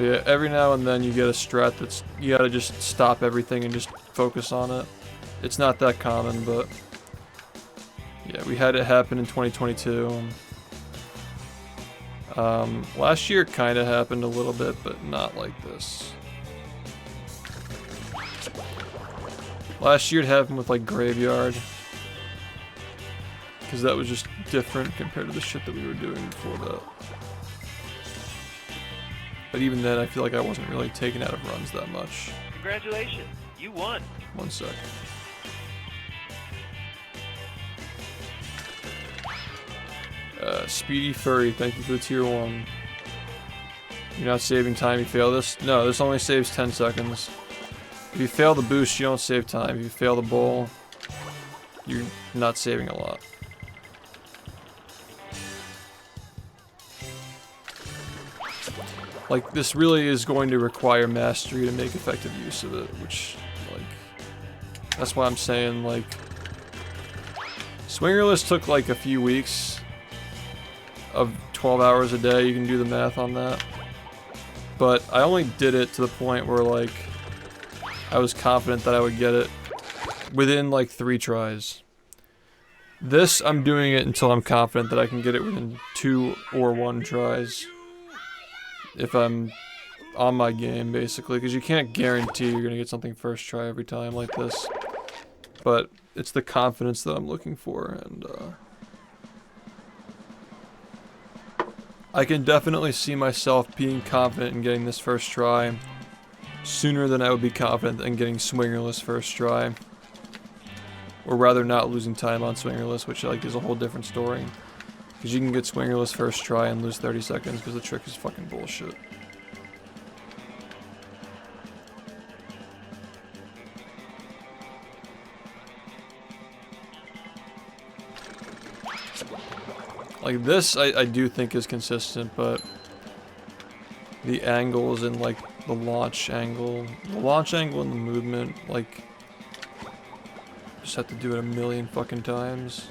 But yeah, every now and then you get a strat that's, you gotta just stop everything and just focus on it. It's not that common, but yeah, we had it happen in 2022. Last year it kinda happened a little bit, but not like this. Last year it happened with like Graveyard. Because that was just different compared to the shit that we were doing before that. But even then, I feel like I wasn't really taken out of runs that much. Congratulations, you won. One sec. Speedy Furry, thank you for the tier 1. You're not saving time, you fail this? No, this only saves 10 seconds. If you fail the boost, you don't save time. If you fail the bowl, you're not saving a lot. Like, this really is going to require mastery to make effective use of it, which, like, that's why I'm saying, like, Swingerless took, like, a few weeks of 12 hours a day. You can do the math on that. But I only did it to the point where, like, I was confident that I would get it within, like, 3 tries. This, I'm doing it until I'm confident that I can get it within 2 or 1 tries. If I'm on my game, basically, because you can't guarantee you're gonna get something first try every time like this. But it's the confidence that I'm looking for, and I can definitely see myself being confident in getting this first try sooner than I would be confident in getting Swingerless first try. Or rather, not losing time on Swingerless, which, like, is a whole different story. Because you can get Swingerless first try and lose 30 seconds because the trick is fucking bullshit. Like, this I do think is consistent, but the angles and, like, the launch angle and the movement, like, just have to do it a million fucking times.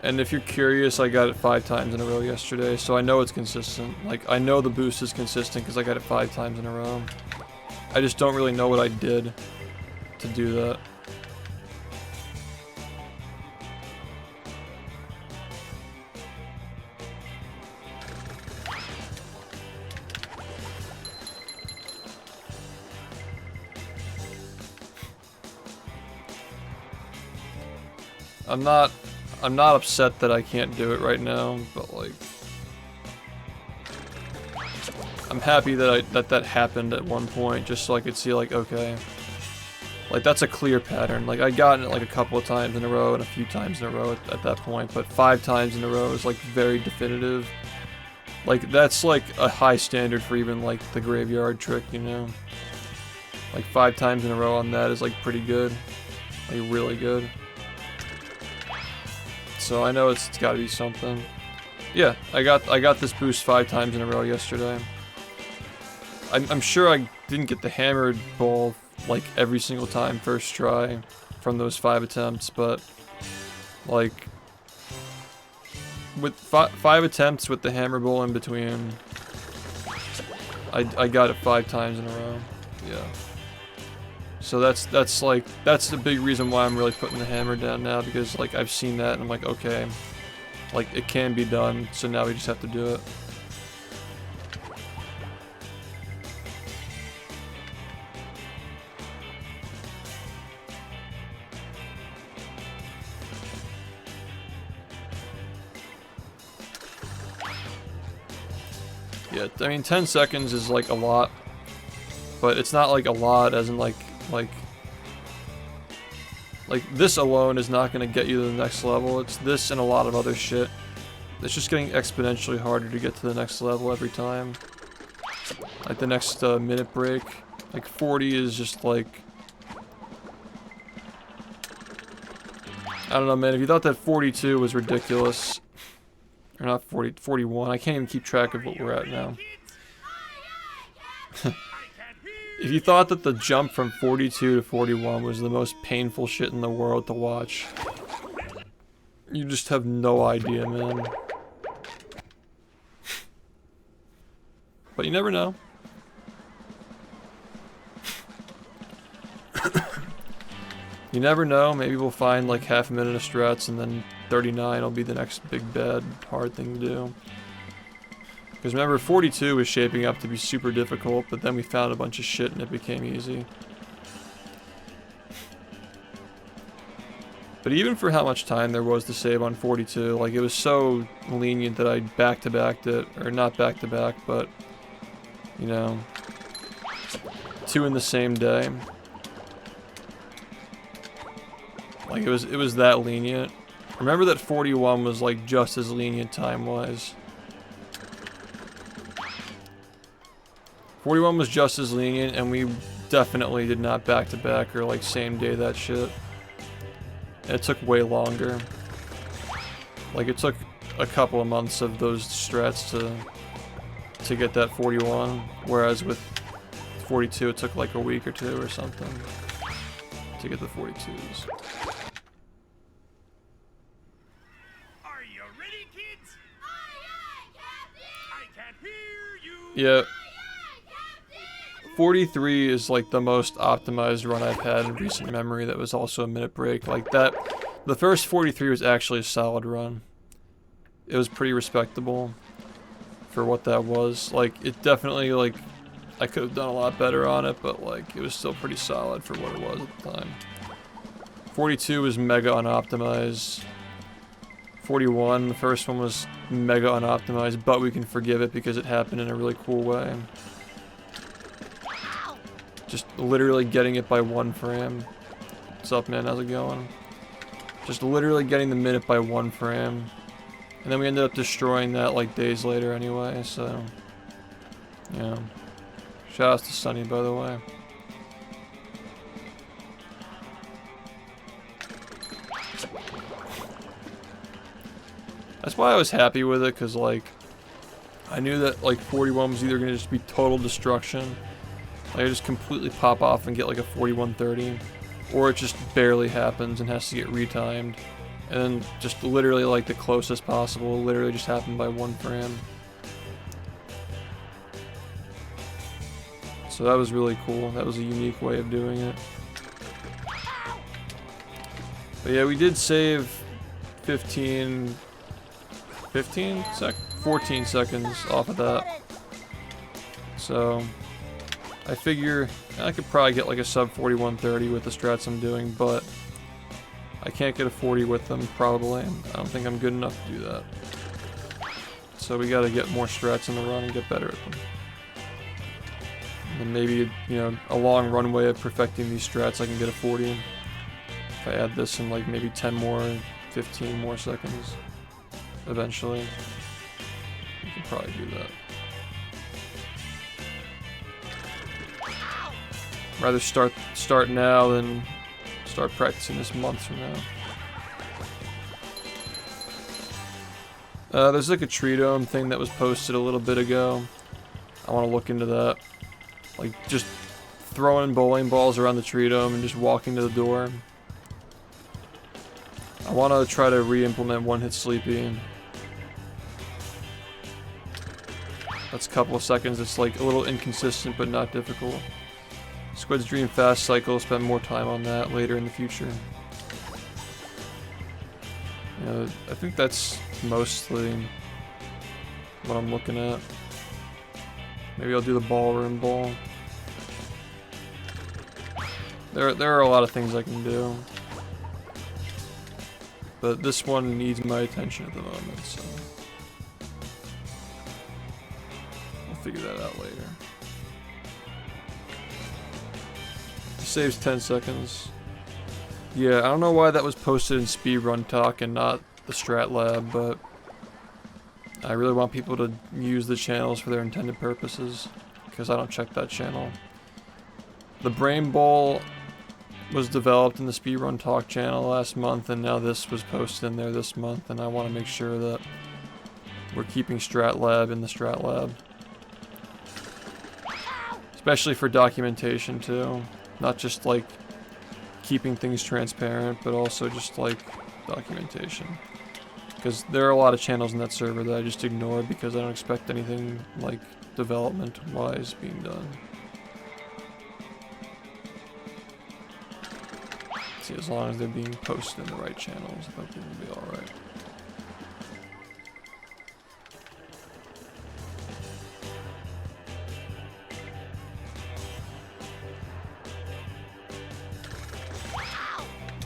And if you're curious, I got it 5 times in a row yesterday, so I know it's consistent. Like, I know the boost is consistent because I got it 5 times in a row. I just don't really know what I did to do that. I'm not upset that I can't do it right now, but, like, I'm happy that that happened at one point, just so I could see, like, okay, like, that's a clear pattern. Like, I got it like a couple of times in a row and a few times in a row at that point, but 5 times in a row is, like, very definitive. Like, that's like a high standard for even, like, the graveyard trick, you know? Like, 5 times in a row on that is, like, pretty good, like, really good. So I know it's gotta be something. Yeah, I got this boost 5 times in a row yesterday. I'm sure I didn't get the hammered ball like every single time first try from those 5 attempts, but like with 5 attempts with the hammer ball in between, I got it 5 times in a row. Yeah. So that's the big reason why I'm really putting the hammer down now, because like I've seen that and I'm like, okay, like it can be done, so now we just have to do it. Yeah, I mean 10 seconds is like a lot, but it's not like a lot as in like this alone is not going to get you to the next level. It's this and a lot of other shit. It's just getting exponentially harder to get to the next level every time. Like the next minute break. Like 40 is just like... I don't know, man. If you thought that 42 was ridiculous... Or not 40, 41. I can't even keep track of what we're at now. If you thought that the jump from 42 to 41 was the most painful shit in the world to watch, You just have no idea, man. But you never know. You never know, maybe we'll find like half a minute of strats and then 39 will be the next big bad hard thing to do. Because remember, 42 was shaping up to be super difficult, but then we found a bunch of shit and it became easy. But even for how much time there was to save on 42, like it was so lenient that I back-to-backed it, or not back-to-back, but, you know, 2 in the same day. Like it was that lenient. Remember that 41 was like just as lenient time-wise. 41 was just as lenient, and we definitely did not back-to-back or like same day that shit. And it took way longer. Like it took a couple of months of those strats to get that 41, whereas with 42 it took like a week or 2 or something to get the 42s. Yeah. 43 is like the most optimized run I've had in recent memory that was also a minute break. Like that, the first 43 was actually a solid run. It was pretty respectable for what that was. Like, it definitely, like, I could have done a lot better on it, but like, it was still pretty solid for what it was at the time. 42 was mega unoptimized. 41, the first one was mega unoptimized, but we can forgive it because it happened in a really cool way. Just literally getting it by 1 frame. What's up, man? How's it going? Just literally getting the minute by 1 frame. And then we ended up destroying that like days later anyway, so... yeah. Shoutouts to Sunny, by the way. That's why I was happy with it, because, like, I knew that, like, 41 was either going to just be total destruction, like, I just completely pop off and get, like, a 4130, or it just barely happens and has to get retimed, and then just literally, like, the closest possible, literally just happened by 1 frame. So that was really cool. That was a unique way of doing it. But yeah, we did save 14 seconds off of that. So I figure I could probably get like a sub 4130 with the strats I'm doing, but I can't get a 40 with them probably. I don't think I'm good enough to do that. So we gotta get more strats in the run and get better at them. And maybe, you know, a long runway of perfecting these strats, I can get a 40. If I add this in like maybe 10 more, 15 more seconds, eventually, you can probably do that. Rather start now than start practicing this months from now. There's like a tree dome thing that was posted a little bit ago. I want to look into that. Like, just throwing bowling balls around the tree dome and just walking to the door. I want to try to re-implement one-hit sleepy. That's a couple of seconds. It's like a little inconsistent, but not difficult. Squid's Dream Fast Cycle, spend more time on that later in the future. You know, I think that's mostly what I'm looking at. Maybe I'll do the ballroom bowl. There are a lot of things I can do, but this one needs my attention at the moment, so I'll figure that out later. It saves 10 seconds. Yeah, I don't know why that was posted in Speedrun Talk and not the Strat Lab, but I really want people to use the channels for their intended purposes, because I don't check that channel. The Brain Bowl was developed in the Speedrun Talk channel last month, and now this was posted in there this month, and I want to make sure that we're keeping Strat Lab in the Strat Lab. Especially for documentation too. Not just like keeping things transparent, but also just like documentation. Because there are a lot of channels in that server that I just ignore because I don't expect anything like development-wise being done. See, as long as they're being posted in the right channels, I think it'll be alright.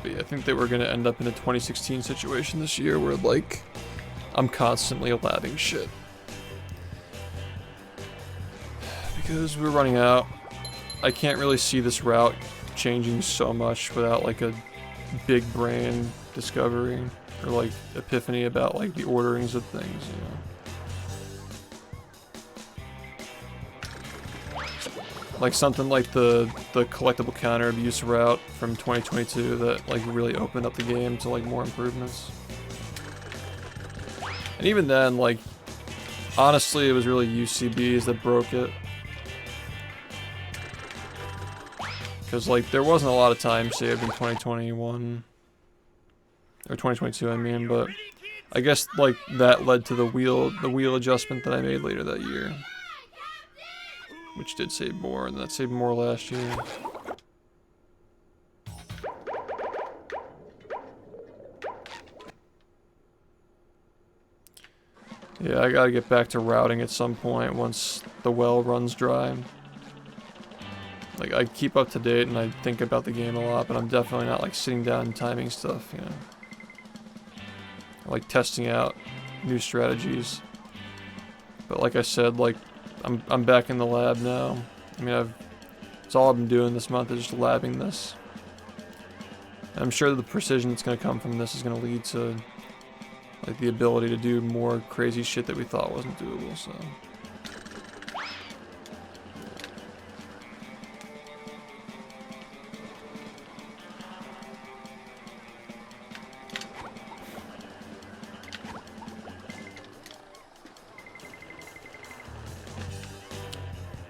But yeah, I think that we're gonna end up in a 2016 situation this year where, like, I'm constantly labbing shit. Because we're running out. I can't really see this route changing so much without, like, a big brain discovery or, like, epiphany about, like, the orderings of things, you know. Like something like the collectible counter abuse route from 2022 that like really opened up the game to like more improvements. And even then, like, honestly, it was really UCBs that broke it. Because like there wasn't a lot of time saved in 2021 or 2022, I mean, but I guess like that led to the wheel adjustment that I made later that year. Which did save more, and that saved more last year. Yeah, I gotta get back to routing at some point once the well runs dry. Like, I keep up to date and I think about the game a lot, but I'm definitely not like sitting down and timing stuff, you know. Like testing out new strategies. But like I said, like, I'm back in the lab now. I mean, it's all I've been doing this month is just labbing this. And I'm sure the precision that's going to come from this is going to lead to like the ability to do more crazy shit that we thought wasn't doable, so.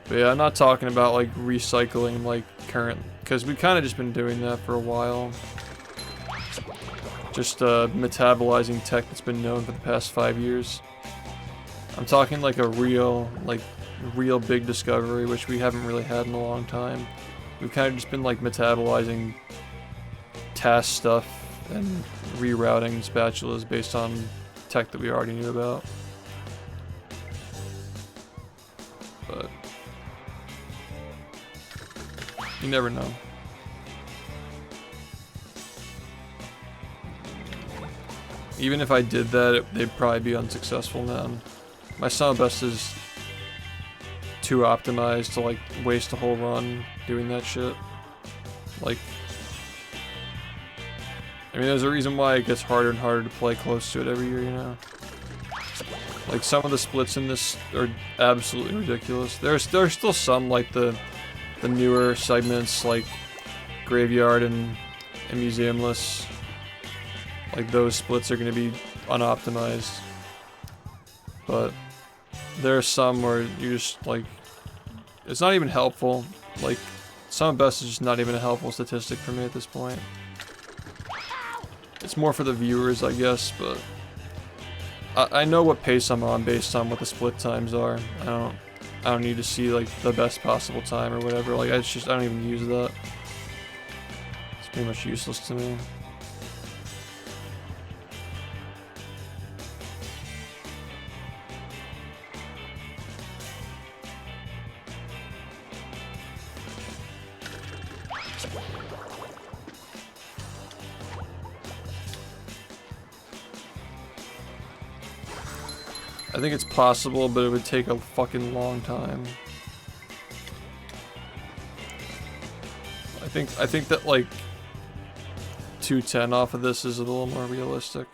But yeah, I'm not talking about like recycling like current, because we kind of just been doing that for a while. Just metabolizing tech that's been known for the past 5 years. I'm talking like a real big discovery, which we haven't really had in a long time. We've kind of just been like metabolizing task stuff and rerouting spatulas based on tech that we already knew about. But you never know. Even if I did that, they'd probably be unsuccessful now. My Summit Best is too optimized to like waste a whole run doing that shit. Like, I mean, there's a reason why it gets harder and harder to play close to it every year, you know? Like, some of the splits in this are absolutely ridiculous. There's still some, like the newer segments, like Graveyard and Museumless. Like, those splits are going to be unoptimized. But there are some where you just, like, it's not even helpful. Like, Summit Best is just not even a helpful statistic for me at this point. It's more for the viewers, I guess, but I know what pace I'm on based on what the split times are. I don't need to see, like, the best possible time or whatever. Like, I don't even use that. It's pretty much useless to me. I think it's possible, but it would take a fucking long time. I think that like 210 off of this is a little more realistic.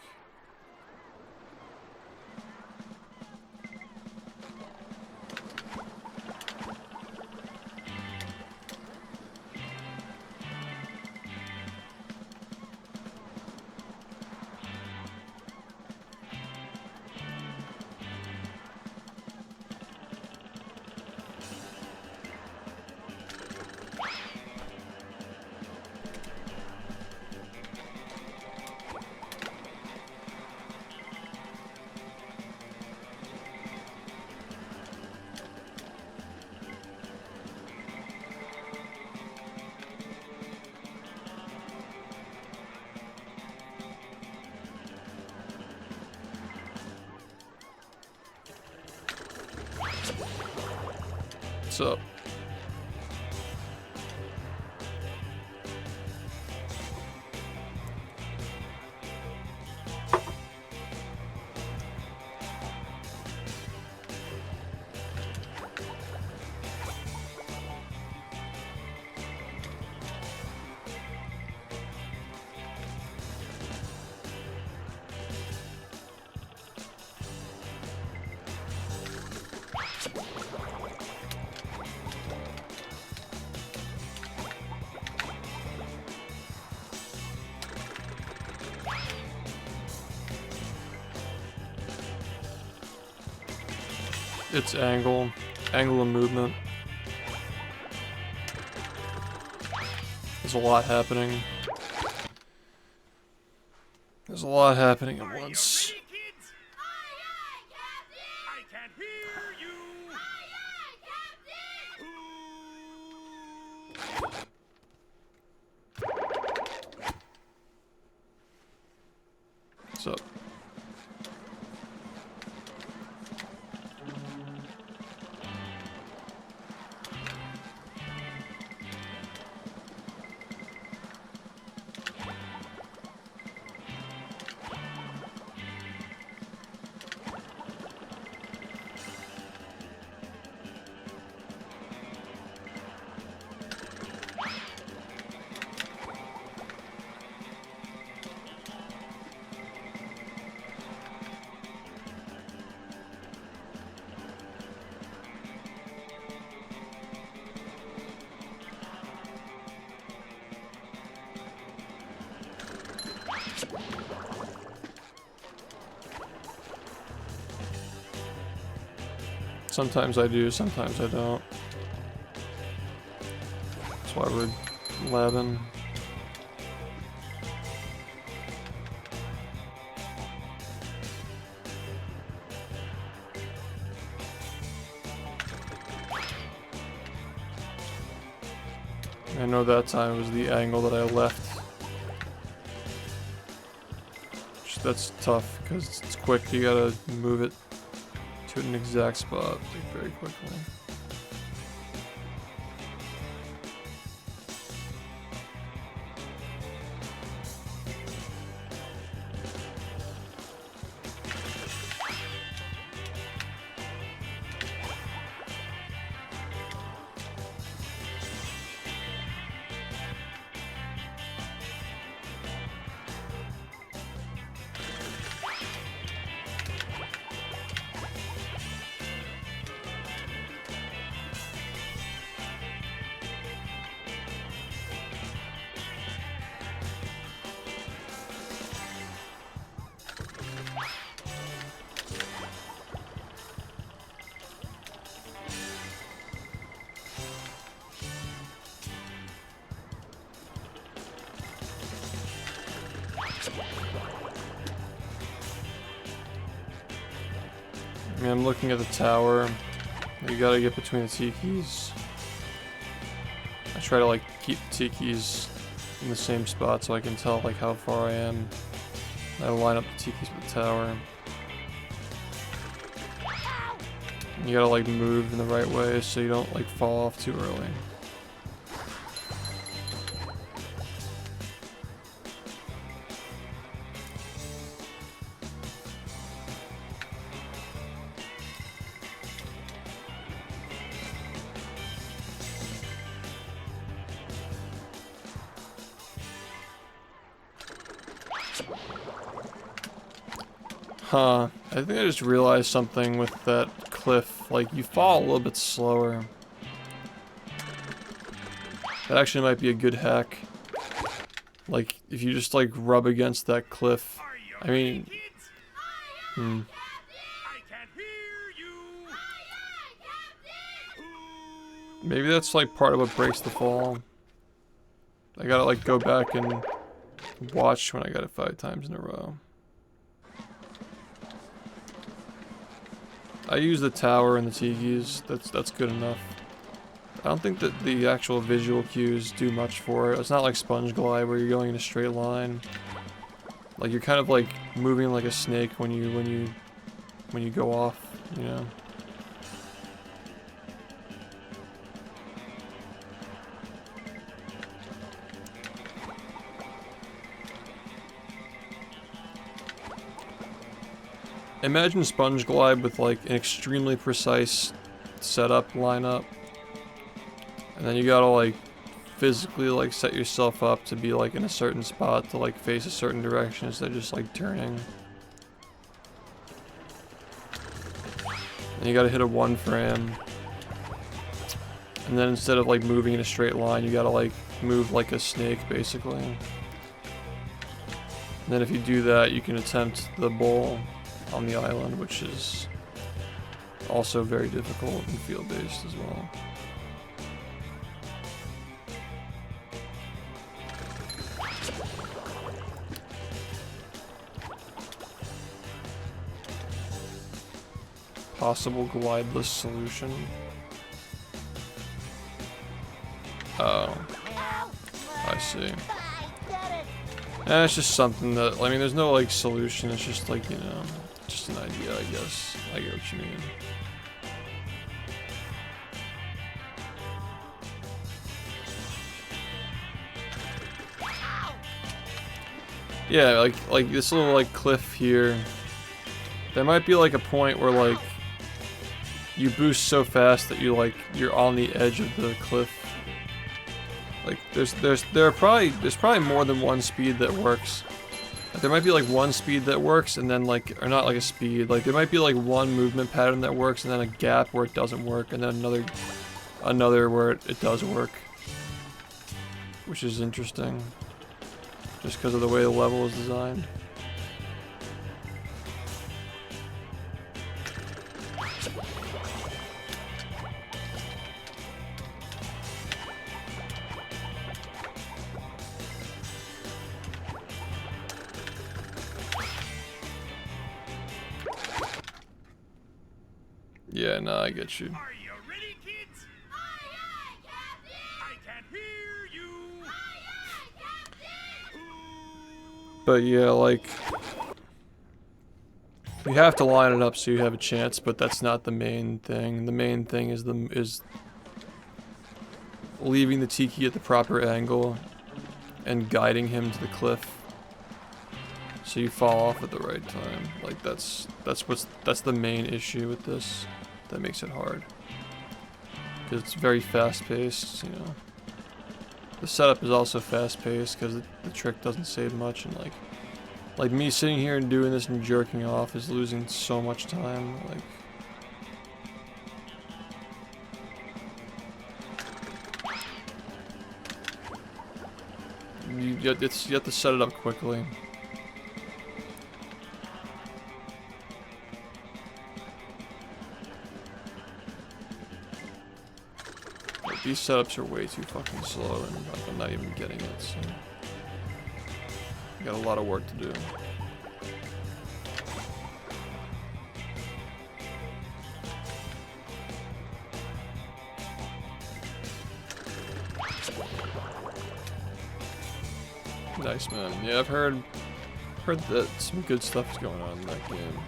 What's up? It's angle and movement. There's a lot happening. There's a lot happening at once. I can't hear you. What's up? Sometimes I do, sometimes I don't. That's why we're labbing. I know that time was the angle that I left. That's tough because it's quick. You gotta move it to an exact spot like, very quickly. I'm looking at the tower. You gotta get between the tikis. I try to like keep the tikis in the same spot so I can tell like how far I am. I line up the tikis with the tower. You gotta like move in the right way so you don't like fall off too early. Huh, I think I just realized something with that cliff. Like, you fall a little bit slower. That actually might be a good hack. Like, if you just, like, rub against that cliff. I mean... Maybe that's, like, part of what breaks the fall. I gotta, like, go back and watch when I got it 5 times in a row. I use the tower and the tikis. That's good enough. I don't think that the actual visual cues do much for it. It's not like Sponge Glide where you're going in a straight line. Like you're kind of like moving like a snake when you go off, you know. imagine Sponge Glide with like an extremely precise setup lineup. And then you gotta like physically like set yourself up to be like in a certain spot to like face a certain direction instead of just like turning. And you gotta hit a 1 frame. And then instead of like moving in a straight line, you gotta like move like a snake basically. And then if you do that, you can attempt the bowl on the island, which is also very difficult and field-based as well. Possible glideless solution. Oh, I see. It's just something that, I mean, there's no like solution, it's just like, you know, just an idea, I guess. I get what you mean. Yeah, like this little like cliff here. There might be like a point where like you boost so fast that you're on the edge of the cliff. Like there's probably more than one speed that works. Like, there might be like one speed that works and then like, or not like a speed, like there might be like one movement pattern that works and then a gap where it doesn't work and then another where it does work. Which is interesting. Just because of the way the level is designed. Yeah, no, I get you. Are you ready, kids? Aye, aye, Captain! I can hear you. Aye, aye, Captain! But yeah, like you have to line it up so you have a chance, but that's not the main thing. The main thing is leaving the tiki at the proper angle and guiding him to the cliff so you fall off at the right time. Like that's the main issue with this that makes it hard. Because it's very fast-paced, you know. The setup is also fast-paced because the trick doesn't save much, and like me sitting here and doing this and jerking off is losing so much time. Like, you have to set it up quickly. Like, these setups are way too fucking slow, and like, I'm not even getting it. So, got a lot of work to do. Nice, man. Yeah, I've heard that some good stuff is going on in that game.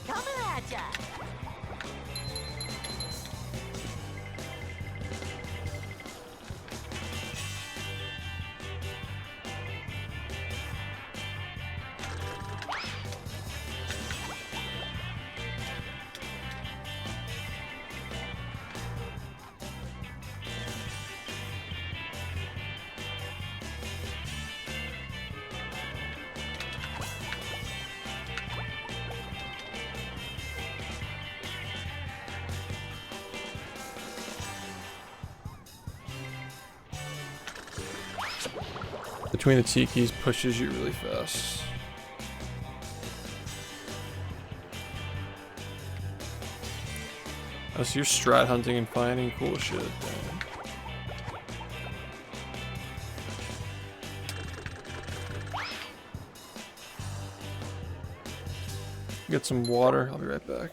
Coming at ya! Between the tikis pushes you really fast. Oh, so you're strat hunting and finding cool shit. Damn. Get some water. I'll be right back.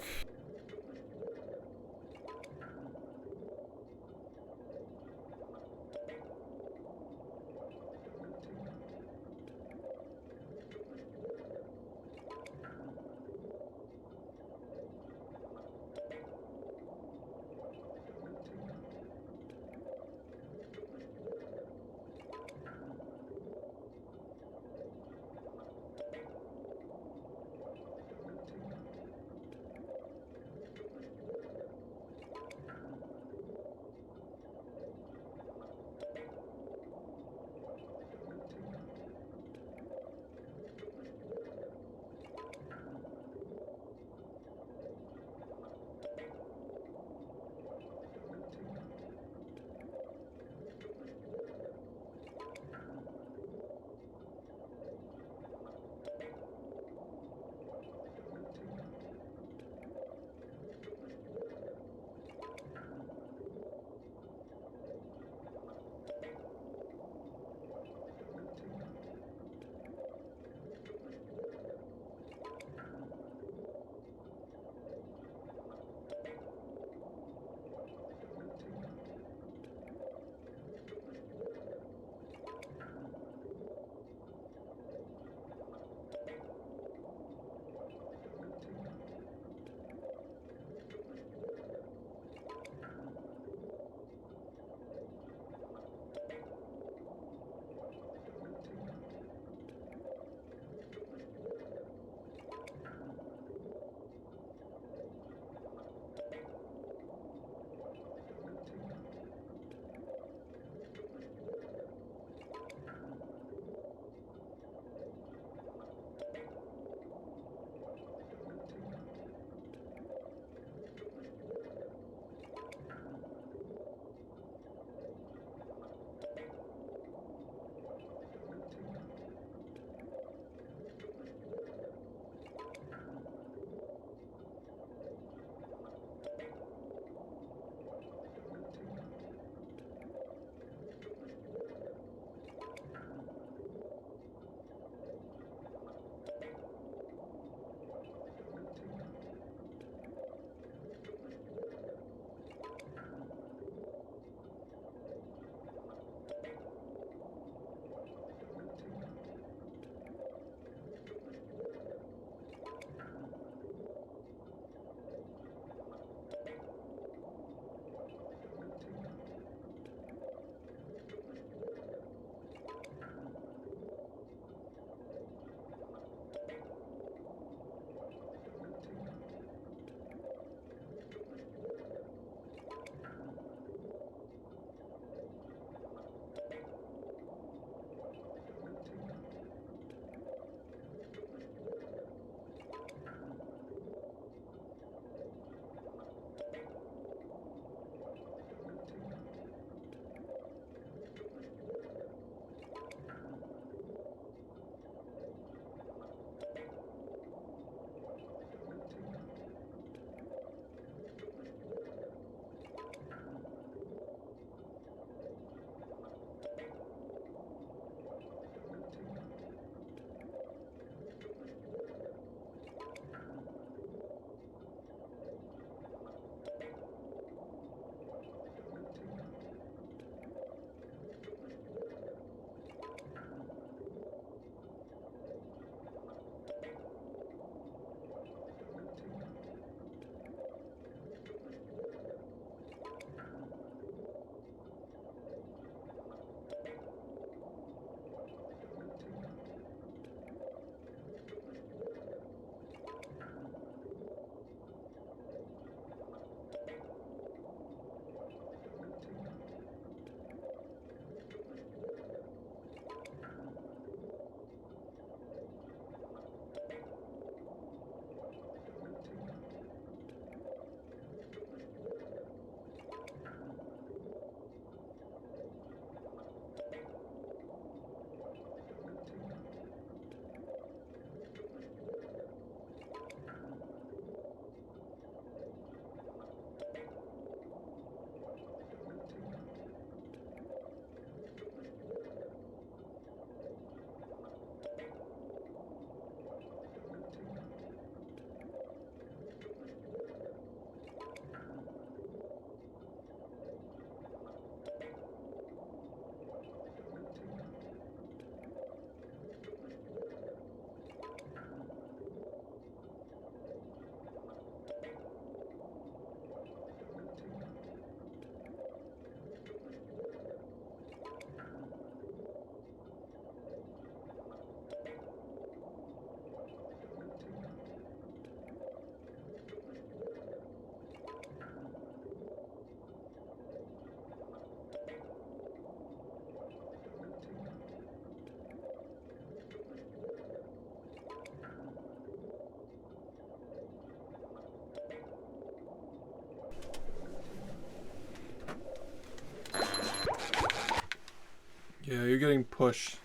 Yeah, you're getting pushed.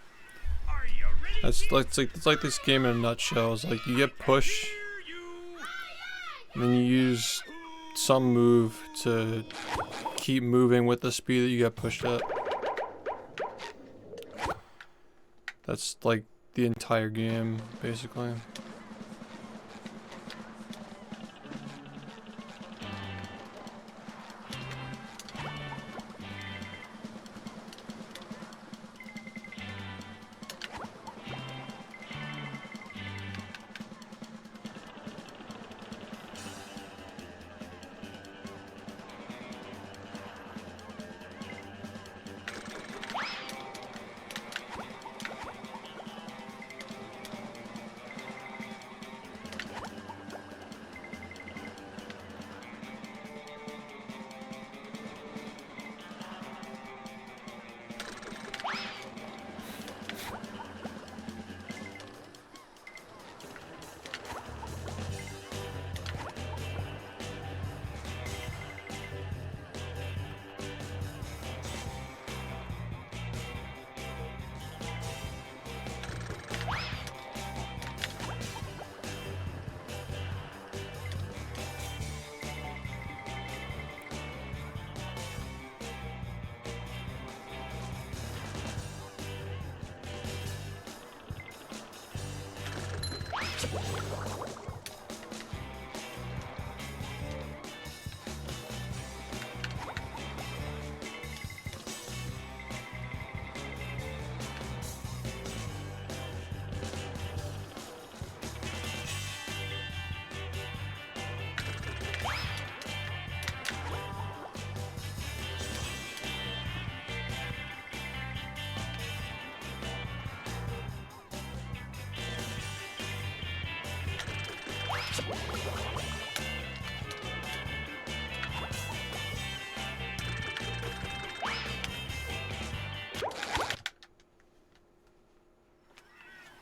Are you ready? It's like this game in a nutshell. It's like you get pushed, Hear you. and then you use some move to keep moving with the speed that you get pushed at. That's like the entire game, basically.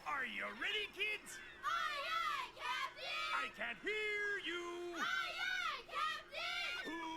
Are you ready, kids? Aye, aye, Captain! I can't hear you. Aye, aye, Captain!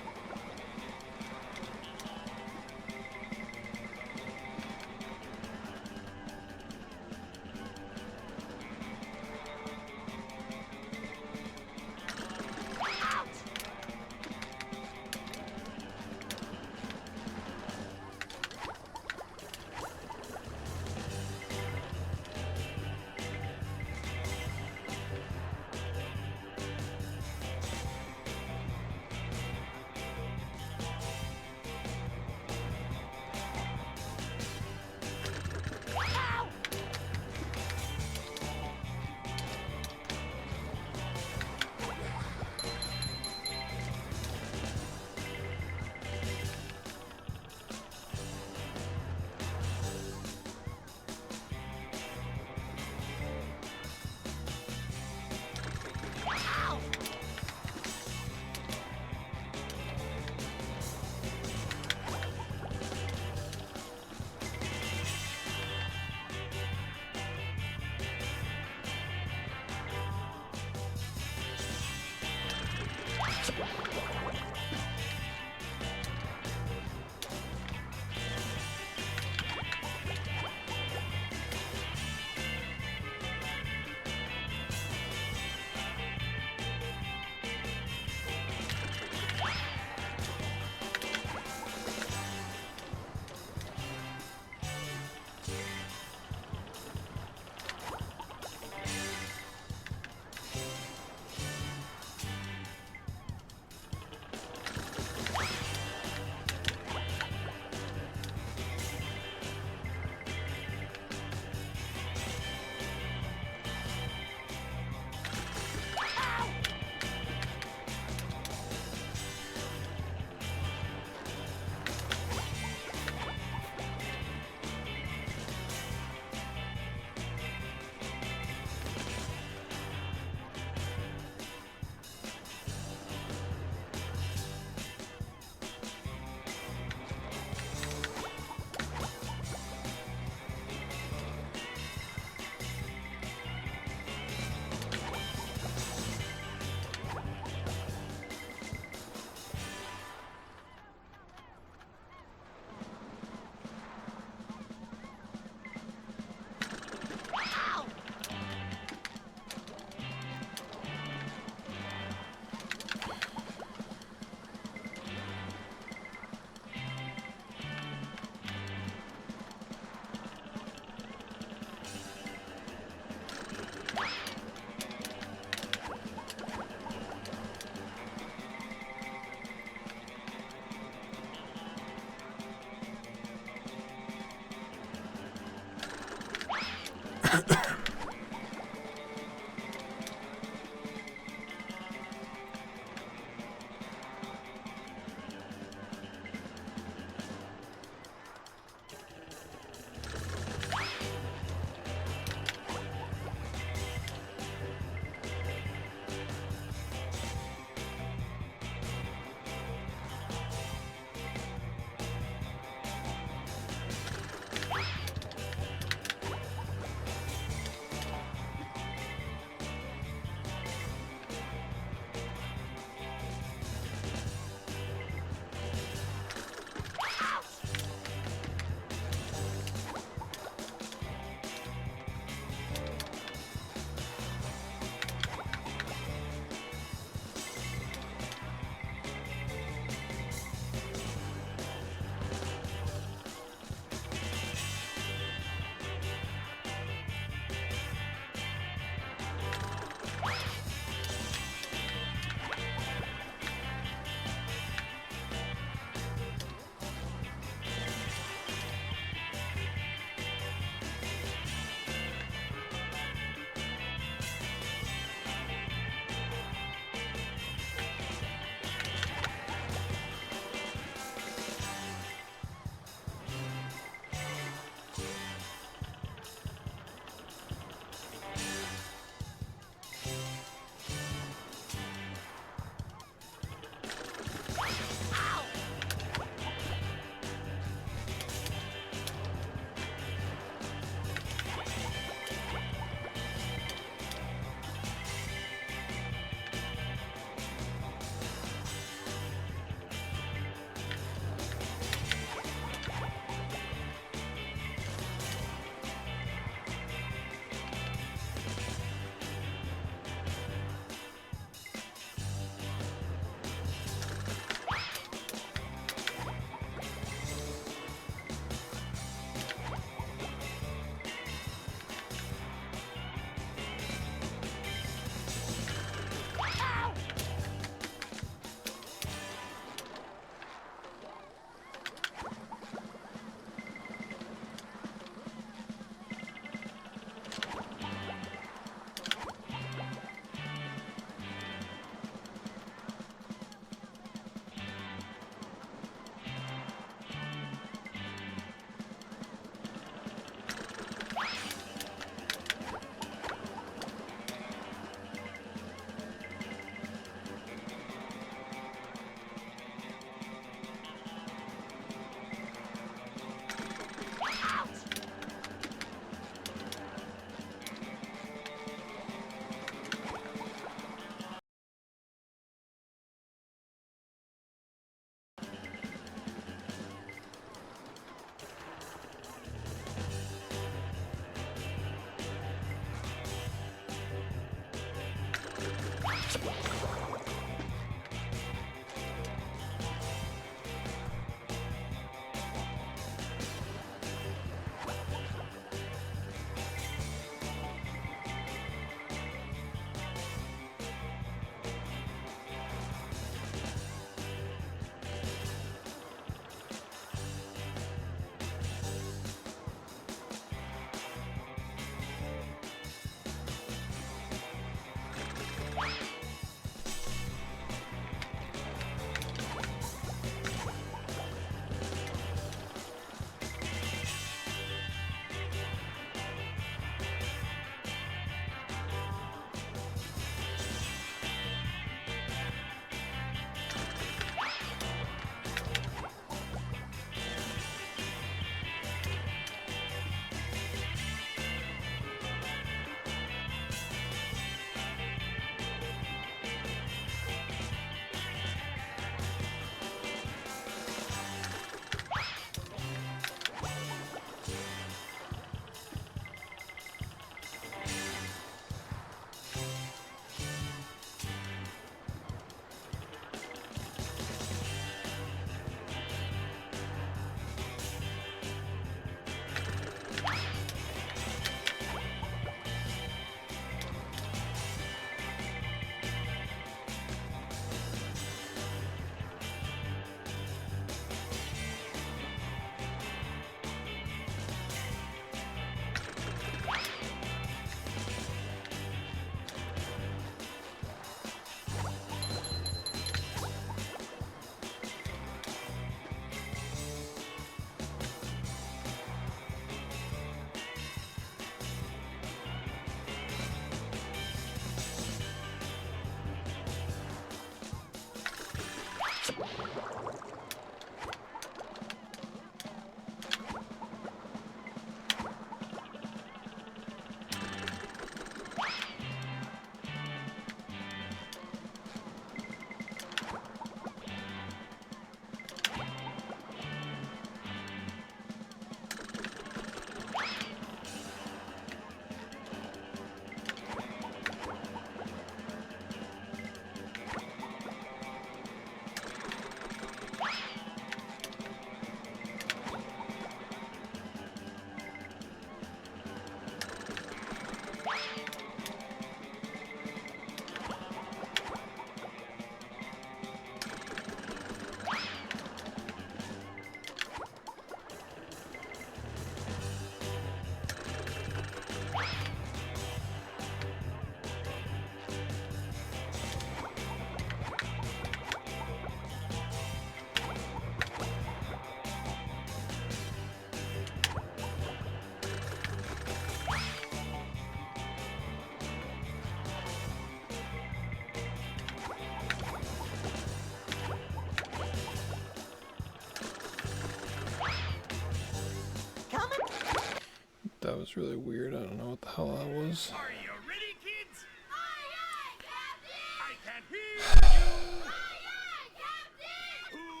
That was really weird. I don't know what the hell that was. Are you ready, kids? Aye, aye, Captain! I can't hear you. Aye, aye, Captain!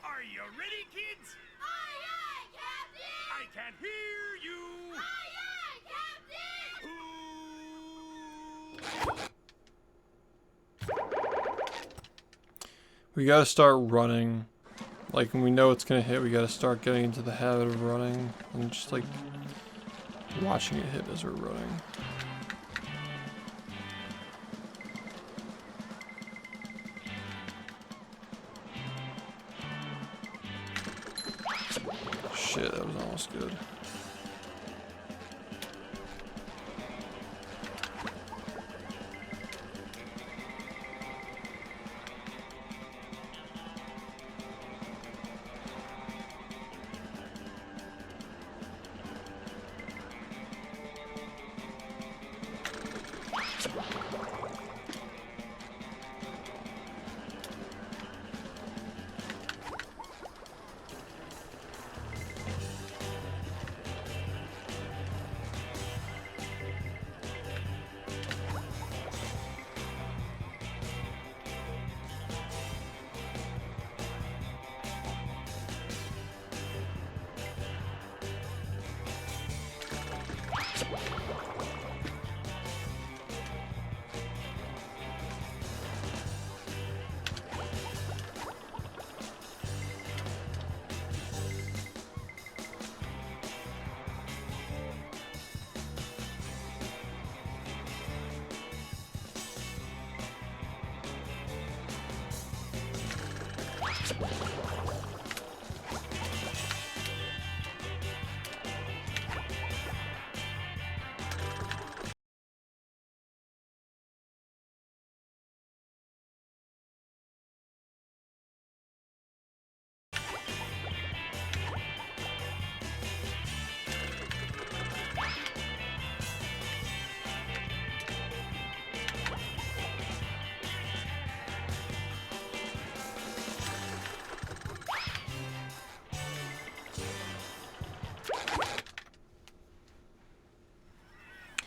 Are you ready, kids? Aye, aye, Captain! I can't hear you. Aye, aye, Captain! We gotta start running. Like, when we know it's gonna hit, we gotta start getting into the habit of running. And just, like, watching it hit as we're running. Shit, that was almost good.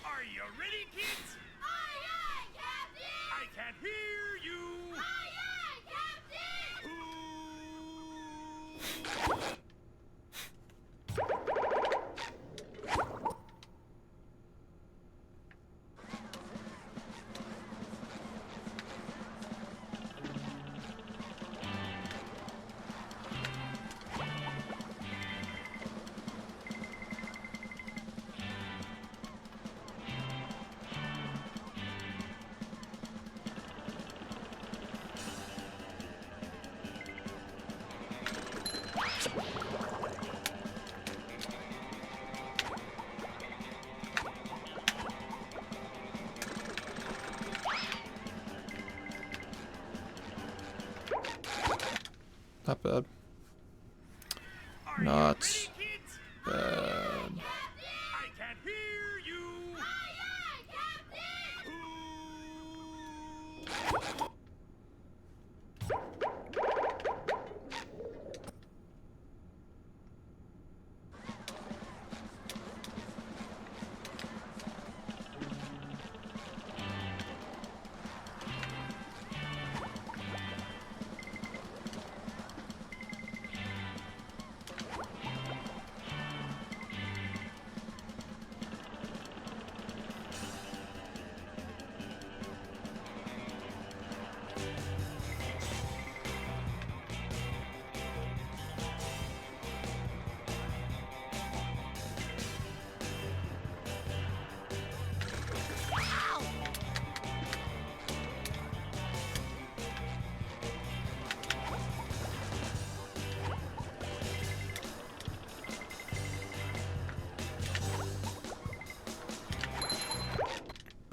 Are you ready, kids? Aye, aye, Captain! I can't hear you. Aye, aye, Captain! Not bad. Are Not you ready, kids? bad. I can't hear you. Aye, aye, Captain!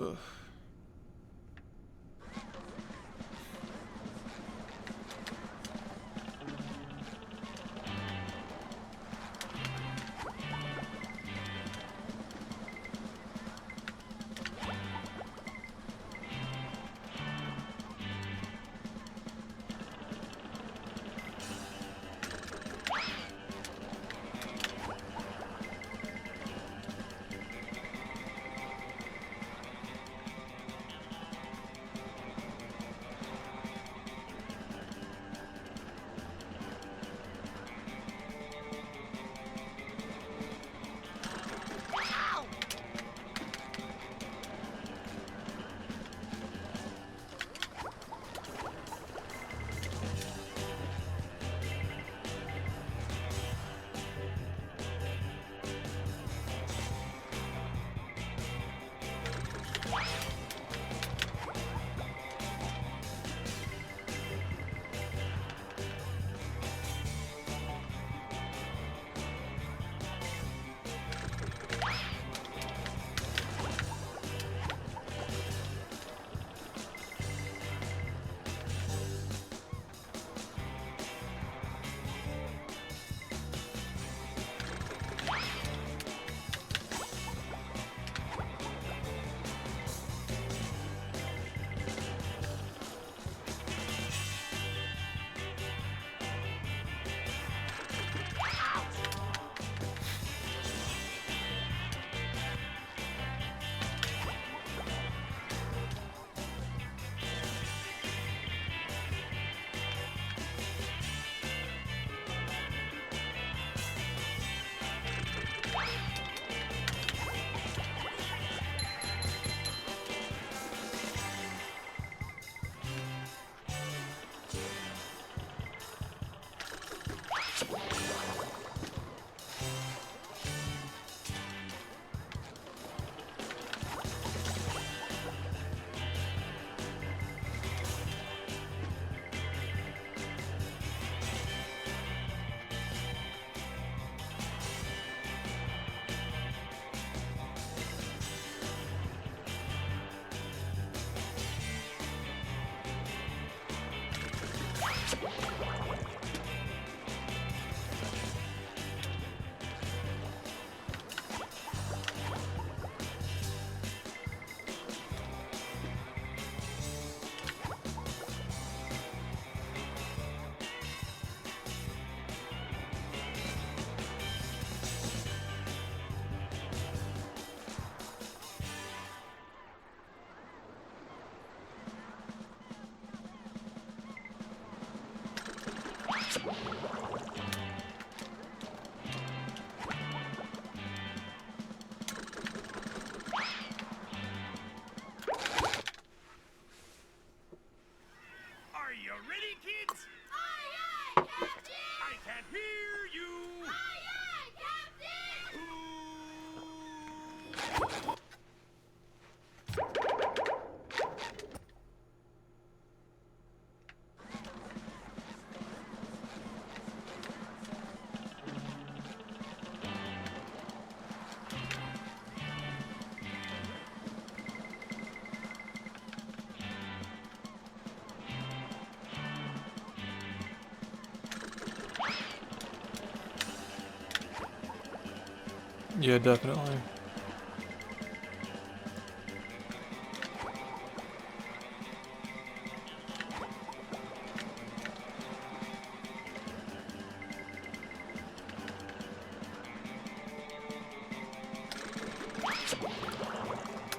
Ugh. Are you ready, kids? Aye, aye, Captain! I can hear you. Aye, aye, Captain! Yeah, definitely.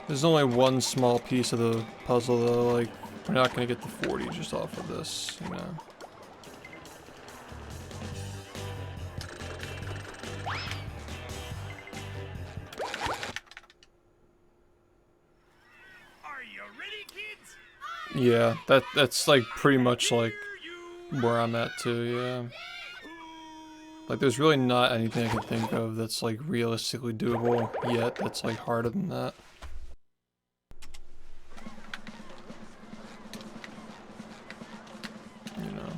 There's only one small piece of the puzzle though, like, we're not gonna get the 40 just off of this, you know. Are you ready, kids? Yeah, that's like pretty much like You. where I'm at too, yeah. Like there's really not anything I can think of that's like realistically doable yet that's like harder than that. You know.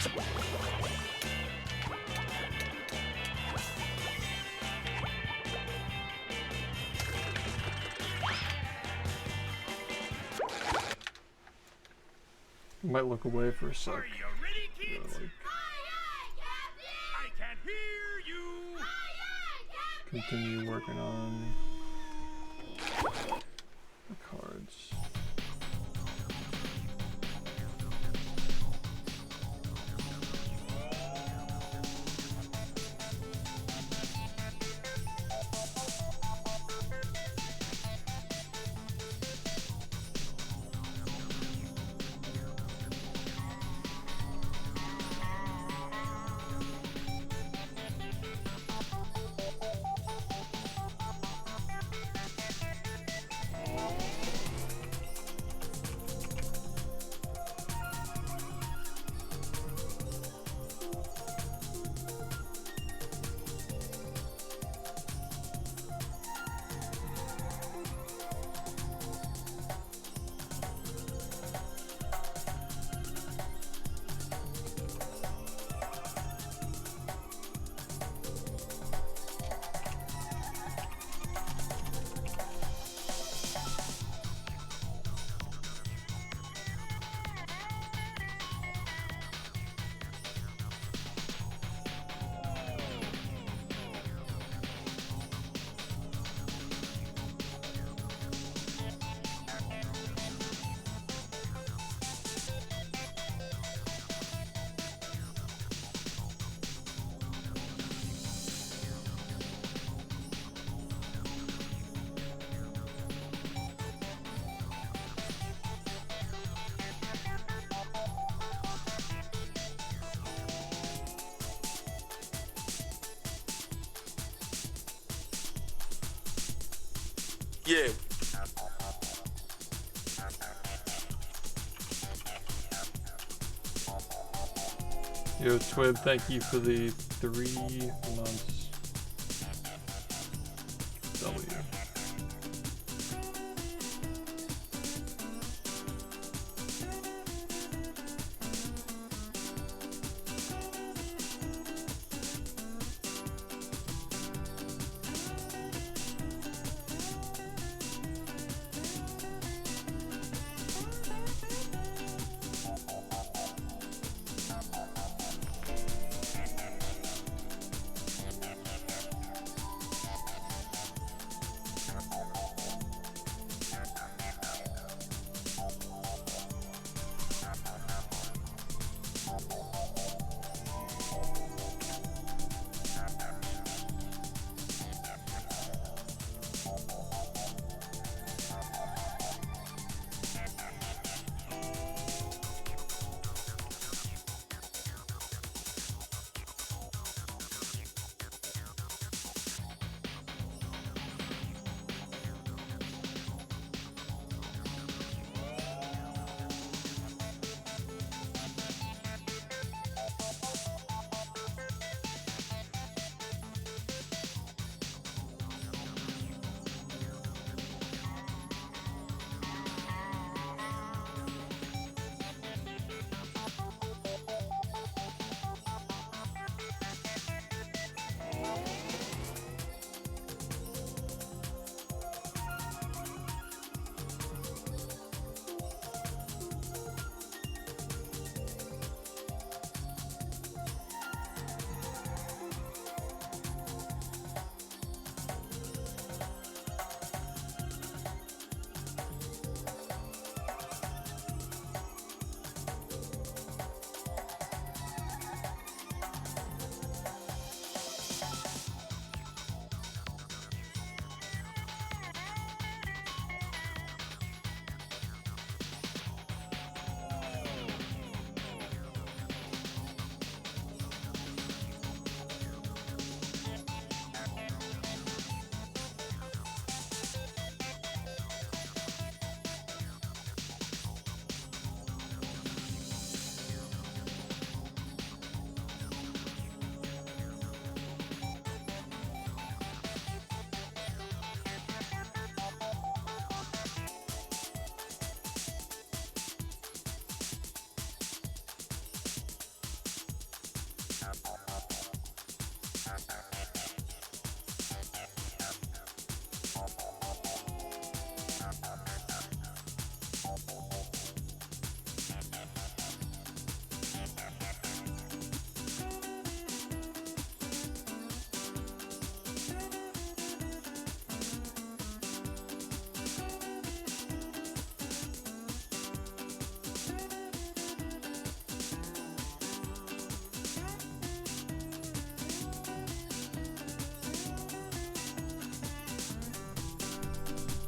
I might look away for a sec. Are you ready, kids? Like, I can hear you. continue working on the cards. Yeah. Yo, Twib, thank you for the 3 months. W.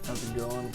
How's it going?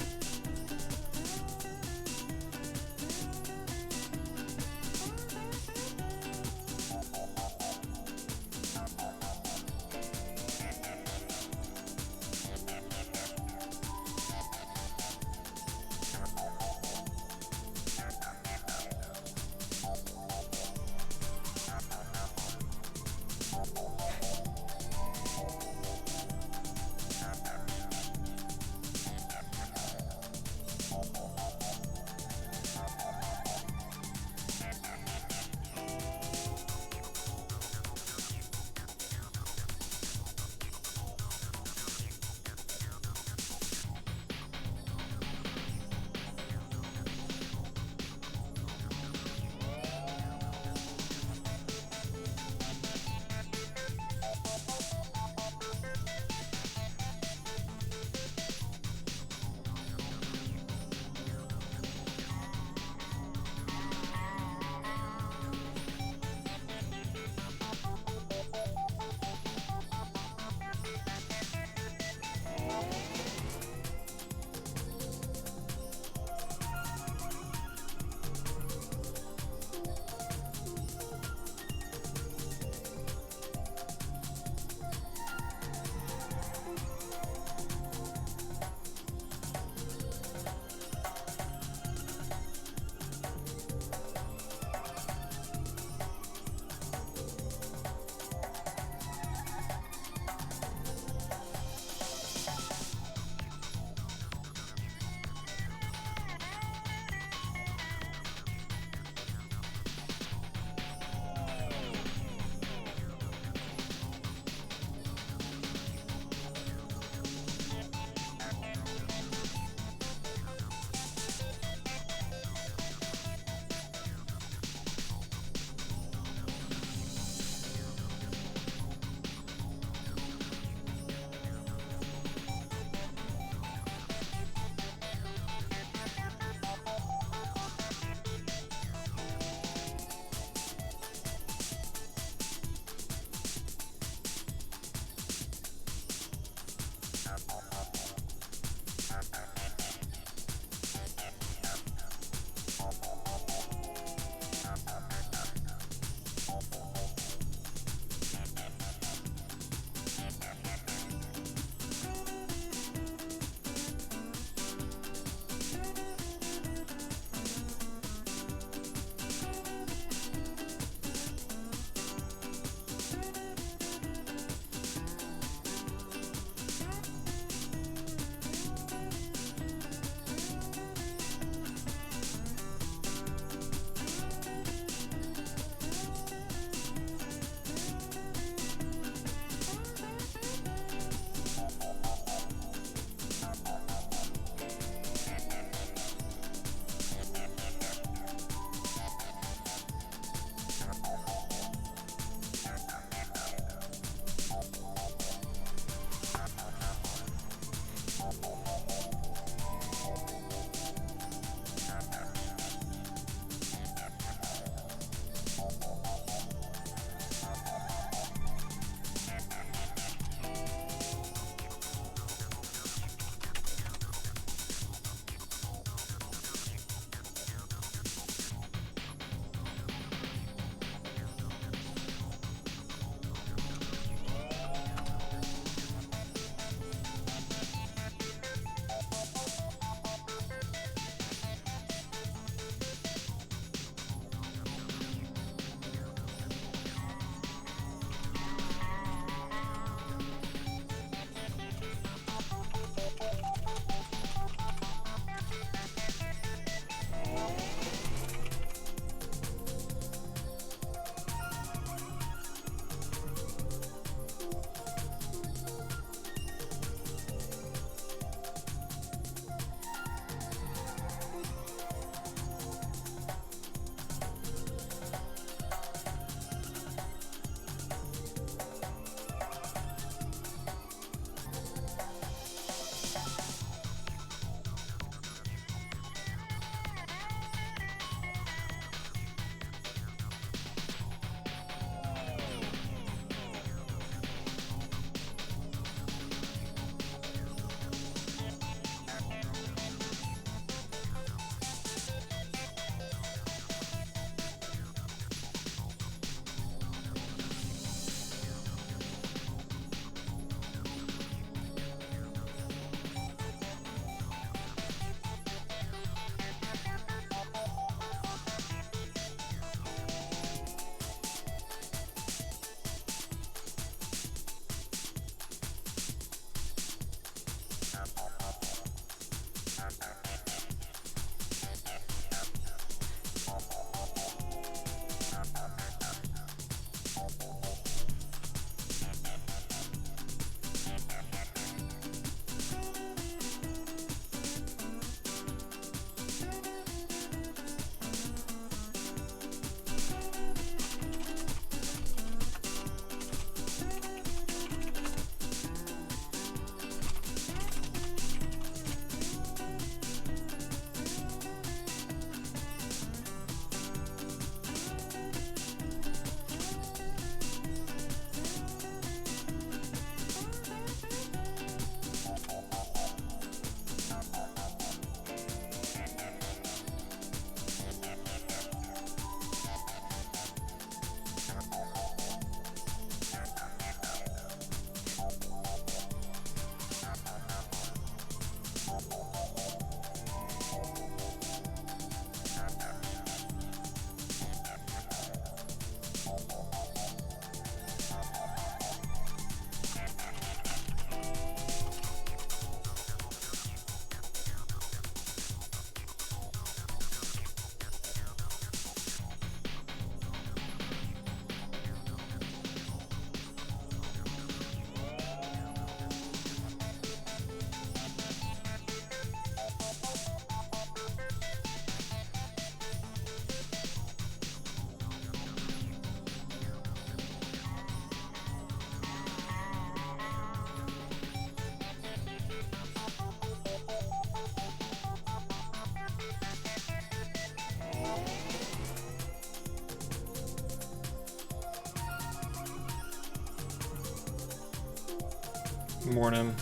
Morning.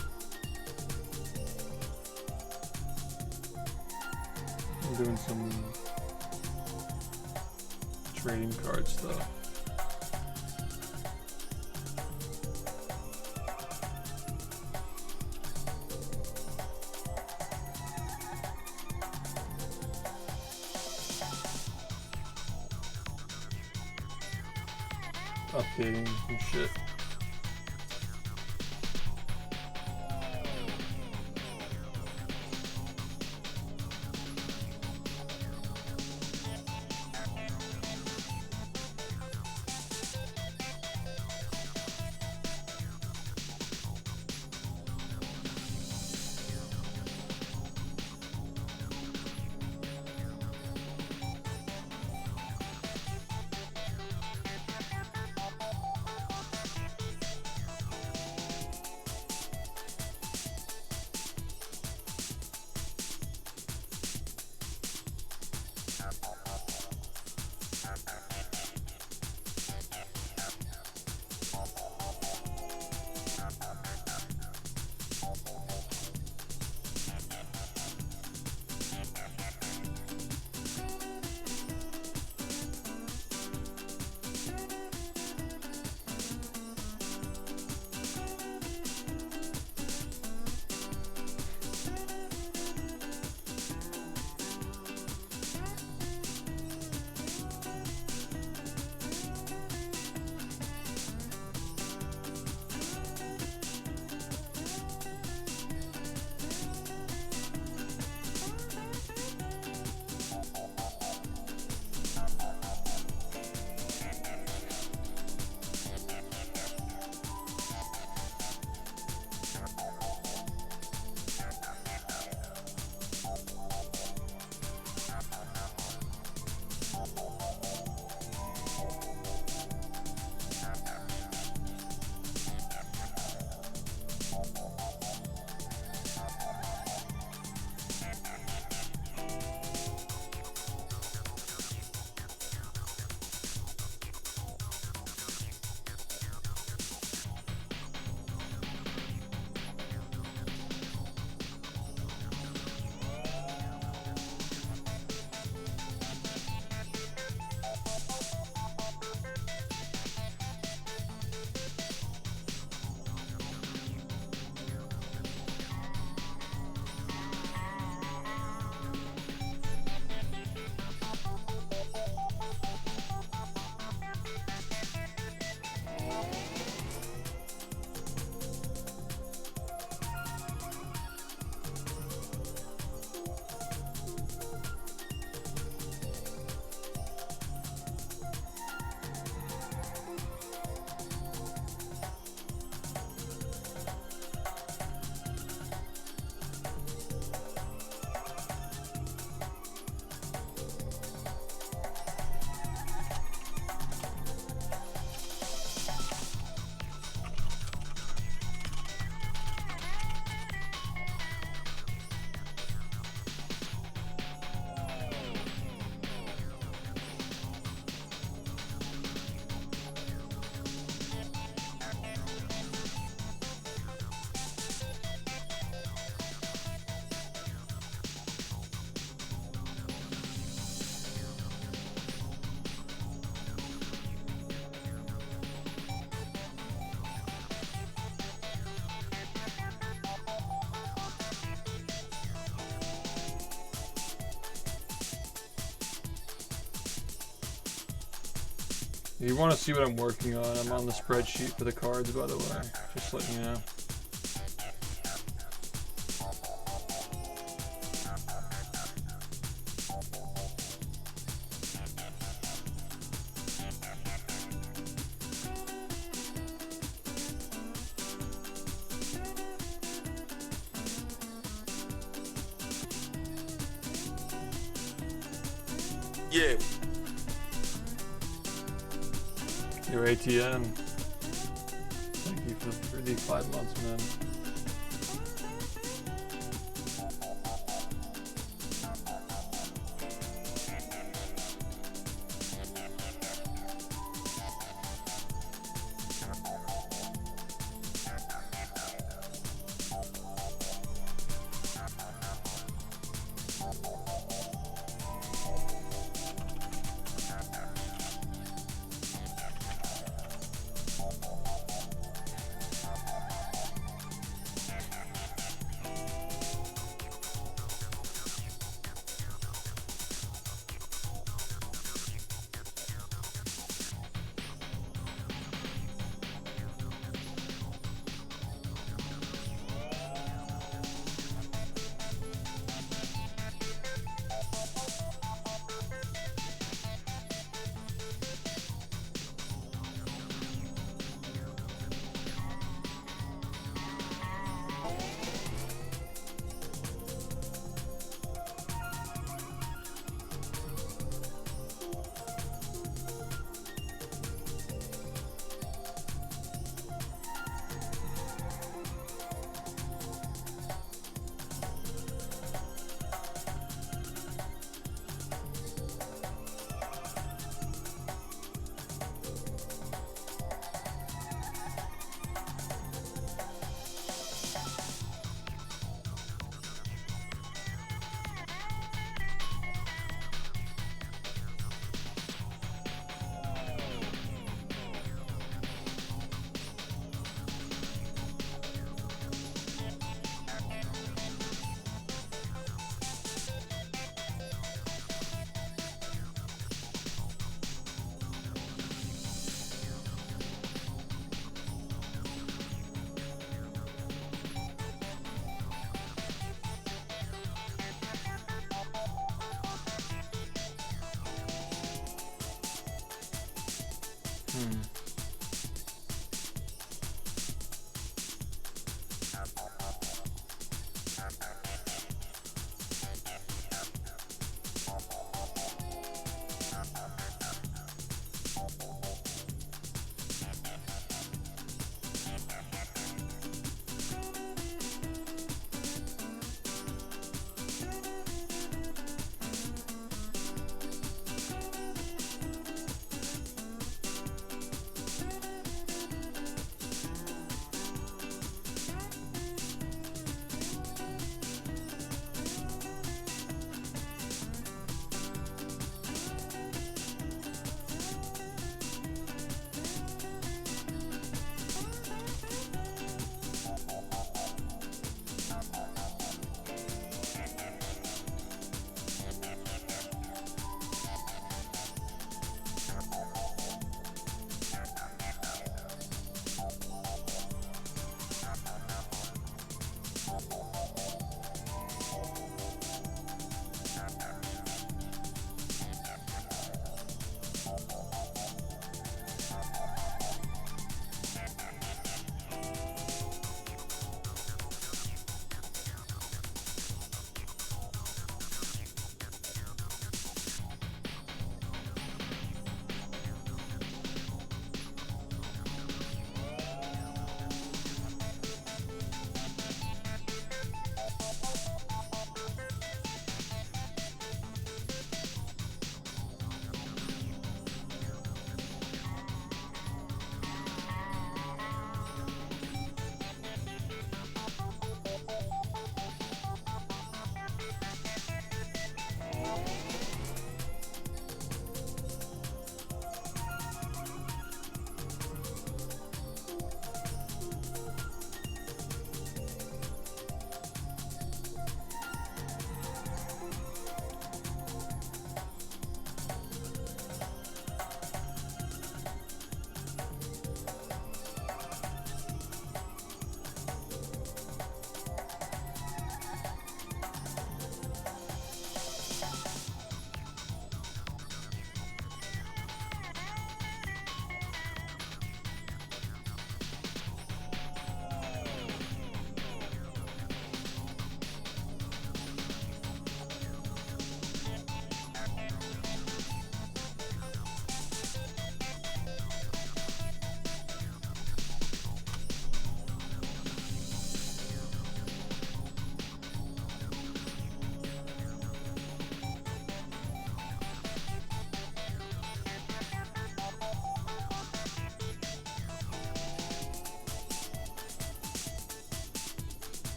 I'm doing some trading card stuff. Updating some shit. If you want to see what I'm working on, I'm on the spreadsheet for the cards, by the way. Just letting you know. Yeah. Your ATM. Thank you for the 5 months, man.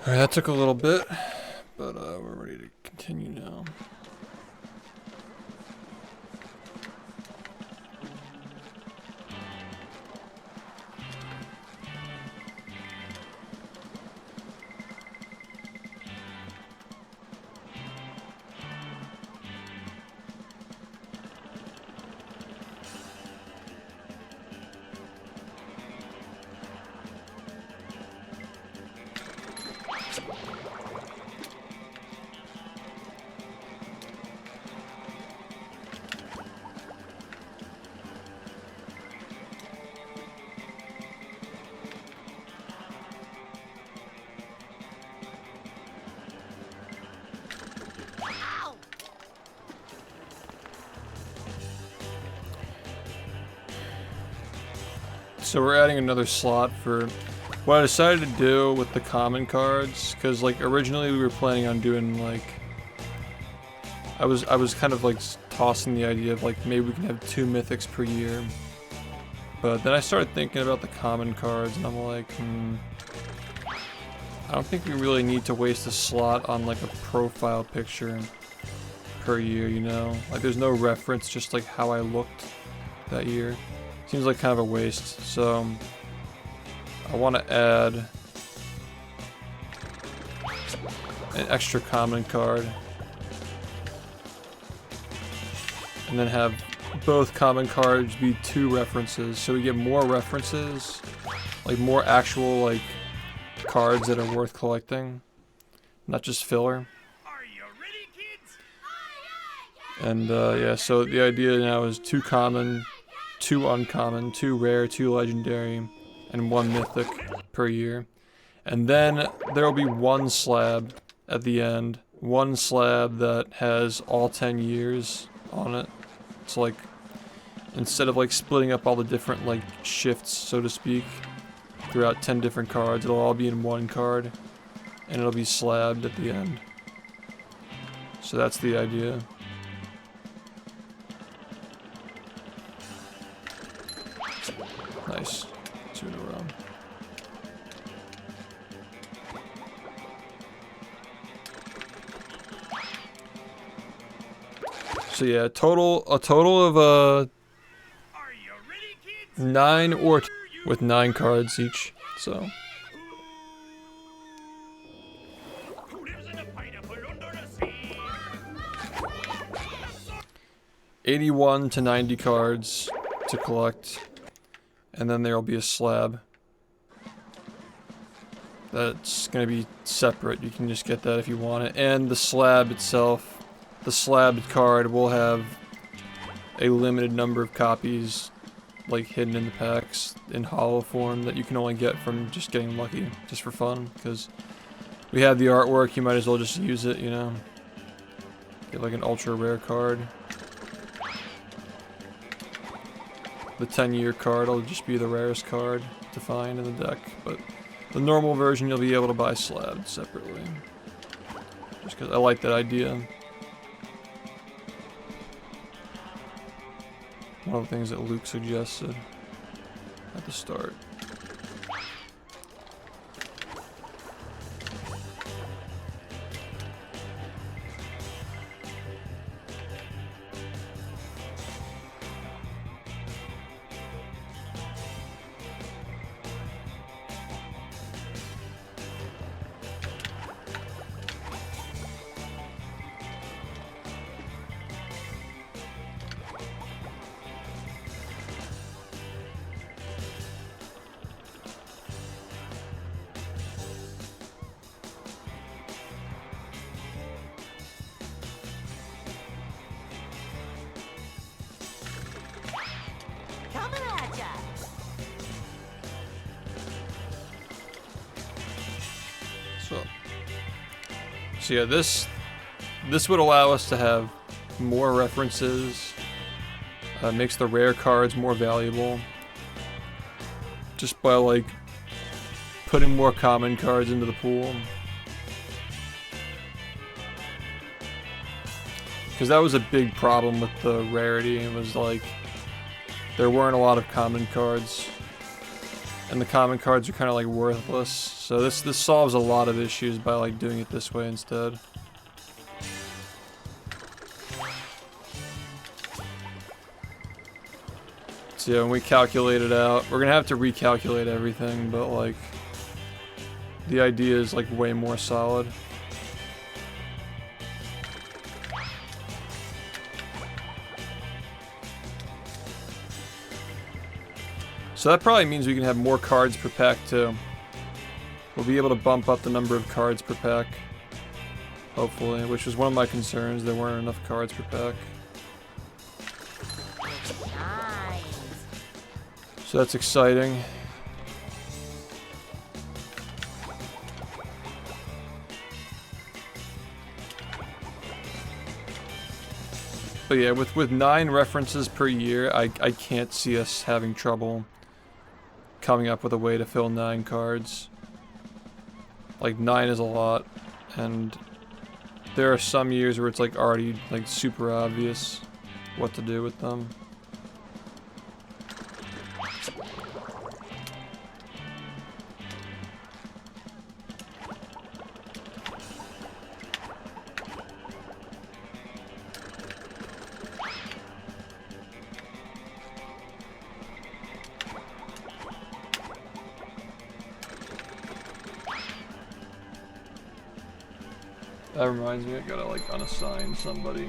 Alright, that took a little bit, but we're ready to continue now. So we're adding another slot for what I decided to do with the common cards, because like originally we were planning on doing like I was kind of like tossing the idea of like maybe we can have 2 mythics per year. But then I started thinking about the common cards and I'm like, I don't think we really need to waste a slot on like a profile picture per year, you know? Like there's no reference, just like how I looked that year. Seems like kind of a waste. So I want to add an extra common card. And then have both common cards be 2 references, so we get more references, like more actual like cards that are worth collecting, not just filler. Are you ready, kids? And yeah, so the idea now is 2 common, 2 uncommon, 2 rare, 2 legendary, and 1 mythic per year. And then there will be 1 slab at the end, 1 slab that has all 10 years on it. So like, instead of like splitting up all the different like shifts, so to speak, throughout 10 different cards, it'll all be in 1 card, and it'll be slabbed at the end. So that's the idea. Nice. 2 in a row. So yeah, a total of Are you ready, kids? 9 or with 9 cards each. So Who lives in a pineapple under the sea? 81 to 90 cards to collect, and then there'll be a slab. That's gonna be separate. You can just get that if you want it. And the slab itself, the slabbed card will have a limited number of copies like hidden in the packs in hollow form that you can only get from just getting lucky, just for fun, because we have the artwork, you might as well just use it, you know. Get like an ultra rare card. The 10-year card will just be the rarest card to find in the deck, but the normal version you'll be able to buy slabbed separately. Just because I like that idea. One of the things that Luke suggested at the start. Coming at ya. So yeah, this would allow us to have more references. Makes the rare cards more valuable. Just by like putting more common cards into the pool. Because that was a big problem with the rarity. It was like there weren't a lot of common cards, and the common cards are kind of like worthless. So this solves a lot of issues by like doing it this way instead. So yeah, when we calculate it out, we're gonna have to recalculate everything, but like the idea is like way more solid. So that probably means we can have more cards per pack too. We'll be able to bump up the number of cards per pack, hopefully, which was one of my concerns. There weren't enough cards per pack. Nice. So that's exciting. But yeah, with 9 references per year, I can't see us having trouble coming up with a way to fill 9 cards. Like 9 is a lot, and there are some years where it's like already like super obvious what to do with them. That reminds me, I gotta like unassign somebody.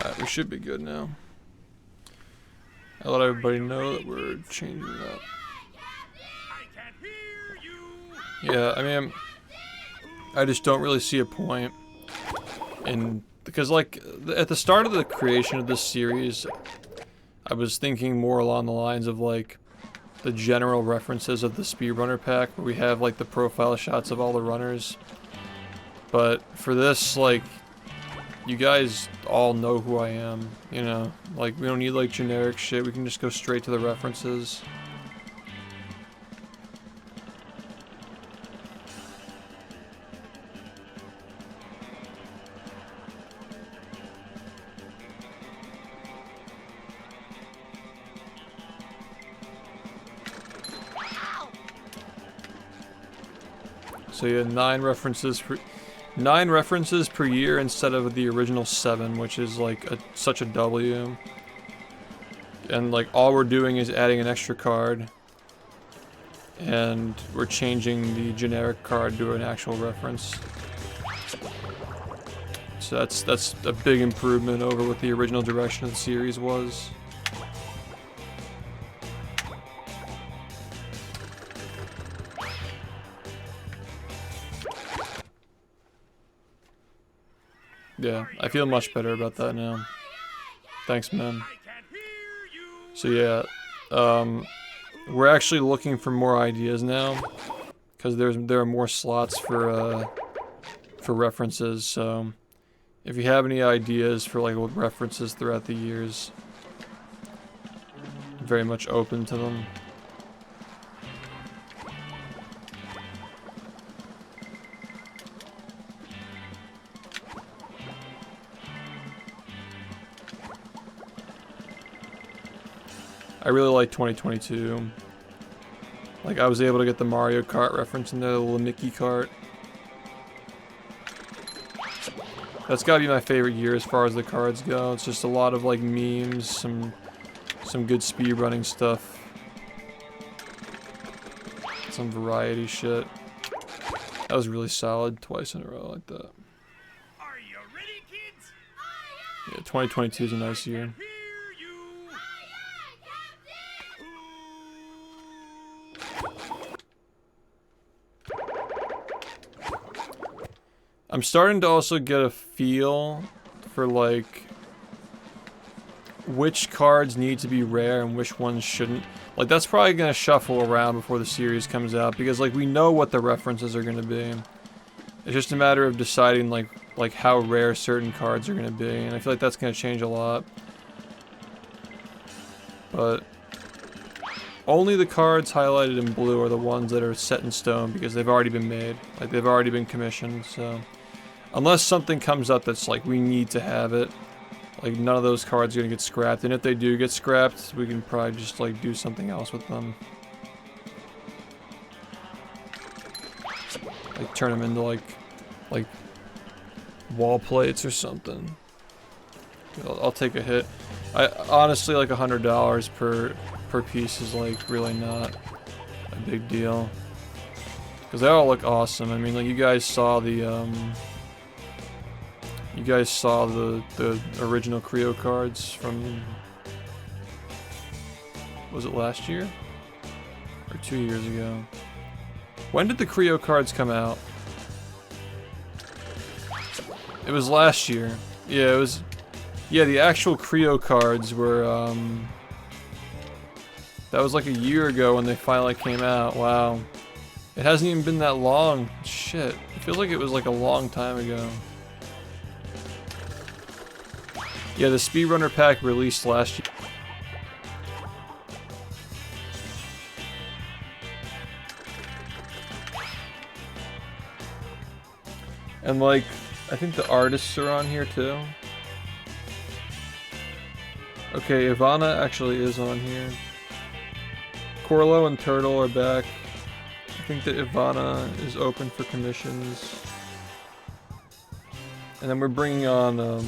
Alright, we should be good now. I let everybody know that we're changing that. Yeah, I mean, I just don't really see a point in, because like at the start of the creation of this series, I was thinking more along the lines of like the general references of the speedrunner pack, where we have like the profile shots of all the runners. But for this, like, you guys all know who I am, you know? Like, we don't need like generic shit, we can just go straight to the references. So you had 9 references per year instead of the original 7, which is like such a W. And like all we're doing is adding an extra card, and we're changing the generic card to an actual reference. So that's a big improvement over what the original direction of the series was. Yeah, I feel much better about that now. Thanks, man. So yeah, we're actually looking for more ideas now, because there are more slots for references. So if you have any ideas for like references throughout the years, I'm very much open to them. I really like 2022. Like, I was able to get the Mario Kart reference in there, the little Mickey cart. That's gotta be my favorite year as far as the cards go. It's just a lot of like memes, some good speedrunning stuff. Some variety shit. That was really solid twice in a row like that. Are you ready, kids? Yeah, 2022 is a nice year. Hear you. I'm starting to also get a feel for like which cards need to be rare and which ones shouldn't. Like, that's probably gonna shuffle around before the series comes out because like we know what the references are gonna be. It's just a matter of deciding like how rare certain cards are gonna be, and I feel like that's gonna change a lot. But only the cards highlighted in blue are the ones that are set in stone because they've already been made. Like, they've already been commissioned, so unless something comes up that's like we need to have it, like none of those cards are gonna get scrapped, and if they do get scrapped, we can probably just like do something else with them. Like turn them into like wall plates or something. I'll take a hit. I honestly, like $100 per piece is like really not a big deal because they all look awesome. I mean, like you guys saw the original Creo cards from, was it last year or 2 years ago? When did the Creo cards come out? It was last year. Yeah, it was. Yeah, the actual Creo cards were, that was like a year ago when they finally came out. Wow. It hasn't even been that long. Shit. It feels like it was like a long time ago. Yeah, the Speedrunner pack released last year. And like, I think the artists are on here too. Okay, Ivana actually is on here. Corlo and Turtle are back. I think that Ivana is open for commissions. And then we're bringing on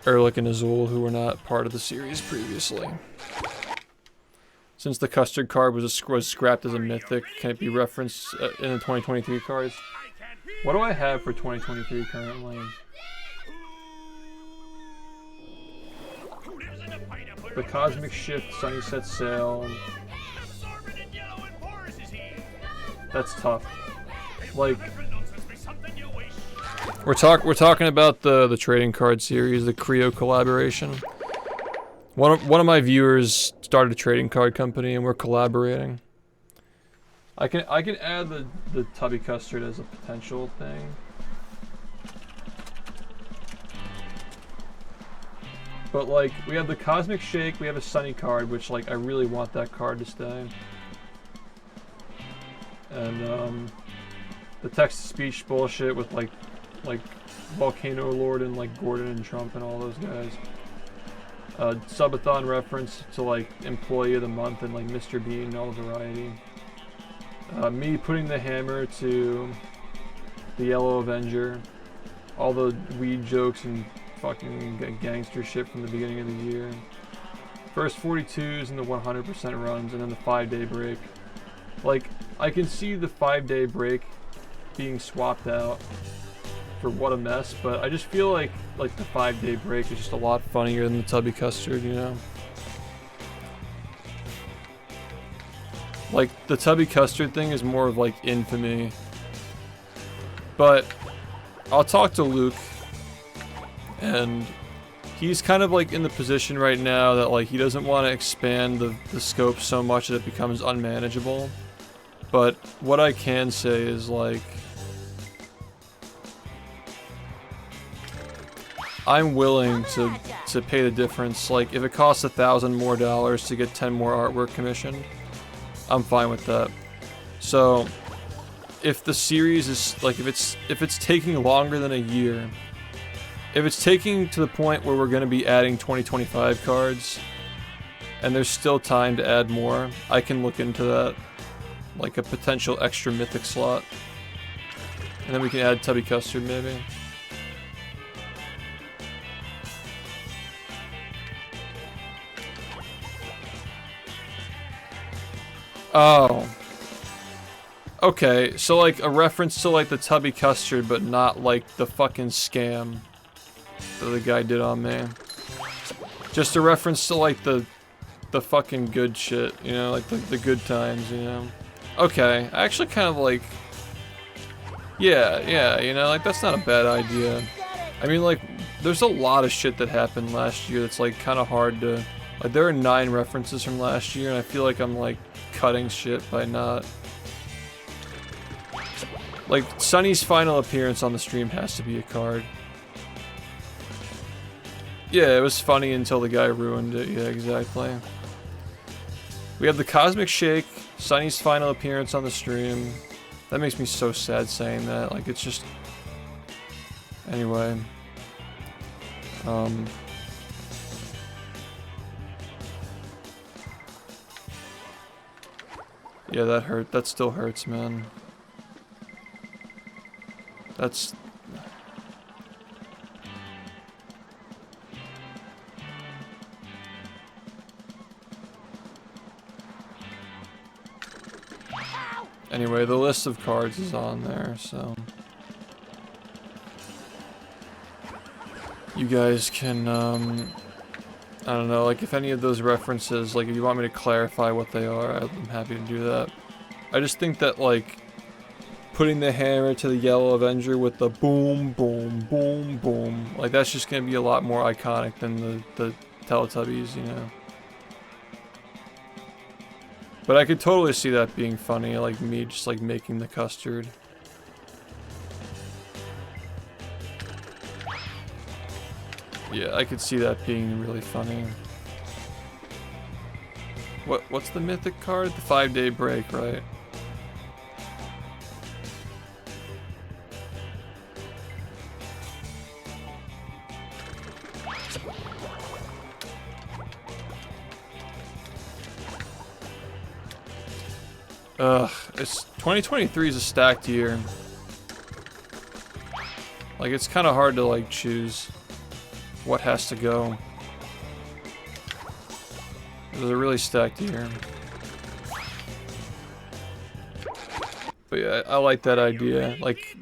Erlich and Azul, who were not part of the series previously. Since the custard card was scrapped as a mythic, can it be referenced in the 2023 cards? What do I have for 2023 currently? The Cosmic Shift, Sunny Set Sail. That's tough. Like, we're talking about the trading card series, the Creo collaboration. One of my viewers started a trading card company, and we're collaborating. I can add the Tubby Custard as a potential thing. But like, we have the Cosmic Shake, we have a Sunny card, which like I really want that card to stay. And the text-to-speech bullshit with like Volcano Lord and like Gordon and Trump and all those guys. Subathon reference to like Employee of the Month and like Mr. Bean and all the variety. Me putting the hammer to the Yellow Avenger. All the weed jokes and fucking gangster shit from the beginning of the year. First 42s and the 100% runs, and then the 5-day break. Like, I can see the 5-day break being swapped out for What a Mess, but I just feel like the 5-day break is just a lot funnier than the Tubby Custard, you know? Like, the Tubby Custard thing is more of like infamy. But I'll talk to Luke, and he's kind of like in the position right now that like he doesn't want to expand the scope so much that it becomes unmanageable. But what I can say is like, I'm willing to pay the difference. Like, if it costs $1,000 more to get 10 more artwork commissioned, I'm fine with that. So if the series is like, if it's taking longer than a year, if it's taking to the point where we're going to be adding 2025 cards, and there's still time to add more, I can look into that. Like a potential extra mythic slot. And then we can add Tubby Custard maybe. Oh. Okay, so like a reference to like the Tubby Custard, but not like the fucking scam that the guy did on me. Just a reference to like the fucking good shit, you know, like the good times, you know. Okay, I actually kind of like, yeah, you know, like that's not a bad idea. I mean, like, there's a lot of shit that happened last year that's like kind of hard to, like there are 9 references from last year and I feel like I'm like cutting shit by not. Like, Sunny's final appearance on the stream has to be a card. Yeah, it was funny until the guy ruined it, yeah, exactly. We have the Cosmic Shake, Sunny's final appearance on the stream. That makes me so sad saying that, like it's just... Anyway. Yeah, that hurt. That still hurts, man. That's... Anyway, the list of cards is on there, so... You guys can, I don't know, like if any of those references, like if you want me to clarify what they are, I'm happy to do that. I just think that, like, putting the hammer to the Yellow Avenger with the boom, boom, boom, boom, like that's just gonna be a lot more iconic than the Teletubbies, you know? But I could totally see that being funny, like me just like making the custard. Yeah, I could see that being really funny. What's the mythic card? The 5-day break, right? Ugh, it's 2023 is a stacked year. Like it's kind of hard to like choose what has to go. It was a really stacked year. But yeah, I like that idea. Like,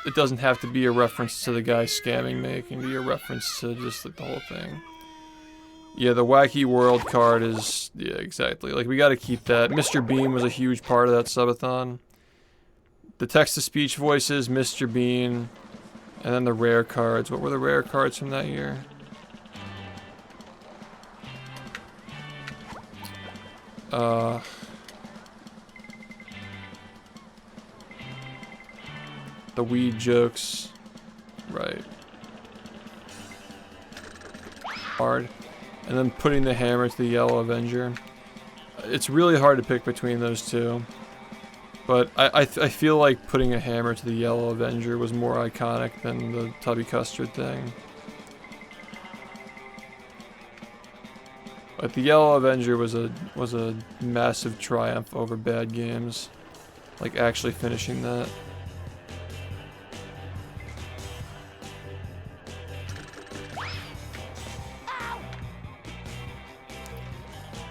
it doesn't have to be a reference to the guy scamming me. It can be a reference to just like the whole thing. Yeah, the Wacky World card is... Yeah, exactly. Like, we gotta keep that. Mr. Bean was a huge part of that subathon. The text-to-speech voices, Mr. Bean, and then the rare cards. What were the rare cards from that year? The weed jokes. Right. Hard. And then putting the hammer to the Yellow Avenger. It's really hard to pick between those two. But I feel like putting a hammer to the Yellow Avenger was more iconic than the Tubby Custard thing. But the Yellow Avenger was a massive triumph over bad games. Like actually finishing that.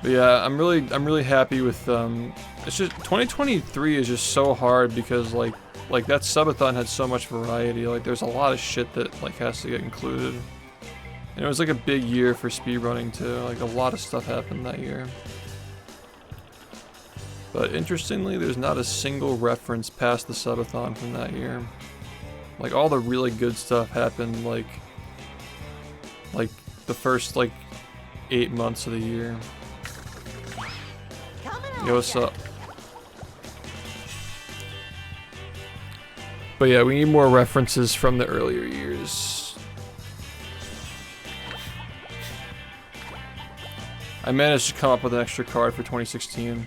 But yeah, I'm really happy with it's just 2023 is just so hard because like that subathon had so much variety. Like there's a lot of shit that like has to get included. And it was like a big year for speedrunning too. Like a lot of stuff happened that year. But interestingly, there's not a single reference past the subathon from that year. Like all the really good stuff happened like the first like 8 months of the year. Yo, what's up? But yeah, we need more references from the earlier years. I managed to come up with an extra card for 2016.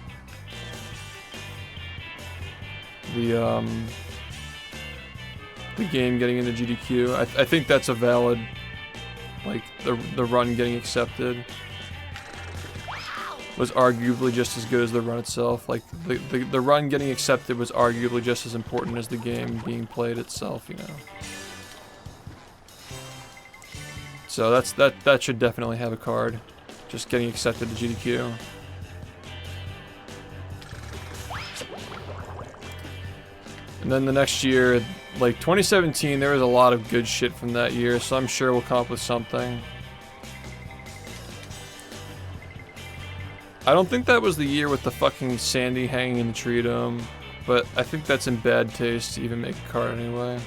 The game getting into GDQ. I think that's a valid, like, the run getting accepted. was arguably just as good as the run itself. Like the run getting accepted was arguably just as important as the game being played itself, you know. So that should definitely have a card. Just getting accepted to GDQ. And then the next year, like 2017, there was a lot of good shit from that year, so I'm sure we'll come up with something. I don't think that was the year with the fucking Sandy hanging in the tree dome, but I think that's in bad taste to even make a card anyway.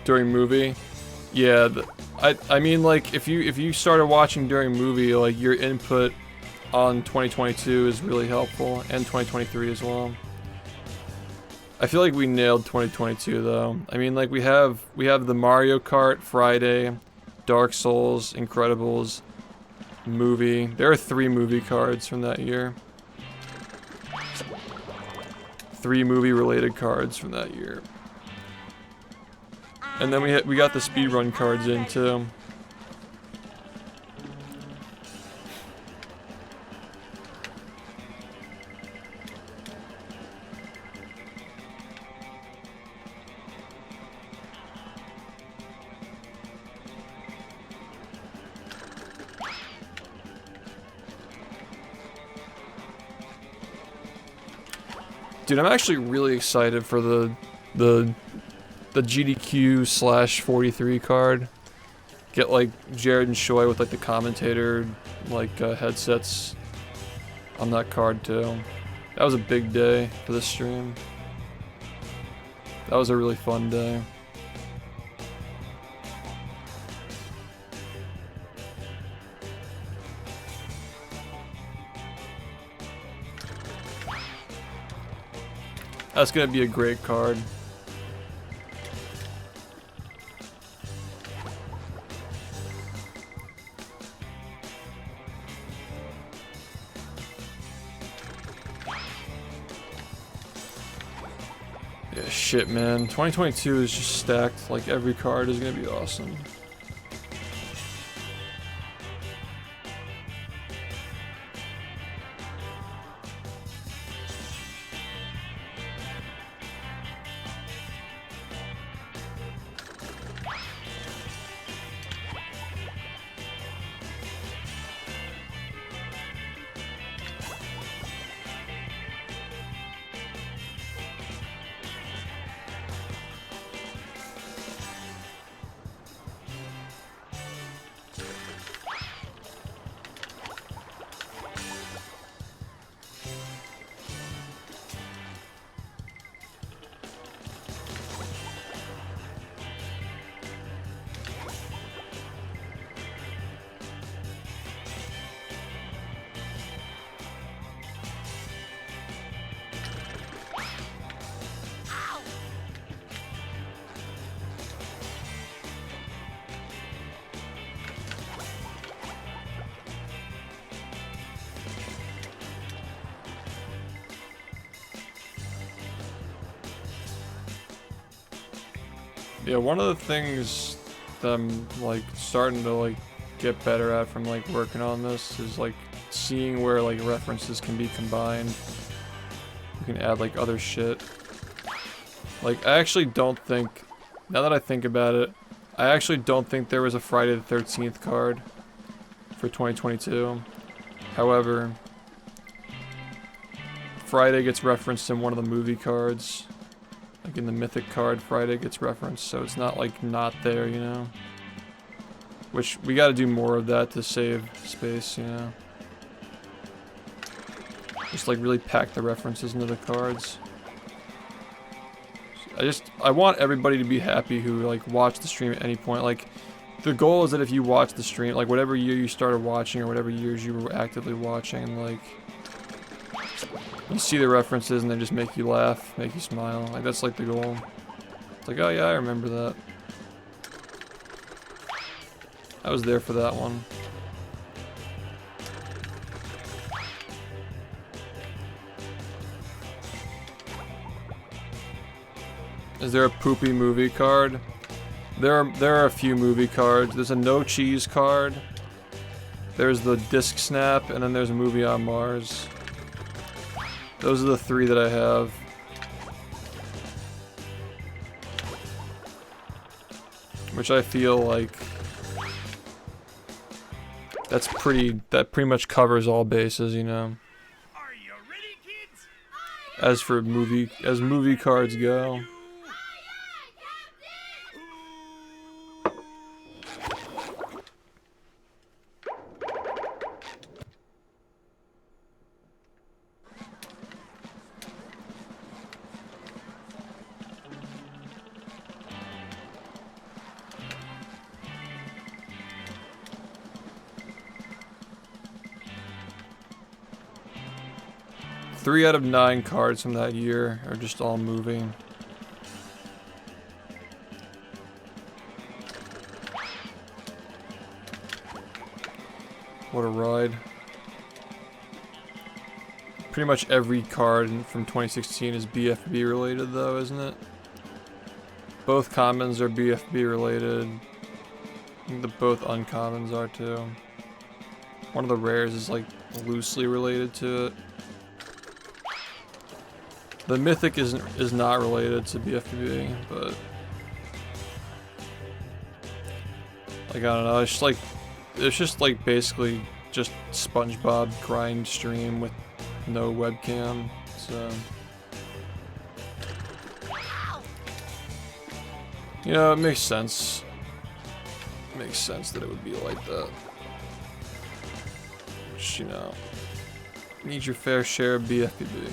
During movie? Yeah, I mean, like, if you started watching during movie, like, your input on 2022 is really helpful, and 2023 as well. I feel like we nailed 2022 though. I mean, like, we have the Mario Kart Friday, Dark Souls, Incredibles, movie. There are 3 movie cards from that year. 3 movie related cards from that year. And then we got the speedrun cards in too. Dude, I'm actually really excited for the GDQ/43 card. Get like Jared and Shoy with like the commentator like headsets on that card too. That was a big day for this stream. That was a really fun day. That's gonna be a great card. Yeah, shit, man. 2022 is just stacked. Like, every card is gonna be awesome. Yeah, one of the things that I'm like starting to like get better at from like working on this is like seeing where like references can be combined. You can add like other shit. Like, I actually don't think, now that I think about it, I actually don't think there was a Friday the 13th card for 2022. However, Friday gets referenced in one of the movie cards. Like in the Mythic card, Friday gets referenced, so it's not like not there, you know? Which, we gotta do more of that to save space, you know? Just like really pack the references into the cards. I want everybody to be happy who like watched the stream at any point. Like, the goal is that if you watch the stream, like whatever year you started watching or whatever years you were actively watching, like, you see the references and they just make you laugh, make you smile. Like, that's like the goal. It's like, oh yeah, I remember that. I was there for that one. Is there a poopy movie card? There are a few movie cards. There's a no cheese card. There's the disc snap, and then there's a movie on Mars. Those are the 3 that I have. Which I feel like that pretty much covers all bases, you know. Are you ready, kids? As movie cards go. 3 out of 9 cards from that year are just all moving. What a ride. Pretty much every card from 2016 is BFB related though, isn't it? Both commons are BFB related. I think both uncommons are too. One of the rares is like loosely related to it. The mythic is not related to BFB, but like I don't know, it's just like basically just SpongeBob grind stream with no webcam, so you know, it makes sense. It makes sense that it would be like that. Just, you know, need your fair share of BFB.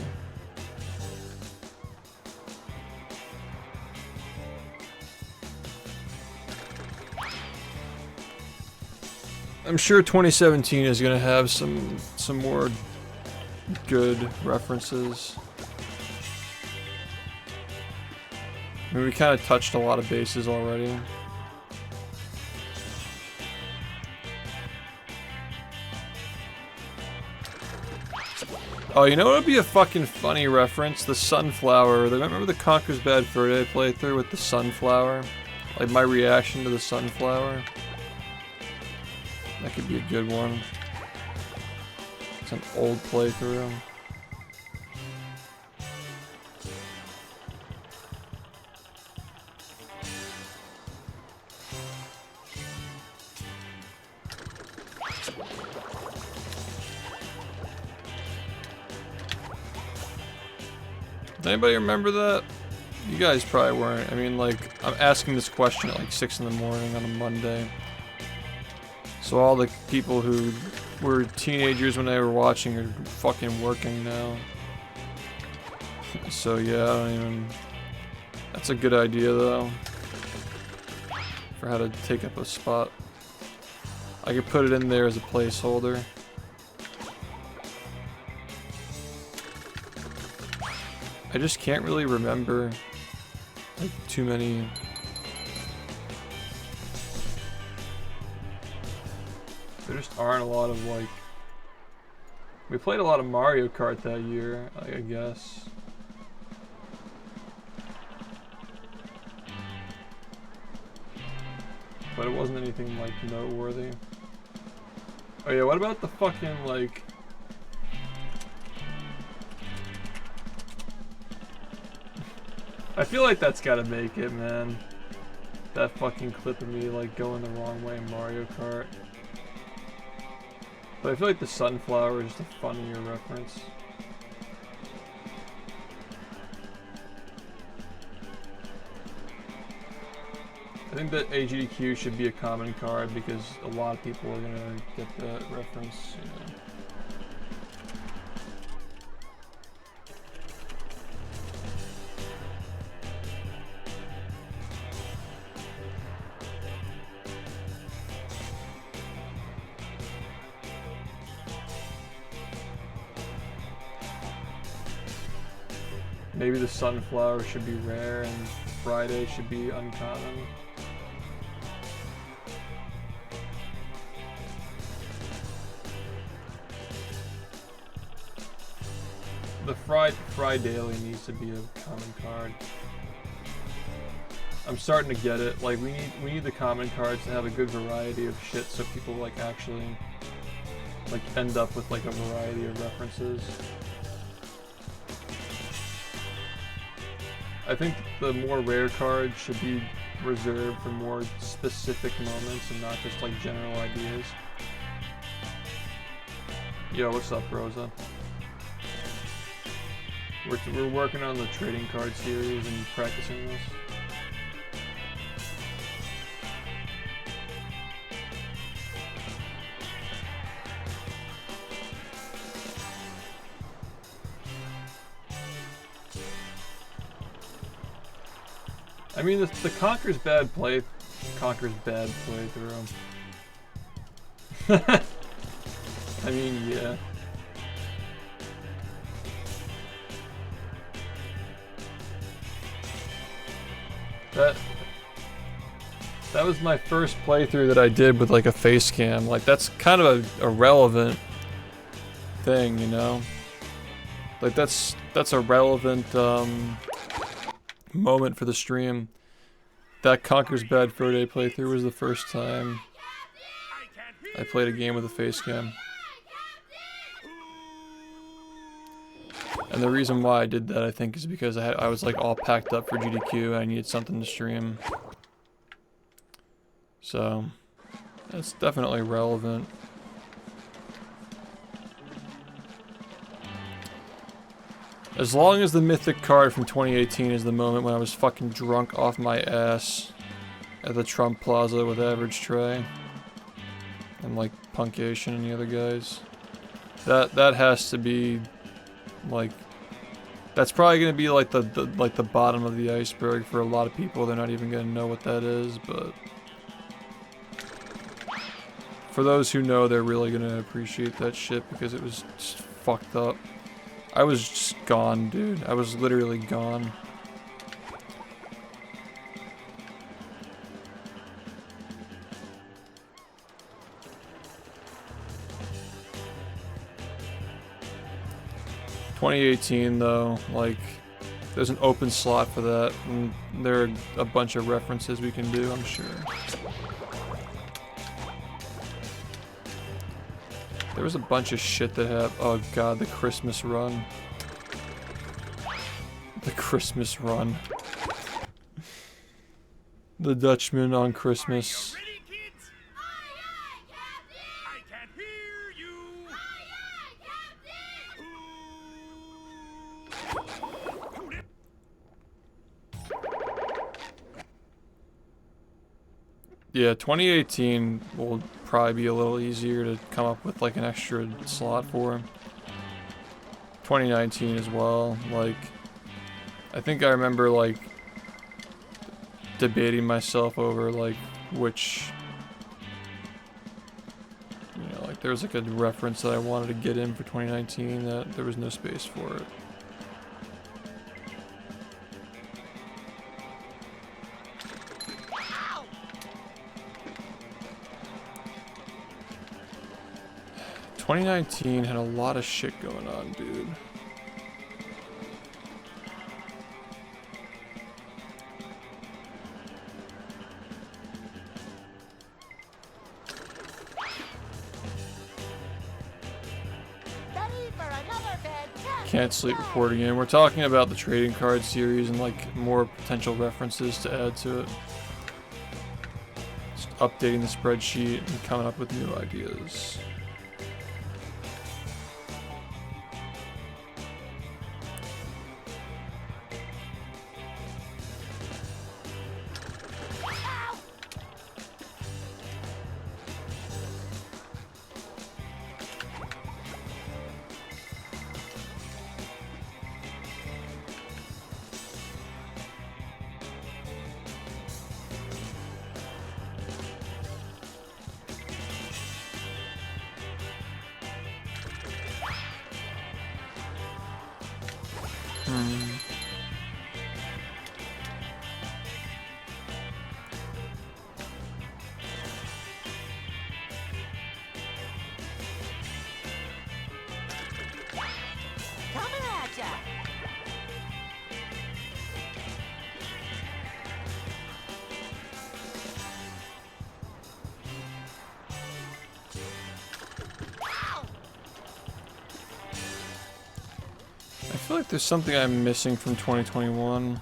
I'm sure 2017 is gonna have some more good references. I mean, we kind of touched a lot of bases already. Oh, you know what would be a fucking funny reference? The sunflower. Remember the Conker's Bad Fur Day playthrough with the sunflower? Like my reaction to the sunflower? That could be a good one. It's an old playthrough. Does anybody remember that? You guys probably weren't. I mean, like, I'm asking this question at like 6 in the morning on a Monday. So all the people who were teenagers when they were watching are fucking working now. So yeah, I don't even... That's a good idea though. For how to take up a spot. I could put it in there as a placeholder. I just can't really remember like too many... There just aren't a lot of like... We played a lot of Mario Kart that year, I guess. But it wasn't anything like noteworthy. Oh yeah, what about the fucking like... I feel like that's gotta make it, man. That fucking clip of me like going the wrong way in Mario Kart. But I feel like the sunflower is just a funnier reference. I think that AGDQ should be a common card because a lot of people are gonna get that reference, you know. Maybe the sunflower should be rare and Friday should be uncommon. The Fry Daily needs to be a common card. I'm starting to get it. Like, we need the common cards to have a good variety of shit, so people like actually like end up with like a variety of references. I think the more rare cards should be reserved for more specific moments and not just like general ideas. Yo, what's up, Rosa? We're working on the trading card series and practicing this. I mean, the Conker's bad playthrough. I mean, yeah. That was my first playthrough that I did with like a face cam. Like, that's kind of a relevant thing, you know? Like, that's a relevant moment for the stream. That Conker's Bad Fur Day playthrough was the first time I played a game with a face cam. And the reason why I did that, I think, is because I was like all packed up for GDQ and I needed something to stream. So, that's definitely relevant. As long as the mythic card from 2018 is the moment when I was fucking drunk off my ass at the Trump Plaza with Average Trey and like Punkation and the other guys. That has to be like, that's probably gonna be like the bottom of the iceberg for a lot of people. They're not even gonna know what that is, but for those who know, they're really gonna appreciate that shit because it was just fucked up. I was just gone, dude. I was literally gone. ...2018 though, like, there's an open slot for that, and there are a bunch of references we can do, I'm sure. There was a bunch of shit that happened. Oh god, the Christmas run. The Christmas run. The Dutchman on Christmas. Ready, kids? I can't hear you. Yeah, 2018 will probably be a little easier to come up with like an extra slot for. 2019 as well. Like, I think I remember like debating myself over like which, you know, like there was like a reference that I wanted to get in for 2019 that there was no space for it. Ow! 2019 had a lot of shit going on, dude. Ready for another fantastic Can't sleep day. reporting in. We're talking about the trading card series and like more potential references to add to it. Just updating the spreadsheet and coming up with new ideas. Coming at ya. I feel like there's something I'm missing from 2021.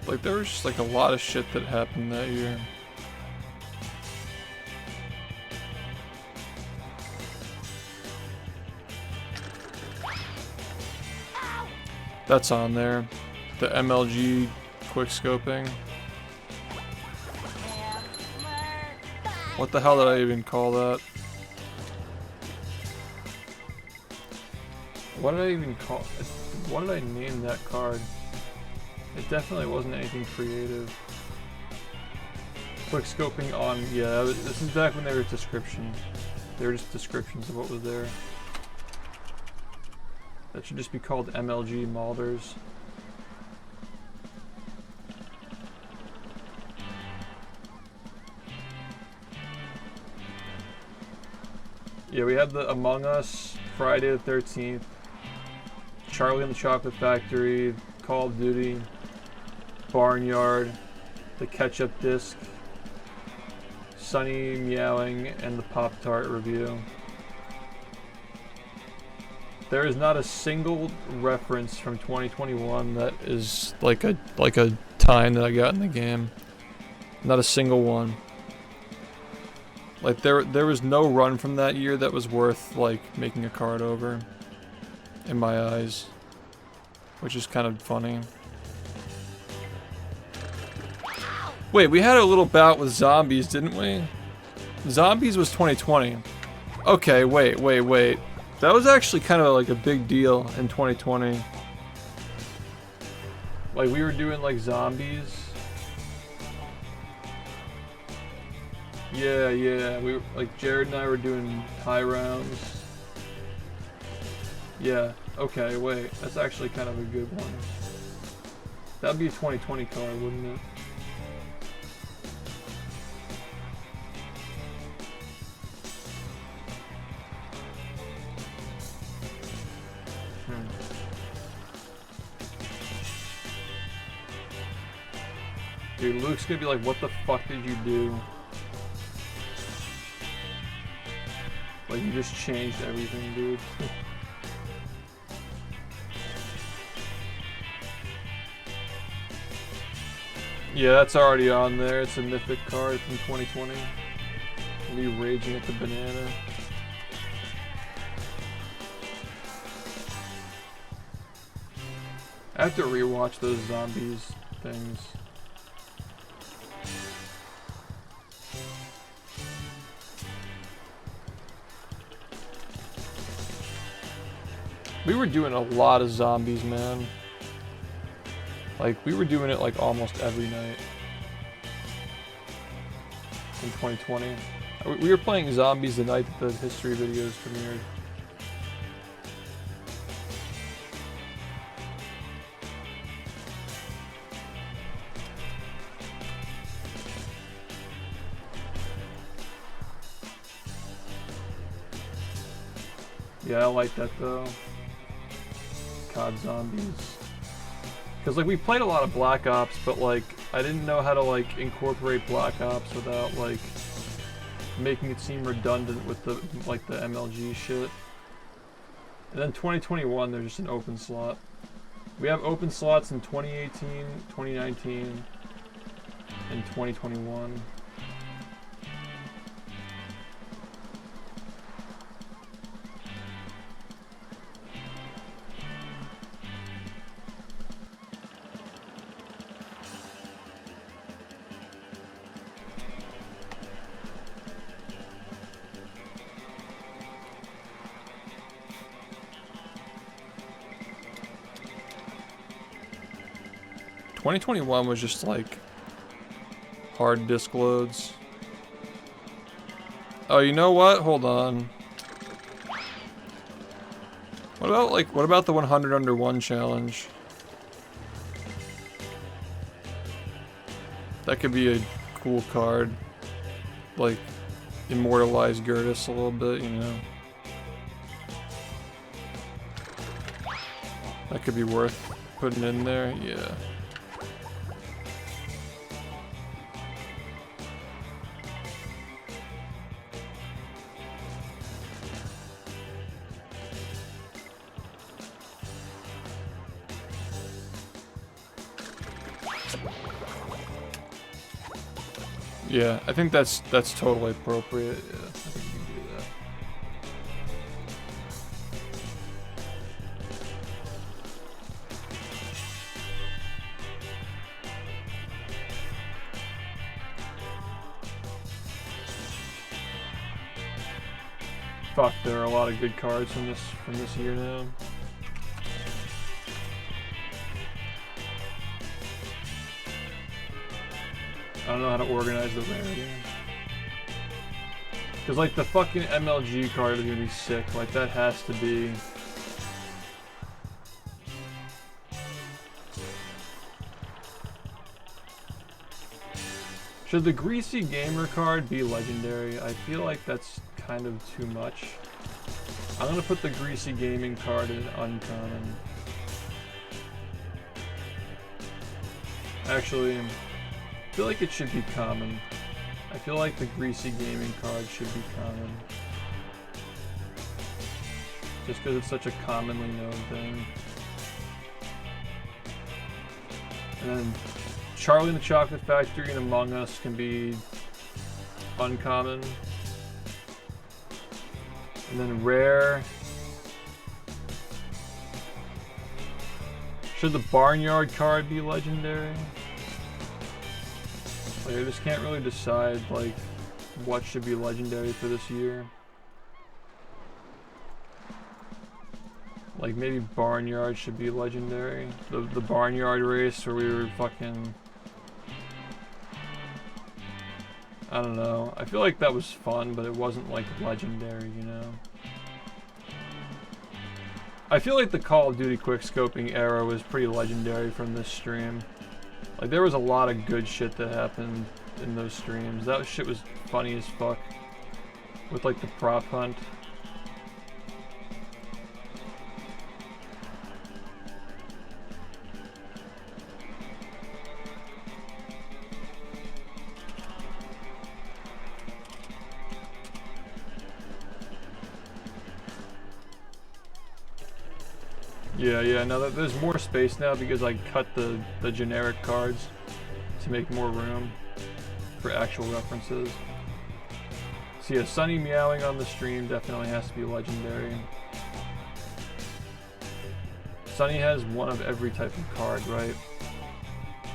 Like there was just like a lot of shit that happened that year. That's on there. The MLG quick scoping. What the hell did I even call that? What did I even call? What did I name that card? It definitely wasn't anything creative. Quick scoping on, yeah, this is back when they were descriptions. They were just descriptions of what was there. That should just be called MLG Malders. Yeah, we had the Among Us, Friday the 13th, Charlie and the Chocolate Factory, Call of Duty, Barnyard, the Ketchup Disc, Sunny Meowing, and the Pop-Tart review. There is not a single reference from 2021 that is like a time that I got in the game. Not a single one. Like there was no run from that year that was worth like making a card over, in my eyes, which is kind of funny. Wait, we had a little bout with zombies, didn't we? Zombies was 2020. Okay, wait. That was actually kind of like a big deal in 2020. Like we were doing like zombies. Yeah, we were, like Jared and I were doing high rounds. Yeah, okay, wait, that's actually kind of a good one. That'd be a 2020 card, wouldn't it? Dude, Luke's gonna be like, what the fuck did you do? Like, you just changed everything, dude. Yeah, that's already on there. It's a mythic card from 2020. Me raging at the banana. I have to rewatch those zombies things. We were doing a lot of zombies, man. Like, we were doing it like almost every night in 2020. We were playing zombies the night that the history videos premiered. Yeah, I like that though. COD Zombies. Because like we played a lot of Black Ops, but like I didn't know how to like incorporate Black Ops without like making it seem redundant with the like the MLG shit. And then 2021 there's just an open slot. We have open slots in 2018, 2019, and 2021. '21 was just like hard disk loads. Oh, you know what? Hold on. What about the 100 under 1 challenge? That could be a cool card. Like immortalize Gertis a little bit, you know. That could be worth putting in there, yeah. Yeah, I think that's totally appropriate. Yeah, I think you can do that. Fuck, there are a lot of good cards from this year now. I don't know how to organize the rarity. Cause like the fucking MLG card is gonna be sick. Like that has to be. Should the Greasy Gamer card be legendary? I feel like that's kind of too much. I'm gonna put the Greasy Gaming card in uncommon. Actually, I feel like it should be common. I feel like the Greasy Gaming card should be common. Just because it's such a commonly known thing. And then Charlie and the Chocolate Factory and Among Us can be uncommon. And then rare. Should the Barnyard card be legendary? Like, I just can't really decide like what should be legendary for this year. Like maybe Barnyard should be legendary. The Barnyard race where we were fucking, I don't know. I feel like that was fun, but it wasn't like legendary, you know? I feel like the Call of Duty quickscoping era was pretty legendary from this stream. Like there was a lot of good shit that happened in those streams. That shit was funny as fuck. With like the prop hunt. Yeah, now that there's more space now because I cut the generic cards to make more room for actual references. So yeah, Sunny meowing on the stream definitely has to be legendary. Sunny has one of every type of card, right?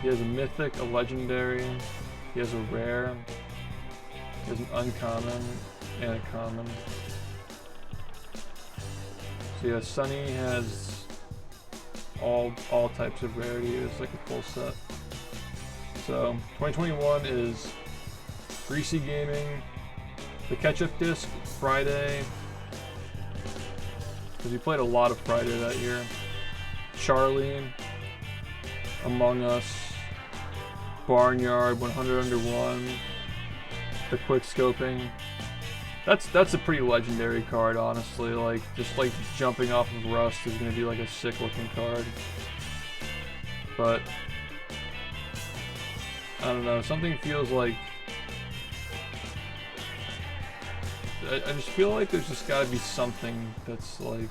He has a mythic, a legendary, he has a rare, he has an uncommon, and a common. So yeah, Sunny has all types of rarity. It's like a full set. So 2021 is Greasy Gaming, the Ketchup Disc, Friday, because we played a lot of Friday that year. Charlie, Among Us, Barnyard, 100 Under 1, the Quick Scoping. That's a pretty legendary card, honestly. Like, just like jumping off of Rust is gonna be like a sick looking card. But I don't know, something feels like I just feel like there's just gotta be something that's like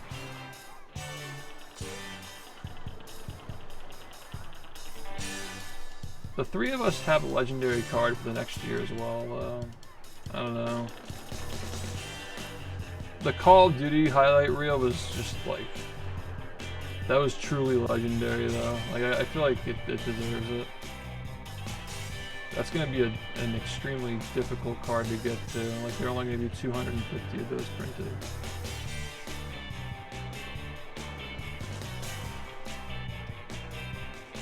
the three of us have a legendary card for the next year as well, though. I don't know. The Call of Duty highlight reel was just like, that was truly legendary though. Like I feel like it deserves it. That's gonna be an extremely difficult card to get to. Like there are only gonna be 250 of those printed.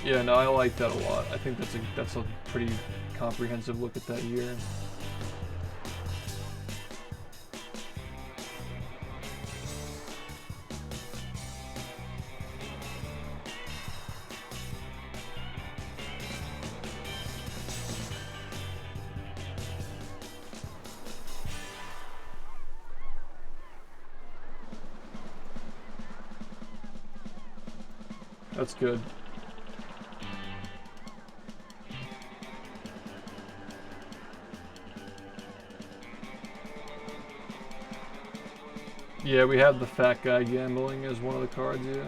Yeah, no, I like that a lot. I think that's a pretty comprehensive look at that year. That's good. Yeah, we have the fat guy gambling as one of the cards, yeah.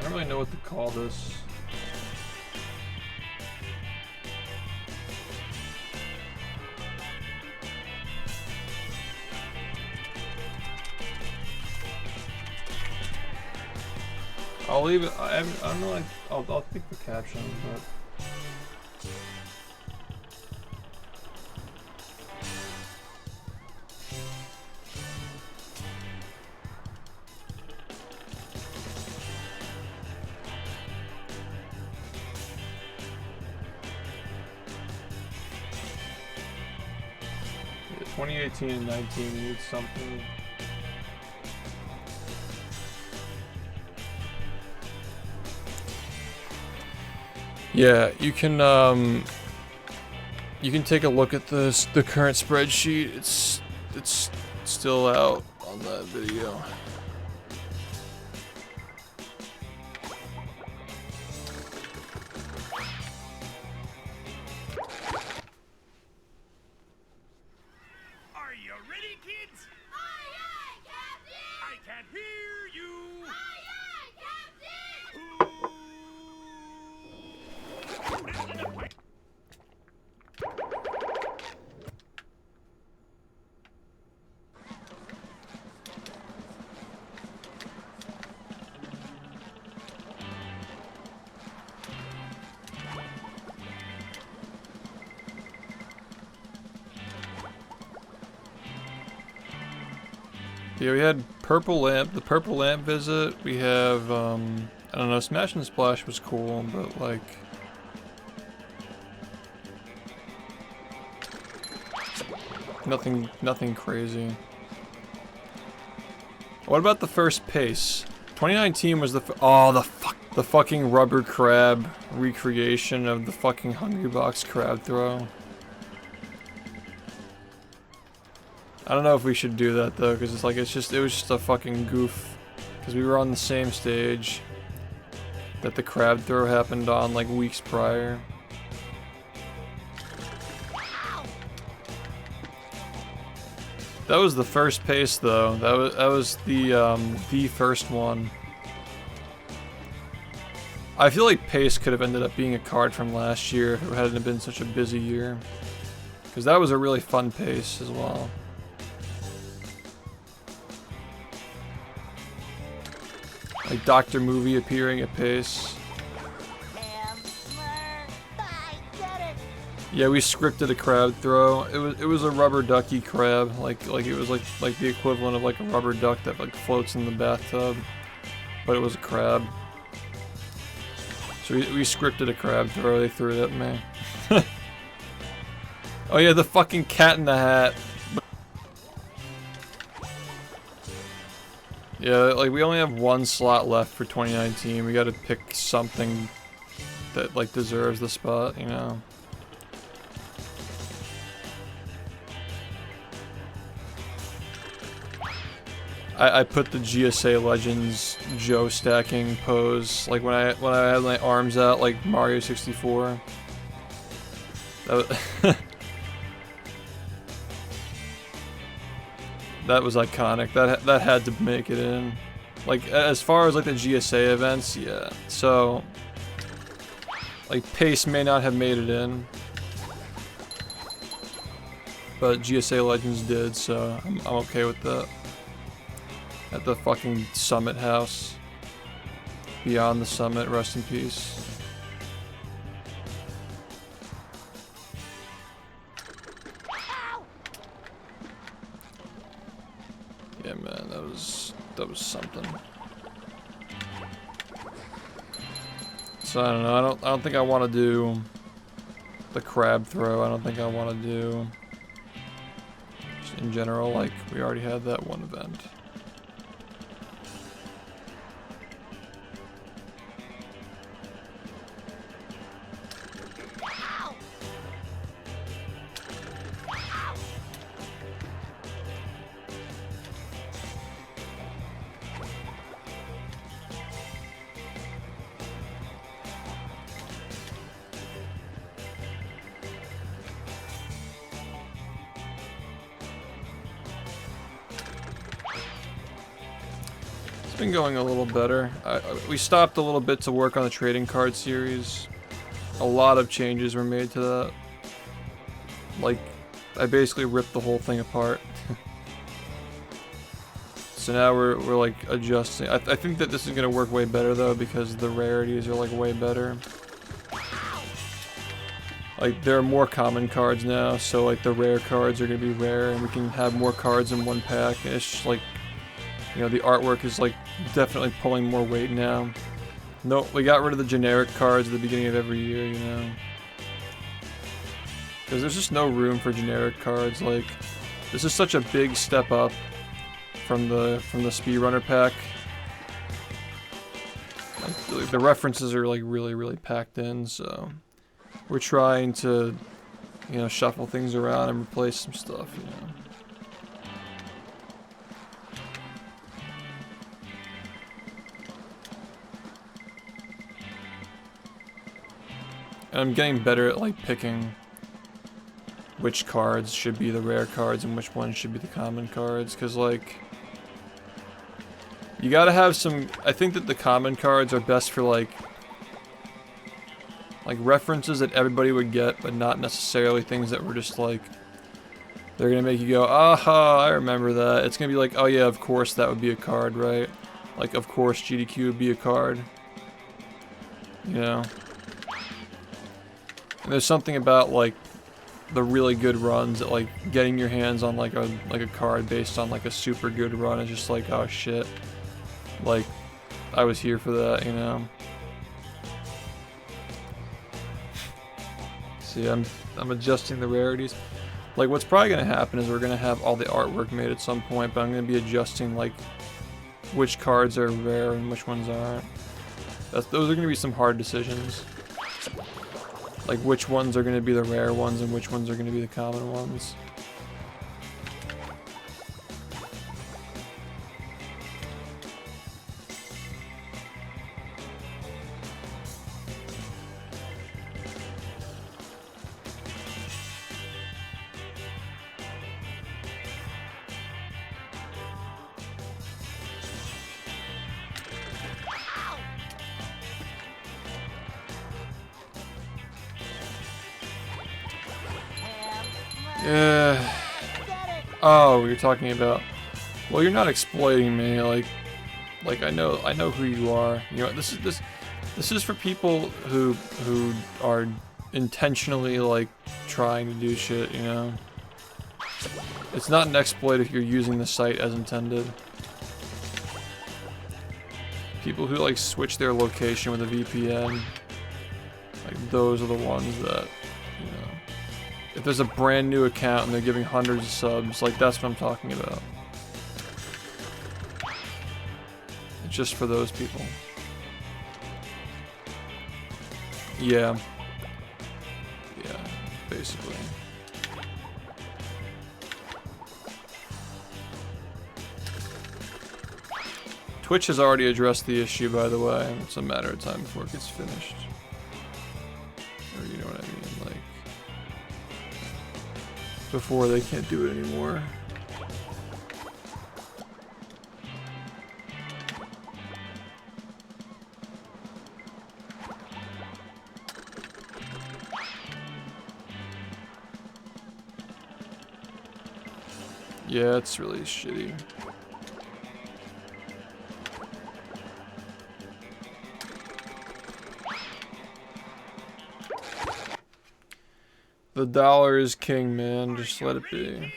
don't really know what to call this. I'll leave it. I don't know. I'll pick the caption, but. Yeah, 2018 and 19 needs something. Yeah, you can take a look at the current spreadsheet. It's still out on that video. Are you ready, kids? Aye, aye, Captain! I can't hear you. Aye, aye, Captain! Who lives in a pipe? Yeah, we had purple lamp. The purple lamp visit. We have I don't know. Smash and Splash was cool, but like. Nothing crazy. What about the first pace? 2019 was the the fucking rubber crab recreation of the fucking Hungry Box crab throw. I don't know if we should do that though, because it's like it was just a fucking goof, because we were on the same stage that the crab throw happened on like weeks prior. That was the first pace though. That was the first one. I feel like pace could have ended up being a card from last year if it hadn't been such a busy year, because that was a really fun pace as well. Like Dr. Movie appearing at pace. I get it! Yeah, we scripted a crab throw. It was a rubber ducky crab, like it was like the equivalent of like a rubber duck that like floats in the bathtub, but it was a crab. So we scripted a crab throw. They threw it at me. Oh yeah, the fucking Cat in the Hat. Yeah, like we only have one slot left for 2019. We gotta pick something that like deserves the spot, you know. I put the GSA Legends Joe stacking pose, like when I had my arms out like Mario 64. That was that was iconic. That had to make it in. Like as far as like the GSA events, yeah. So like Pace may not have made it in, but GSA Legends did, so I'm okay with that. At the fucking Summit house. Beyond the Summit, rest in peace. Yeah, man, that was something. So I don't know. I don't think I want to do the crab throw. I don't think I want to do just in general. Like we already had that one event. been going a little better. We stopped a little bit to work on the trading card series. A lot of changes were made to that. Like, I basically ripped the whole thing apart. So now we're like adjusting. I think that this is gonna work way better though because the rarities are like way better. Like there are more common cards now, so like the rare cards are gonna be rare, and we can have more cards in one pack. And it's just like, you know, the artwork is like definitely pulling more weight now. No, we got rid of the generic cards at the beginning of every year, you know, because there's just no room for generic cards. Like, this is such a big step up from the speedrunner pack. Like, the references are like really packed in, so we're trying to, you know, shuffle things around and replace some stuff, you know. And I'm getting better at like picking which cards should be the rare cards and which ones should be the common cards, because like you gotta have some. I think that the common cards are best for like references that everybody would get, but not necessarily things that were just like they're gonna make you go, aha, I remember that. It's gonna be like, oh yeah, of course that would be a card, right? Like, of course GDQ would be a card, you know. And there's something about like the really good runs that like getting your hands on like a card based on like a super good run is just like, oh shit, like I was here for that, you know. See, I'm adjusting the rarities. Like, what's probably gonna happen is we're gonna have all the artwork made at some point, but I'm gonna be adjusting like which cards are rare and which ones aren't. Those are gonna be some hard decisions. Like which ones are gonna be the rare ones and which ones are gonna be the common ones. Yeah. Oh, you're talking about. Well, you're not exploiting me. Like I know who you are. You know, this is for people who are intentionally like trying to do shit. You know, it's not an exploit if you're using the site as intended. People who like switch their location with a VPN, like those are the ones that, you know. If there's a brand new account and they're giving hundreds of subs, like that's what I'm talking about. It's just for those people. Yeah. Yeah, basically. Twitch has already addressed the issue, by the way. It's a matter of time before it gets finished. Or you know what I mean, like before they can't do it anymore. Yeah, it's really shitty. The dollar is king, man. Just let it be. I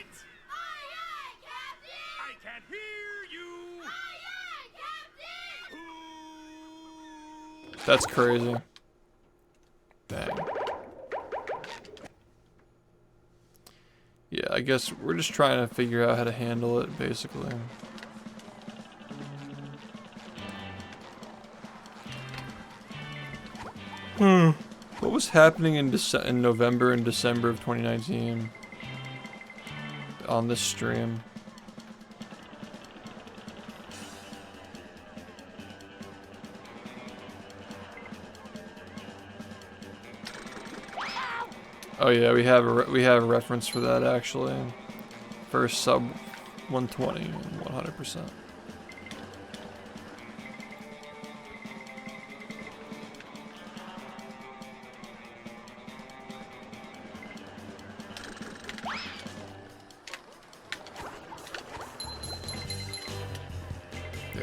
can't hear you. That's crazy. Dang. Yeah, I guess we're just trying to figure out how to handle it, basically. What was happening in November and December of 2019 on this stream? Oh yeah, we have a reference for that actually. For sub 120 and 100%.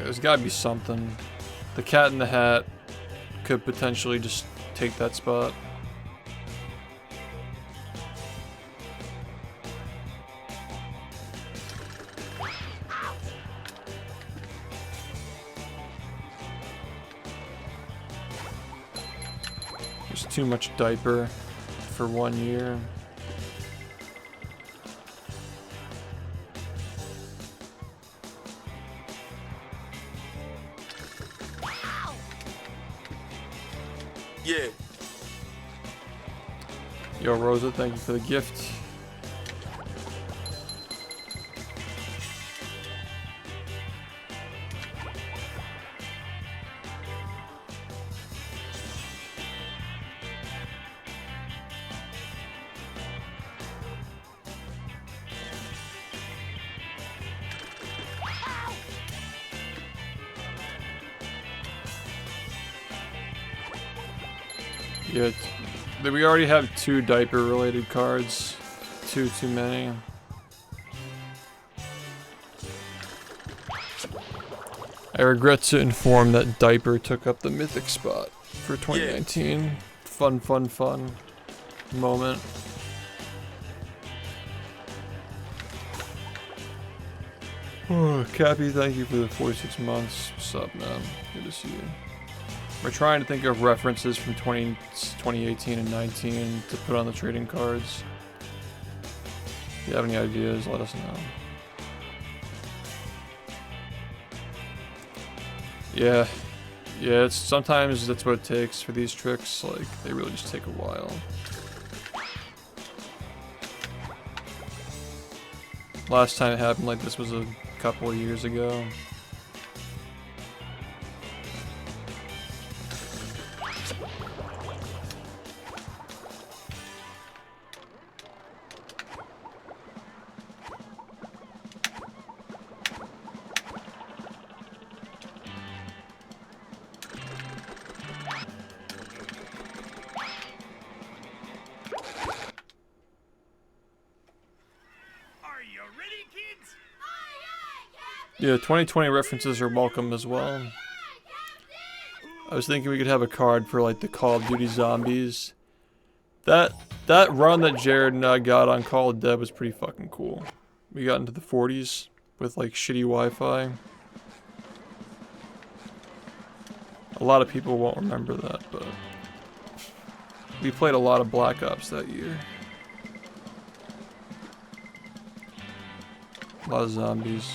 There's gotta be something. The Cat in the Hat could potentially just take that spot. There's too much diaper for 1 year. Yeah. Yo, Rosa, thank you for the gift. Yeah, we already have 2 diaper-related cards. Too many. I regret to inform that diaper took up the mythic spot for 2019. Yeah. Fun moment. Oh, Cappy, thank you for the 46 months. What's up, man? Good to see you. We're trying to think of references from 2018 and 19 to put on the trading cards. If you have any ideas, let us know. Yeah, it's sometimes that's what it takes for these tricks. Like, they really just take a while. Last time it happened like this was a couple of years ago. Yeah, 2020 references are welcome as well. I was thinking we could have a card for like the Call of Duty Zombies. That run that Jared and I got on Call of Dead was pretty fucking cool. We got into the 40s with like shitty Wi-Fi. A lot of people won't remember that, but we played a lot of Black Ops that year. A lot of zombies.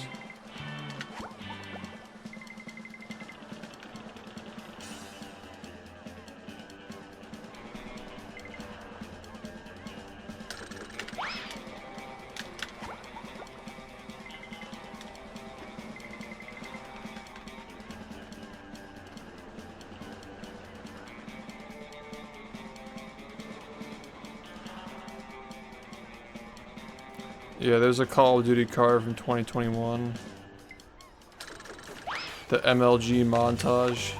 Yeah, there's a Call of Duty card from 2021. The MLG montage.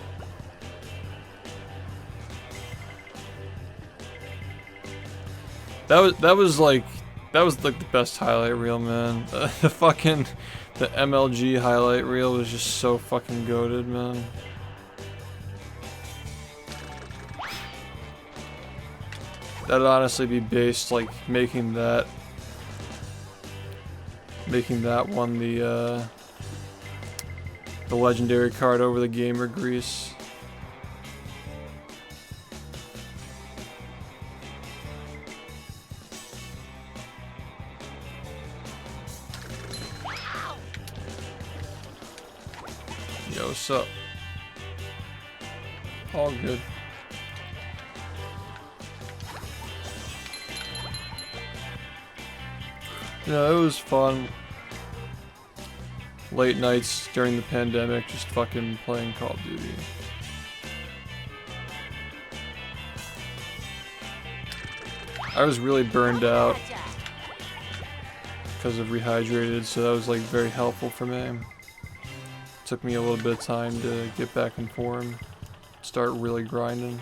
That was like the best highlight reel, man. The MLG highlight reel was just so fucking goated, man. That'd honestly be based like making that one the legendary card over the Gamer Grease. Yo, what's up? All good. Yeah, it was fun. Late nights during the pandemic, just fucking playing Call of Duty. I was really burned out because of Rehydrated, so that was like very helpful for me. Took me a little bit of time to get back in form, start really grinding.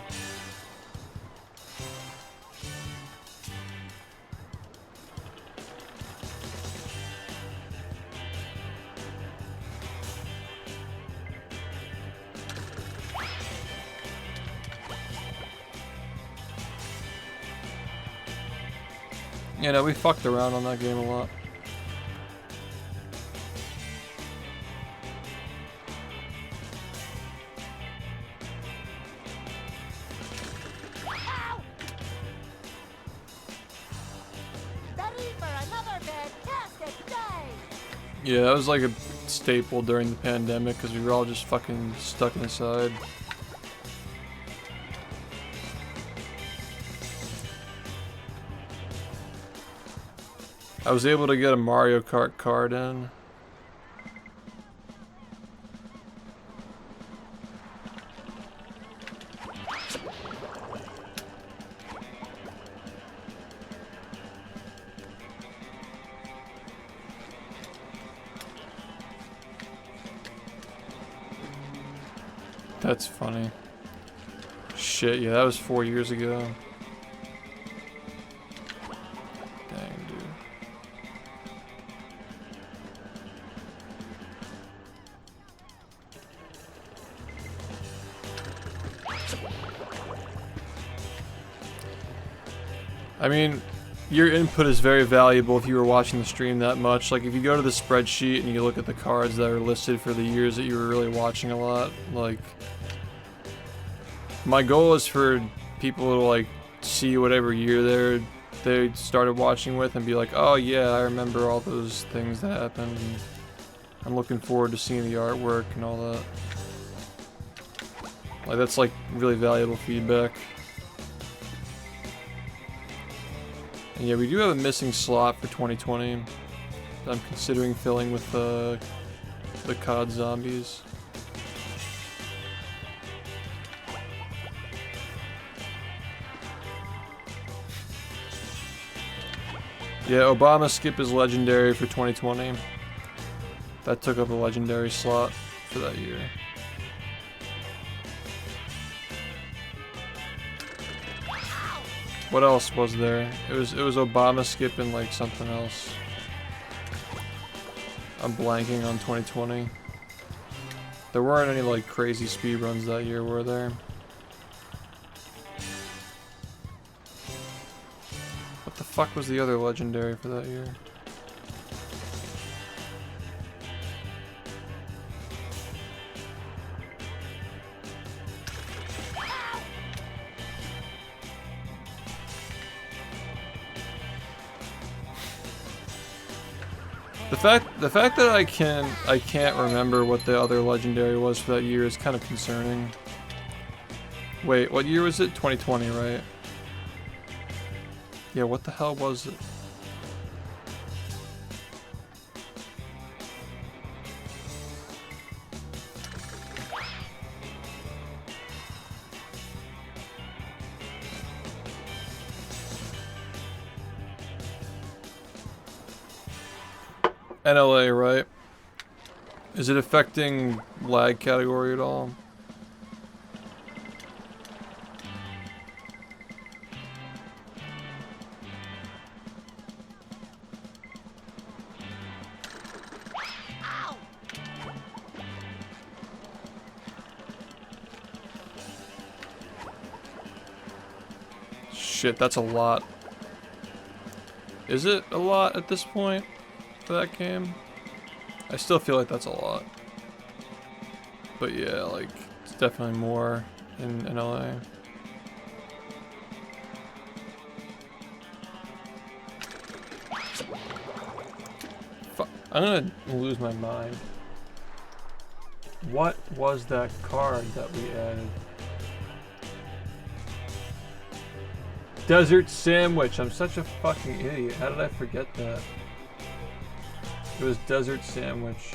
You know, we fucked around on that game a lot. Ow! Ready for another fantastic day! Yeah, that was like a staple during the pandemic because we were all just fucking stuck inside. I was able to get a Mario Kart card in. That's funny. Shit, yeah, that was 4 years ago. Dang, dude. I mean, your input is very valuable if you were watching the stream that much. Like, if you go to the spreadsheet and you look at the cards that are listed for the years that you were really watching a lot, like, my goal is for people to, like, see whatever year they started watching with and be like, oh yeah, I remember all those things that happened. And I'm looking forward to seeing the artwork and all that. Like, that's, like, really valuable feedback. And yeah, we do have a missing slot for 2020 that I'm considering filling with the COD zombies. Yeah, Obama skip is legendary for 2020. That took up a legendary slot for that year. What else was there? It was Obama skip and like something else. I'm blanking on 2020. There weren't any like crazy speedruns that year, were there? What the fuck was the other legendary for that year? The fact that I can't remember what the other legendary was for that year is kind of concerning. Wait, what year was it? 2020, right? Yeah, what the hell was it? NLA, right? Is it affecting lag category at all? Ow! Shit, that's a lot. Is it a lot at this point for that game? I still feel like that's a lot. But yeah, like, it's definitely more in LA. Fuck, I'm gonna lose my mind. What was that card that we added? Desert Sandwich. I'm such a fucking idiot. How did I forget that? It was Desert Sandwich.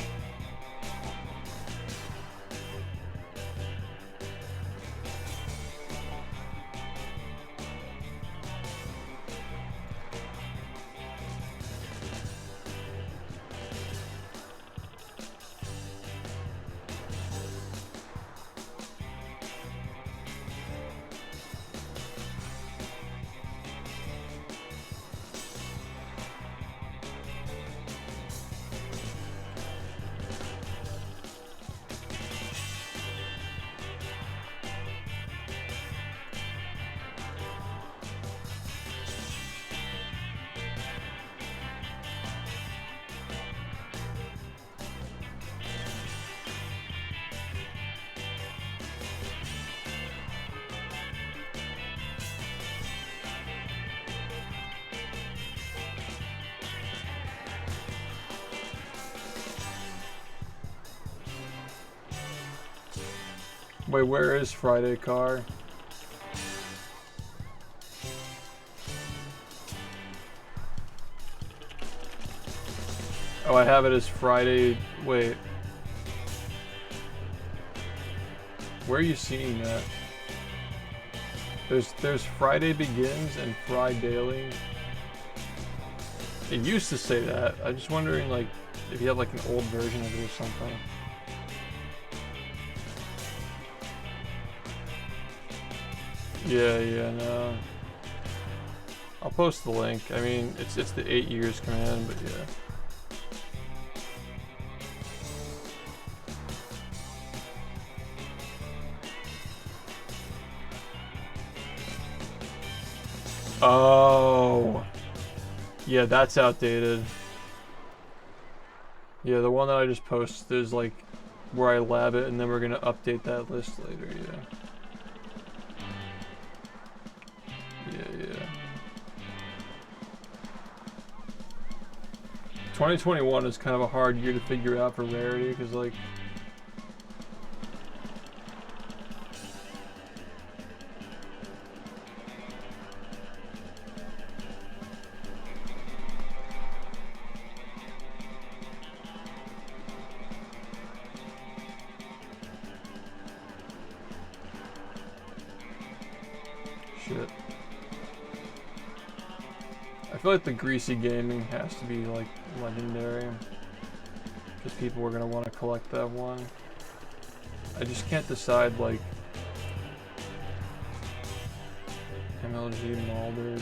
Wait, where is Friday car? Oh, I have it as Friday. Wait. Where are you seeing that? There's Friday Begins and Friday Daily. It used to say that. I'm just wondering, like, if you have like an old version of it or something. Yeah, no. I'll post the link. I mean, it's the 8 years command, but yeah. Oh. Yeah, that's outdated. Yeah, the one that I just posted is like where I lab it, and then we're gonna update that list later, yeah. Yeah. 2021 is kind of a hard year to figure out for rarity, because like shit. I feel like the greasy gaming has to be like legendary, because people are gonna want to collect that one. I just can't decide like MLG Malders.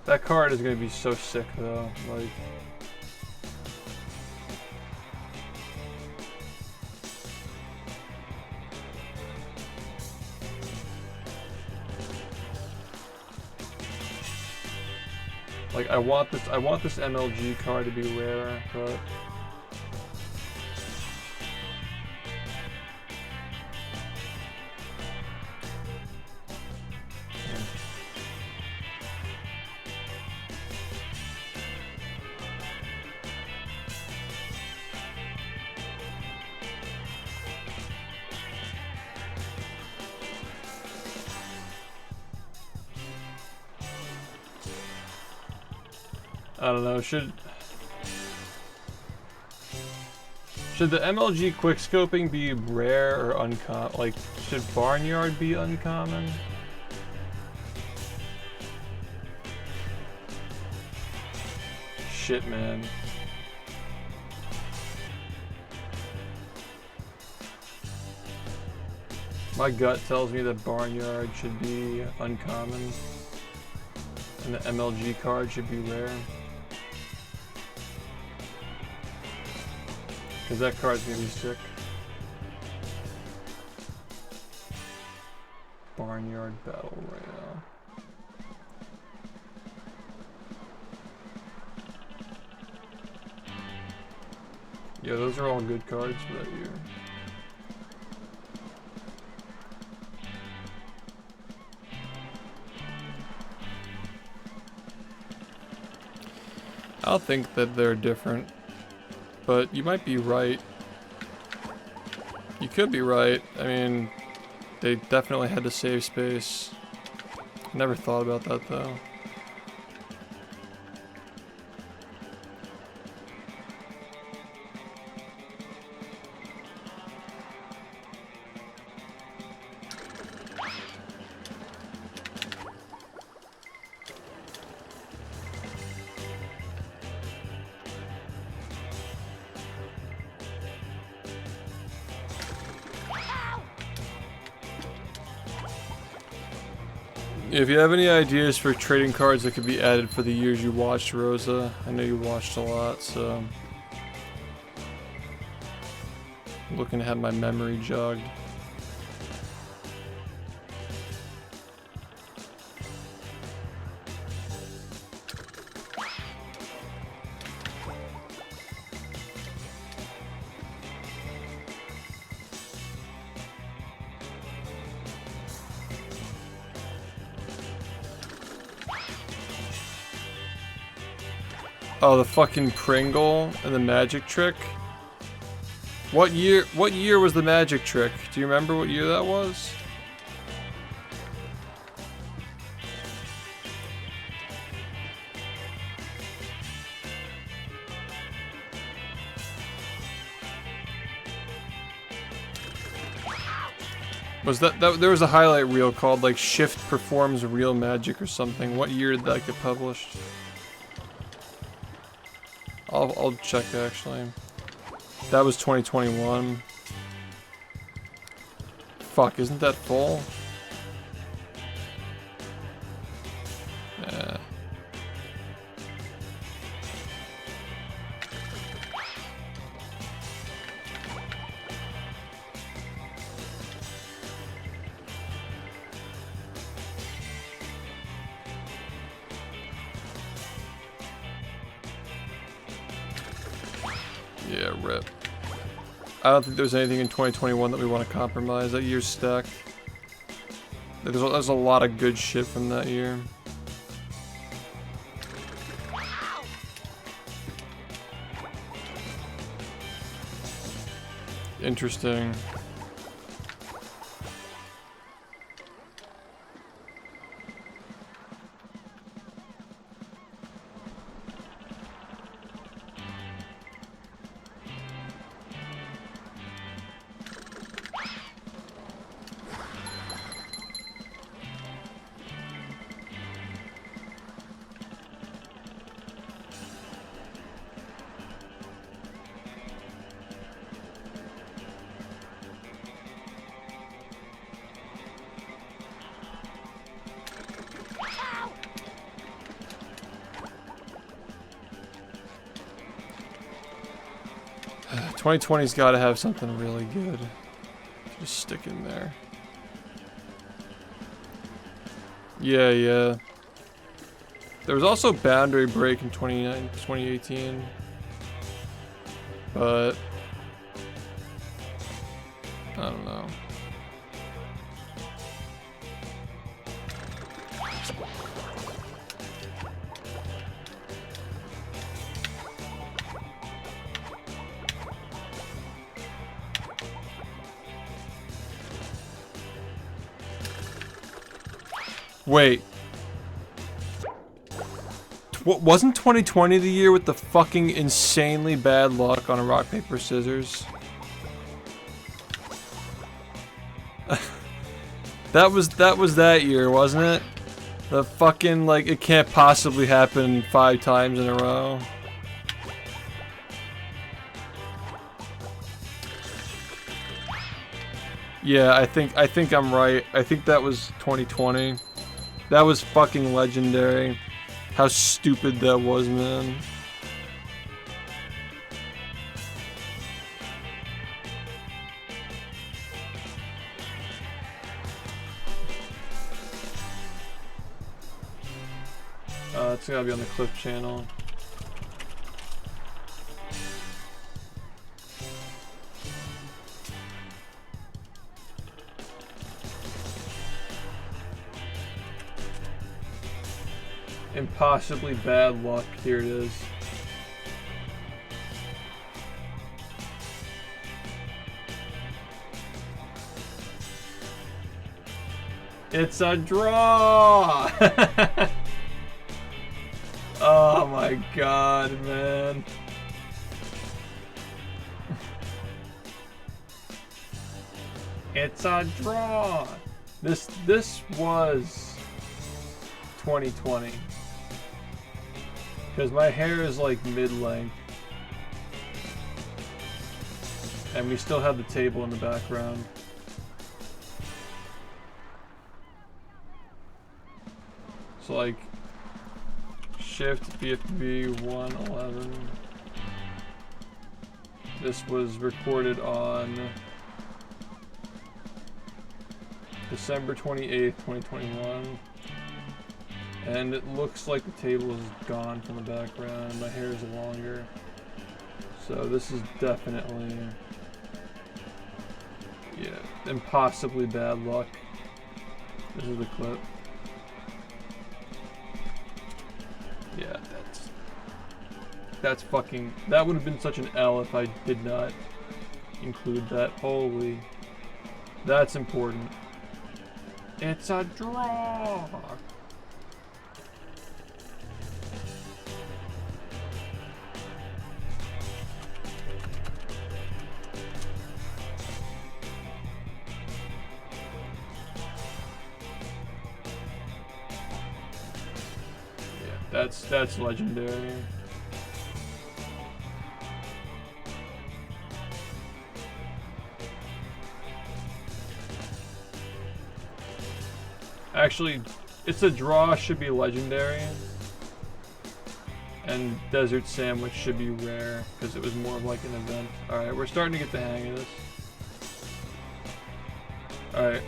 That card is gonna be so sick though, like. Like I want this MLG card to be rare, but I don't know, should the MLG quickscoping be rare or uncommon? Like, should Barnyard be uncommon? Shit, man. My gut tells me that Barnyard should be uncommon and the MLG card should be rare. Because that card's gonna be sick. Barnyard Battle Royale. Yeah, those are all good cards for that year. I don't think that they're different. But you might be right. You could be right. I mean, they definitely had to save space. Never thought about that though. If you have any ideas for trading cards that could be added for the years you watched, Rosa, I know you watched a lot, so I'm looking to have my memory jogged. Oh, the fucking Pringle and the magic trick. What year was the magic trick? Do you remember what year that was? Was that there was a highlight reel called like SHiFT performs real magic or something. What year did that get published? I'll check actually. That was 2021. Fuck, isn't that full? Yeah. Yeah, rip. I don't think there's anything in 2021 that we want to compromise. That year's stacked. There's a lot of good shit from that year. Interesting. Uh, 2020's got to have something really good. Just stick in there. Yeah, yeah. There was also Boundary Break in 2018. But I don't know. Wait. Wasn't 2020 the year with the fucking insanely bad luck on a rock, paper, scissors? that was that year, wasn't it? The fucking, like, it can't possibly happen 5 times in a row. Yeah, I think I'm right. I think that was 2020. That was fucking legendary. How stupid that was, man. It's gotta be on the Clip channel. Impossibly bad luck. Here it is. It's a draw! Oh my god, man. It's a draw! This was 2020. Because my hair is like mid-length. And we still have the table in the background. So like, SHiFT BFB 111. This was recorded on December 28th, 2021. And it looks like the table is gone from the background. My hair is longer. So this is definitely, yeah, impossibly bad luck. This is the clip. Yeah, that's fucking... That would have been such an L if I did not include that. Holy. That's important. It's a draw! That's legendary. Actually, it's a draw should be legendary, and Desert Sandwich should be rare because it was more of like an event. All right, we're starting to get the hang of this. All right.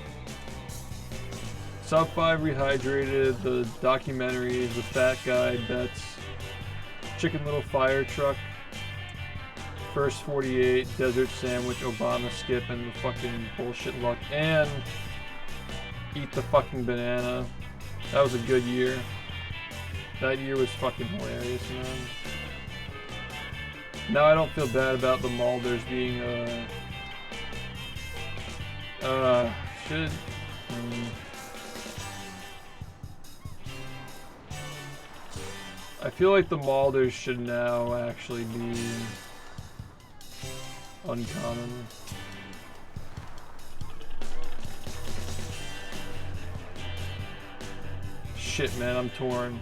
Sub 5 Rehydrated, the documentaries, the Fat Guy Bets, Chicken Little Fire Truck, First 48, Desert Sandwich, Obama Skip, and the fucking bullshit luck, and Eat the fucking Banana. That was a good year. That year was fucking hilarious, man. Now I don't feel bad about the Malders being, should... I feel like the Malders should now actually be uncommon. Shit, man, I'm torn.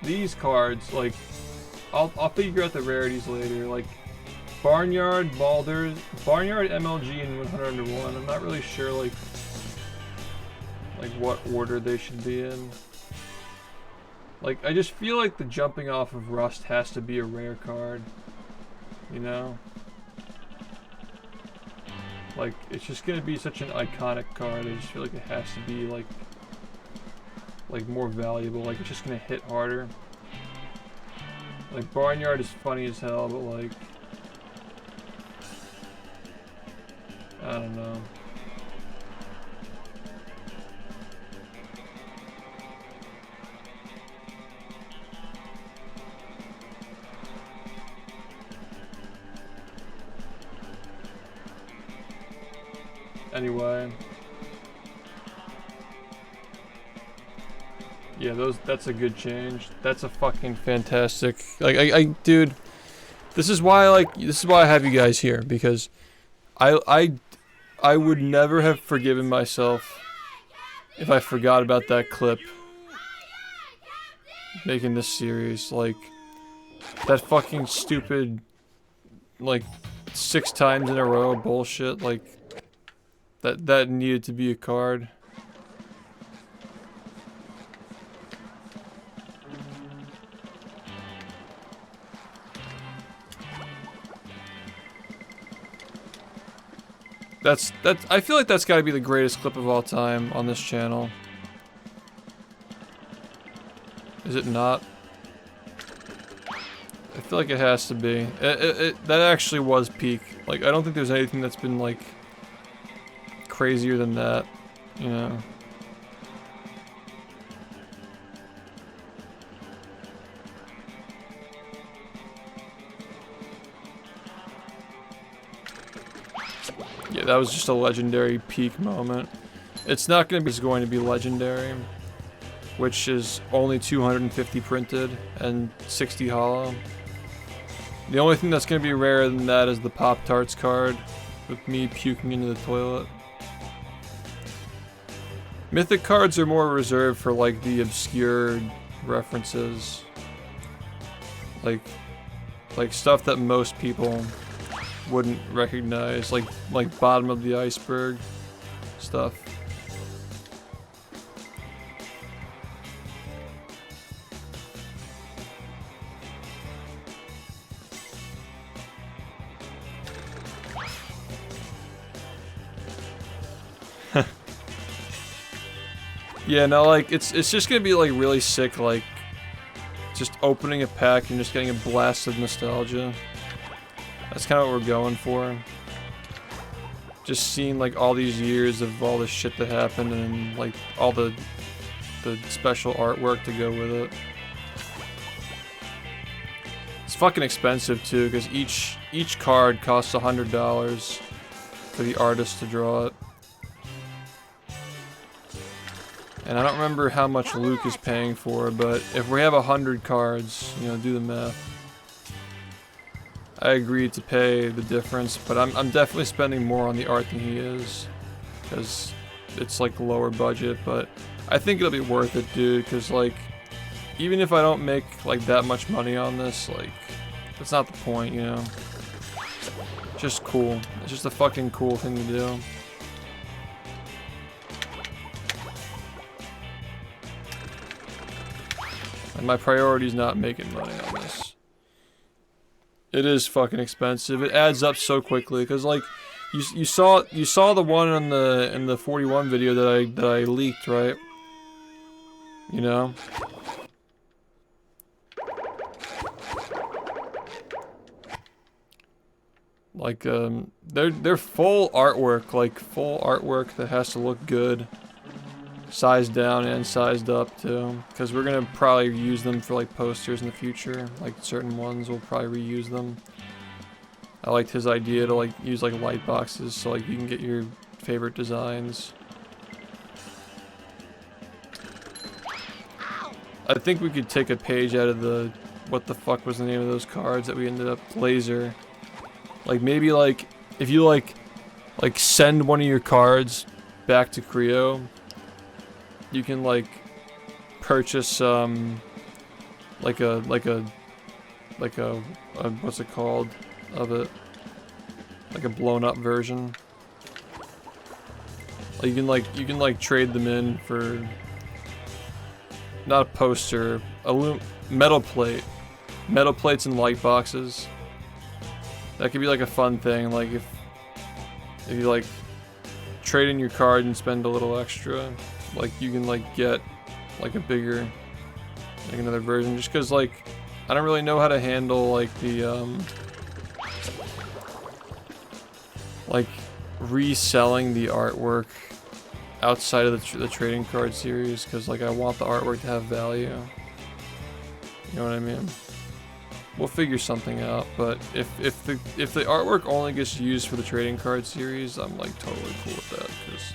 These cards, like, I'll figure out the rarities later. Like, Barnyard, Balders, Barnyard, MLG, and 101. I'm not really sure, like what order they should be in. Like, I just feel like the jumping off of Rust has to be a rare card. You know? Like, it's just gonna be such an iconic card. I just feel like it has to be, like more valuable. Like, it's just gonna hit harder. Like, Barnyard is funny as hell, but like, I don't know. Anyway. Yeah, that's a good change. That's a fucking fantastic, like, dude, this is why I have you guys here, because I would never have forgiven myself if I forgot about that clip making this series. Like, that fucking stupid, like, 6 times in a row bullshit, like, that needed to be a card. I feel like that's gotta be the greatest clip of all time on this channel. Is it not? I feel like it has to be. That actually was peak. Like, I don't think there's anything that's been, like, crazier than that, you know? Yeah, that was just a legendary peak moment. It's not going to be legendary, which is only 250 printed and 60 hollow. The only thing that's going to be rarer than that is the Pop-Tarts card with me puking into the toilet. Mythic cards are more reserved for, like, the obscure references. Like stuff that most people wouldn't recognize, like bottom of the iceberg stuff. Yeah, no, like, it's just gonna be, like, really sick, like, just opening a pack and just getting a blast of nostalgia. That's kind of what we're going for. Just seeing, like, all these years of all the shit that happened and, like, all the special artwork to go with it. It's fucking expensive, too, because each card costs $100 for the artist to draw it. And I don't remember how much Luke is paying for, but if we have 100 cards, you know, do the math. I agreed to pay the difference, but I'm definitely spending more on the art than he is, because it's like lower budget, but I think it'll be worth it, dude, because like, even if I don't make like that much money on this, like, that's not the point, you know? Just cool. It's just a fucking cool thing to do. And my priority is not making money on this. It is fucking expensive. It adds up so quickly because, like, you saw the one in the 41 video that I leaked, right? You know. Like they're full artwork, like full artwork that has to look good. Sized down and sized up too, because we're gonna probably use them for like posters in the future. Like certain ones, we'll probably reuse them. I liked his idea to like use like light boxes so like you can get your favorite designs. I think we could take a page out of the what the fuck was the name of those cards that we ended up laser. Like maybe like if you like send one of your cards back to Creo. You can like purchase like a what's it called of it, like a blown up version. Like you can like trade them in for not a poster, a metal plate, metal plates and light boxes. That could be like a fun thing. Like if you like trade in your card and spend a little extra. Like you can like get like a bigger, like another version, just because like I don't really know how to handle like the like reselling the artwork outside of the trading card series, because like I want the artwork to have value. You know what I mean? We'll figure something out, but if the artwork only gets used for the trading card series, I'm like totally cool with that, because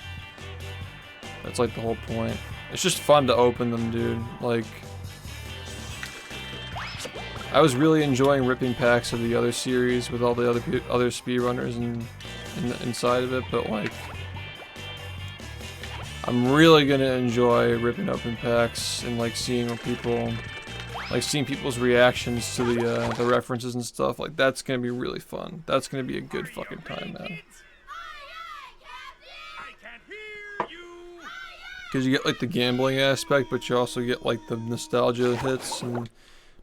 that's like the whole point. It's just fun to open them, dude. Like, I was really enjoying ripping packs of the other series with all the other speedrunners inside of it, but like, I'm really gonna enjoy ripping open packs and like seeing what people, like seeing people's reactions to the references and stuff. Like, that's gonna be really fun. That's gonna be a good fucking time, man. Because you get like the gambling aspect, but you also get like the nostalgia hits and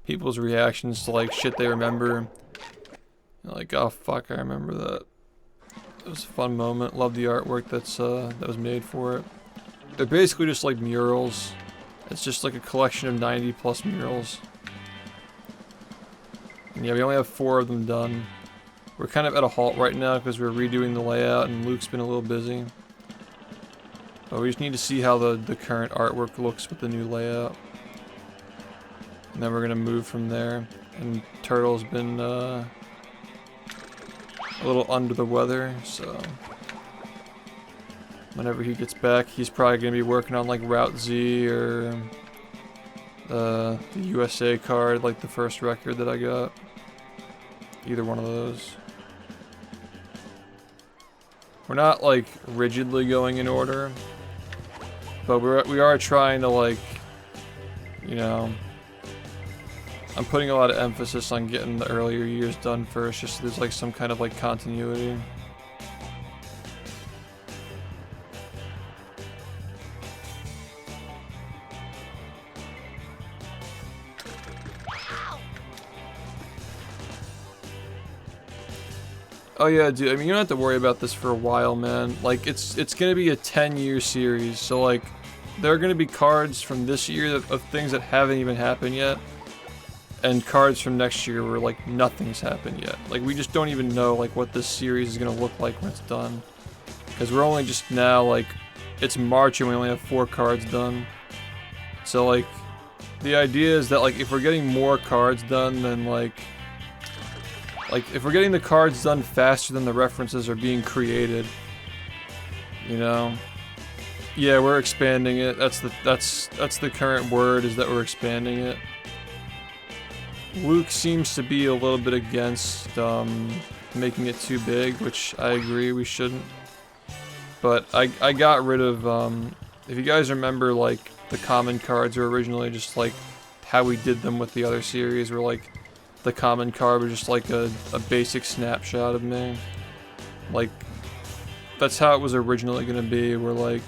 people's reactions to like shit they remember. You're like, oh fuck, I remember that. It was a fun moment. Love the artwork that was made for it. They're basically just like murals. It's just like a collection of 90 plus murals. And yeah, we only have 4 of them done. We're kind of at a halt right now because we're redoing the layout and Luke's been a little busy. But we just need to see how the current artwork looks with the new layout. And then we're gonna move from there. And Turtle's been a little under the weather, so whenever he gets back, he's probably gonna be working on like Route Z or the USA card, like the first record that I got. Either one of those. We're not like rigidly going in order. But we are trying to like, you know, I'm putting a lot of emphasis on getting the earlier years done first, just so there's like some kind of like continuity. Oh yeah, dude, I mean, you don't have to worry about this for a while, man. Like, it's gonna be a 10-year series, so like, there are going to be cards from this year of things that haven't even happened yet, and cards from next year where like nothing's happened yet. Like we just don't even know like what this series is going to look like when it's done, because we're only just now like it's March and we only have 4 cards done. So like the idea is that like if we're getting more cards done, then like if we're getting the cards done faster than the references are being created, you know. Yeah, we're expanding it. That's the current word, is that we're expanding it. Luke seems to be a little bit against making it too big, which I agree we shouldn't. But I got rid of if you guys remember, like the common cards were originally just like how we did them with the other series, where like the common card was just like a basic snapshot of me. Like that's how it was originally gonna be, where like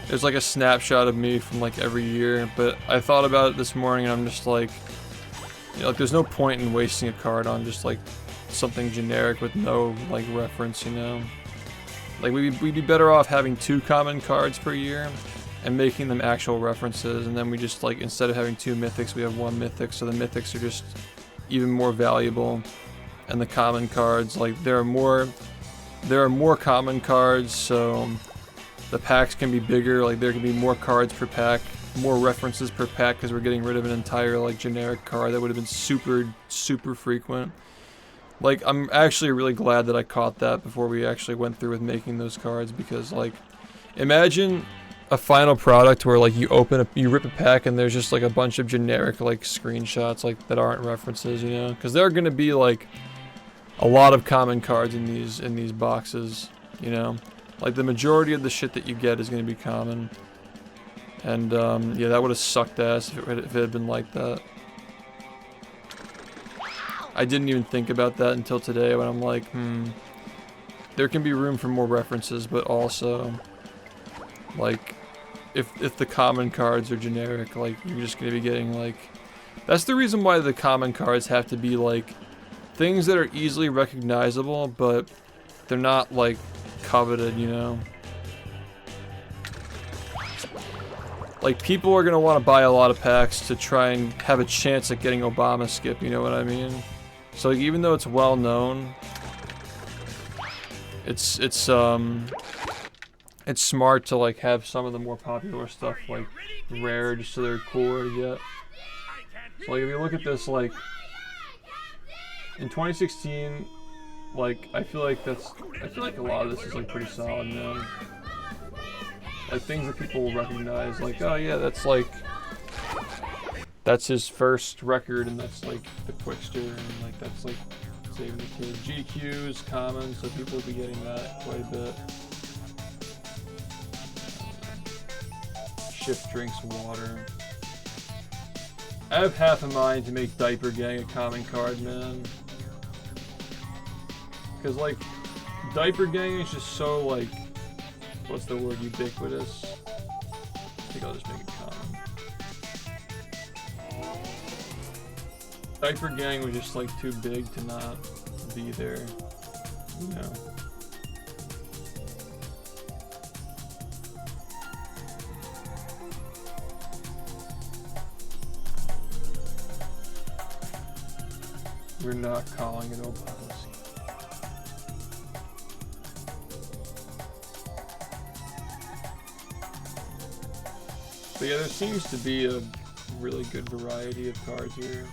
there's like a snapshot of me from like every year. But I thought about it this morning and I'm just like, you know, like there's no point in wasting a card on just like something generic with no like reference, you know. Like we'd be better off having 2 common cards per year and making them actual references, and then we just like, instead of having 2 mythics, we have 1 mythic, so the mythics are just even more valuable. And the common cards, like there are more common cards, so the packs can be bigger. Like there can be more cards per pack, more references per pack, because we're getting rid of an entire like generic card that would have been super frequent. Like I'm actually really glad that I caught that before we actually went through with making those cards, because like imagine a final product where like you rip a pack and there's just like a bunch of generic like screenshots like that aren't references, you know, because there are gonna be like a lot of common cards in these boxes, you know. Like the majority of the shit that you get is gonna be common, and yeah, that would have sucked ass if it had been like that. I didn't even think about that until today, but I'm like, there can be room for more references, but also like if the common cards are generic, like you're just gonna be getting like, that's the reason why the common cards have to be like things that are easily recognizable, but they're not like coveted, you know. Like people are gonna want to buy a lot of packs to try and have a chance at getting Obama skip, you know what I mean? So like, even though it's well known, it's smart to like have some of the more popular stuff like rare, just so they're cooler to get. So like if you look at this, like in 2016, like I feel like a lot of this is like pretty solid, man. Like things that people will recognize, like, oh yeah, that's his first record, and that's like the Quickster, and like that's like saving the kid. GQ's common, so people will be getting that quite a bit. SHiFT drinks water. I have half a mind to make Diaper Gang a common card, man. Cause like, Diaper Gang is just so like, what's the word, ubiquitous? I think I'll just make it common. Diaper Gang was just like too big to not be there, you know. We're not calling it Obama. But yeah, there seems to be a really good variety of cards here.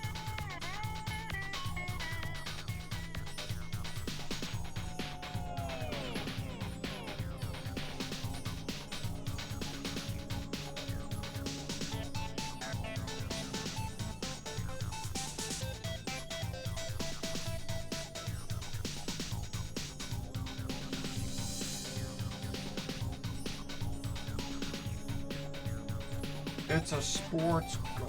It's a sports goal.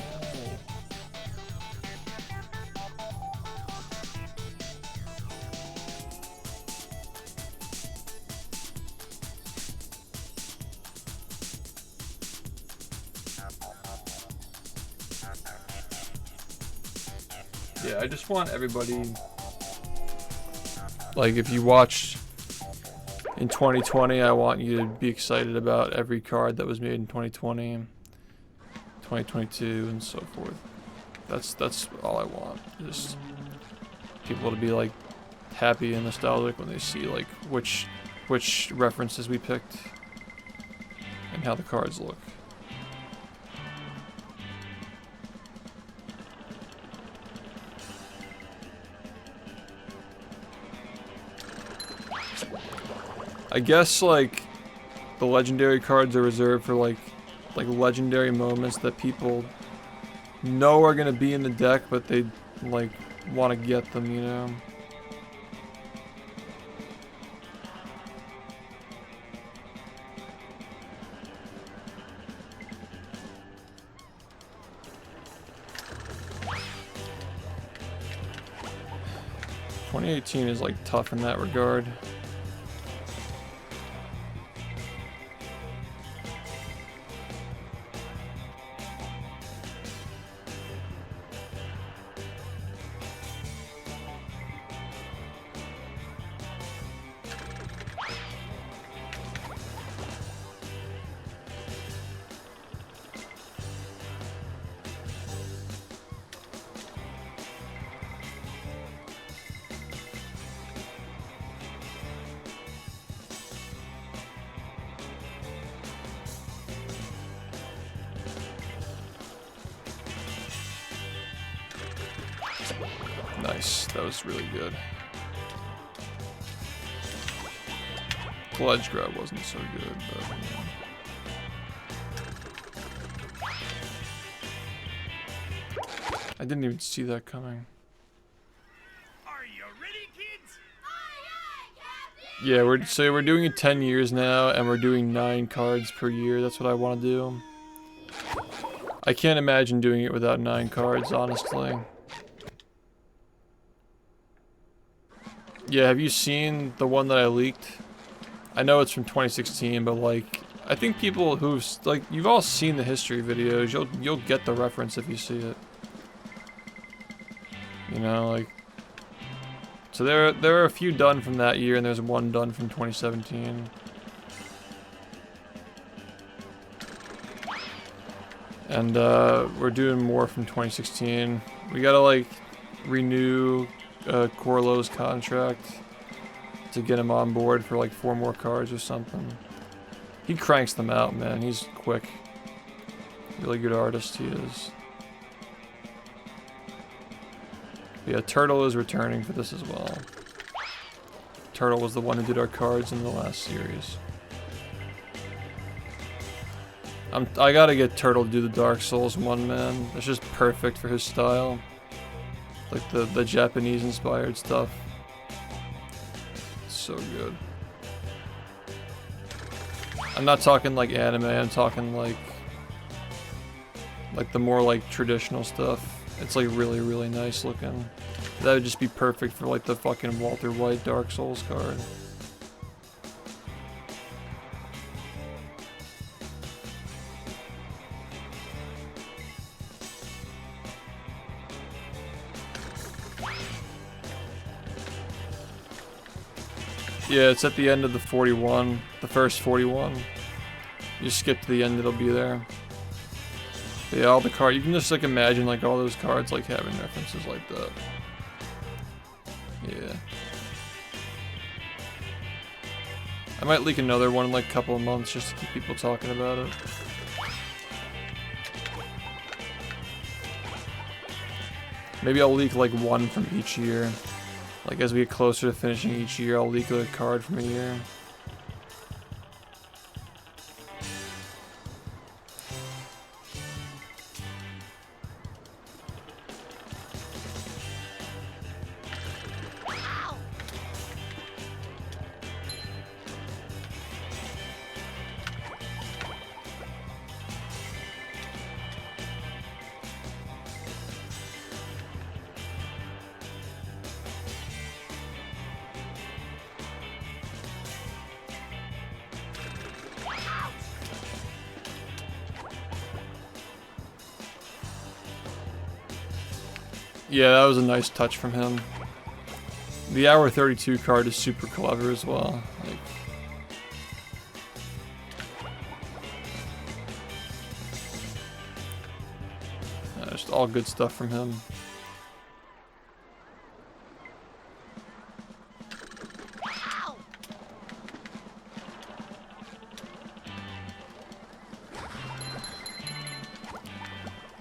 Yeah, I just want everybody, like if you watch in 2020, I want you to be excited about every card that was made in 2020, 2022, and so forth. That's all I want. Just people to be like happy and nostalgic when they see like which references we picked and how the cards look. I guess like the legendary cards are reserved for like legendary moments that people know are gonna be in the deck, but they like want to get them, you know. '18 is like tough in that regard. Nice, that was really good. The ledge grab wasn't so good, but I didn't even see that coming. Are you ready, kids? Yeah, we're doing it 10 years now, and we're doing 9 cards per year. That's what I want to do. I can't imagine doing it without 9 cards, honestly. Yeah, have you seen the one that I leaked? I know it's from 2016, but like, I think people who've like, you've all seen the history videos. You'll get the reference if you see it. You know, like, so there are a few done from that year, and there's one done from 2017. And we're doing more from 2016. We gotta like renew Corlo's contract to get him on board for like 4 more cards or something. He cranks them out, man. He's quick. Really good artist he is. But yeah, Turtle is returning for this as well. Turtle was the one who did our cards in the last series. I gotta get Turtle to do the Dark Souls one, man. It's just perfect for his style. Like the Japanese inspired stuff. So good. I'm not talking like anime, I'm talking like the more like traditional stuff. It's like really, really nice looking. That would just be perfect for like the fucking Walter White Dark Souls card. Yeah, it's at the end of the 41, the first 41. You skip to the end, it'll be there. But yeah, all the cards, you can just like imagine like all those cards like having references like that. Yeah. I might leak another one in like a couple of months just to keep people talking about it. Maybe I'll leak like one from each year. Like as we get closer to finishing each year, I'll leak a card from a year. Yeah, that was a nice touch from him. The hour 32 card is super clever as well. Like, just all good stuff from him.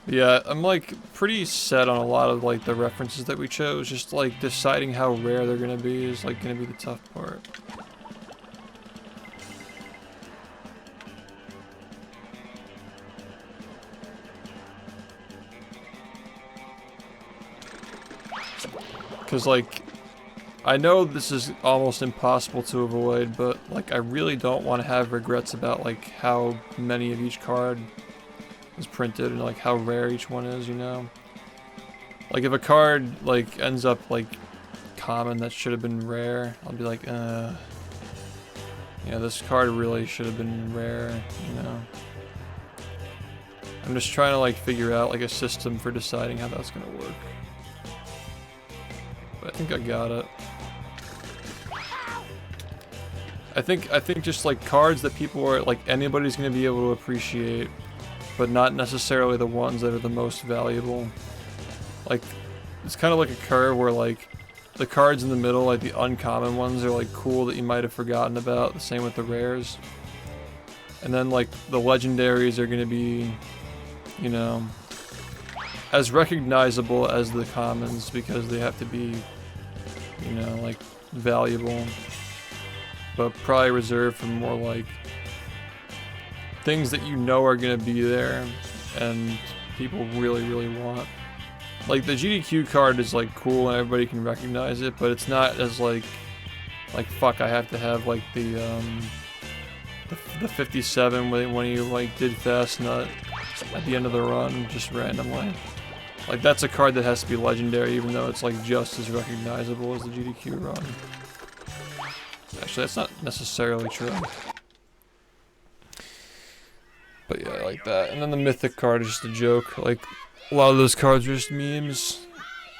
Yeah, I'm like pretty set on a lot of like the references that we chose. Just like deciding how rare they're gonna be is like gonna be the tough part. Cause like, I know this is almost impossible to avoid, but like I really don't want to have regrets about like how many of each card is printed and like how rare each one is, you know? Like if a card like ends up like common that should have been rare, I'll be like, yeah, this card really should have been rare, you know? I'm just trying to like figure out like a system for deciding how that's gonna work. But I think I got it. I think just like cards that people are like anybody's gonna be able to appreciate, but not necessarily the ones that are the most valuable. Like, it's kind of like a curve where like the cards in the middle, like the uncommon ones, are like cool that you might have forgotten about. The same with the rares. And then like the legendaries are gonna be, you know, as recognizable as the commons because they have to be, you know, like valuable, but probably reserved for more like things that you know are gonna be there and people really want. Like the GDQ card is like cool and everybody can recognize it, but it's not as like fuck, I have to have like the 57 when you like did Fast Nut at the end of the run just randomly. Like that's a card that has to be legendary even though it's like just as recognizable as the GDQ run. Actually, that's not necessarily true. But yeah, like that. And then the mythic card is just a joke. Like, a lot of those cards are just memes.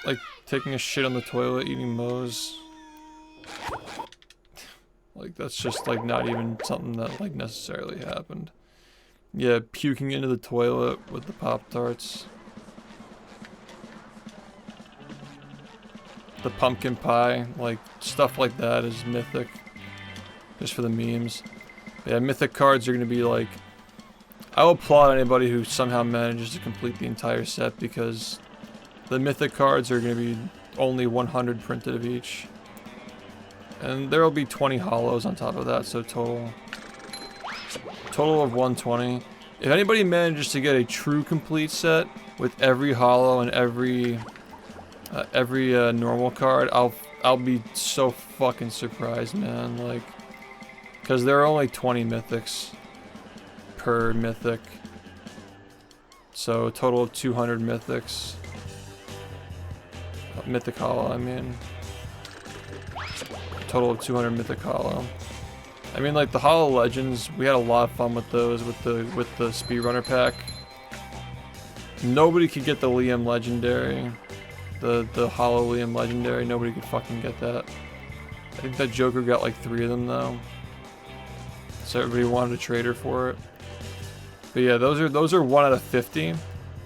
Like, taking a shit on the toilet, eating Moe's. Like, that's just, like, not even something that, like, necessarily happened. Yeah, puking into the toilet with the Pop-Tarts. The pumpkin pie, like, stuff like that is mythic. Just for the memes. But yeah, mythic cards are gonna be, like... I will applaud anybody who somehow manages to complete the entire set because the mythic cards are going to be only 100 printed of each. And there will be 20 hollows on top of that, so total of 120. If anybody manages to get a true complete set with every hollow and every normal card, I'll be so fucking surprised, man. Like, because there are only 20 mythics per mythic, so a total of 200 mythics. Mythic hollow, I mean. A total of 200 mythic hollow. I mean, like the hollow legends, we had a lot of fun with those with the speedrunner pack. Nobody could get the Liam legendary, the hollow Liam legendary. Nobody could fucking get that. I think that Joker got like 3 of them though, so everybody wanted a trader for it. But yeah, those are 1 out of 50,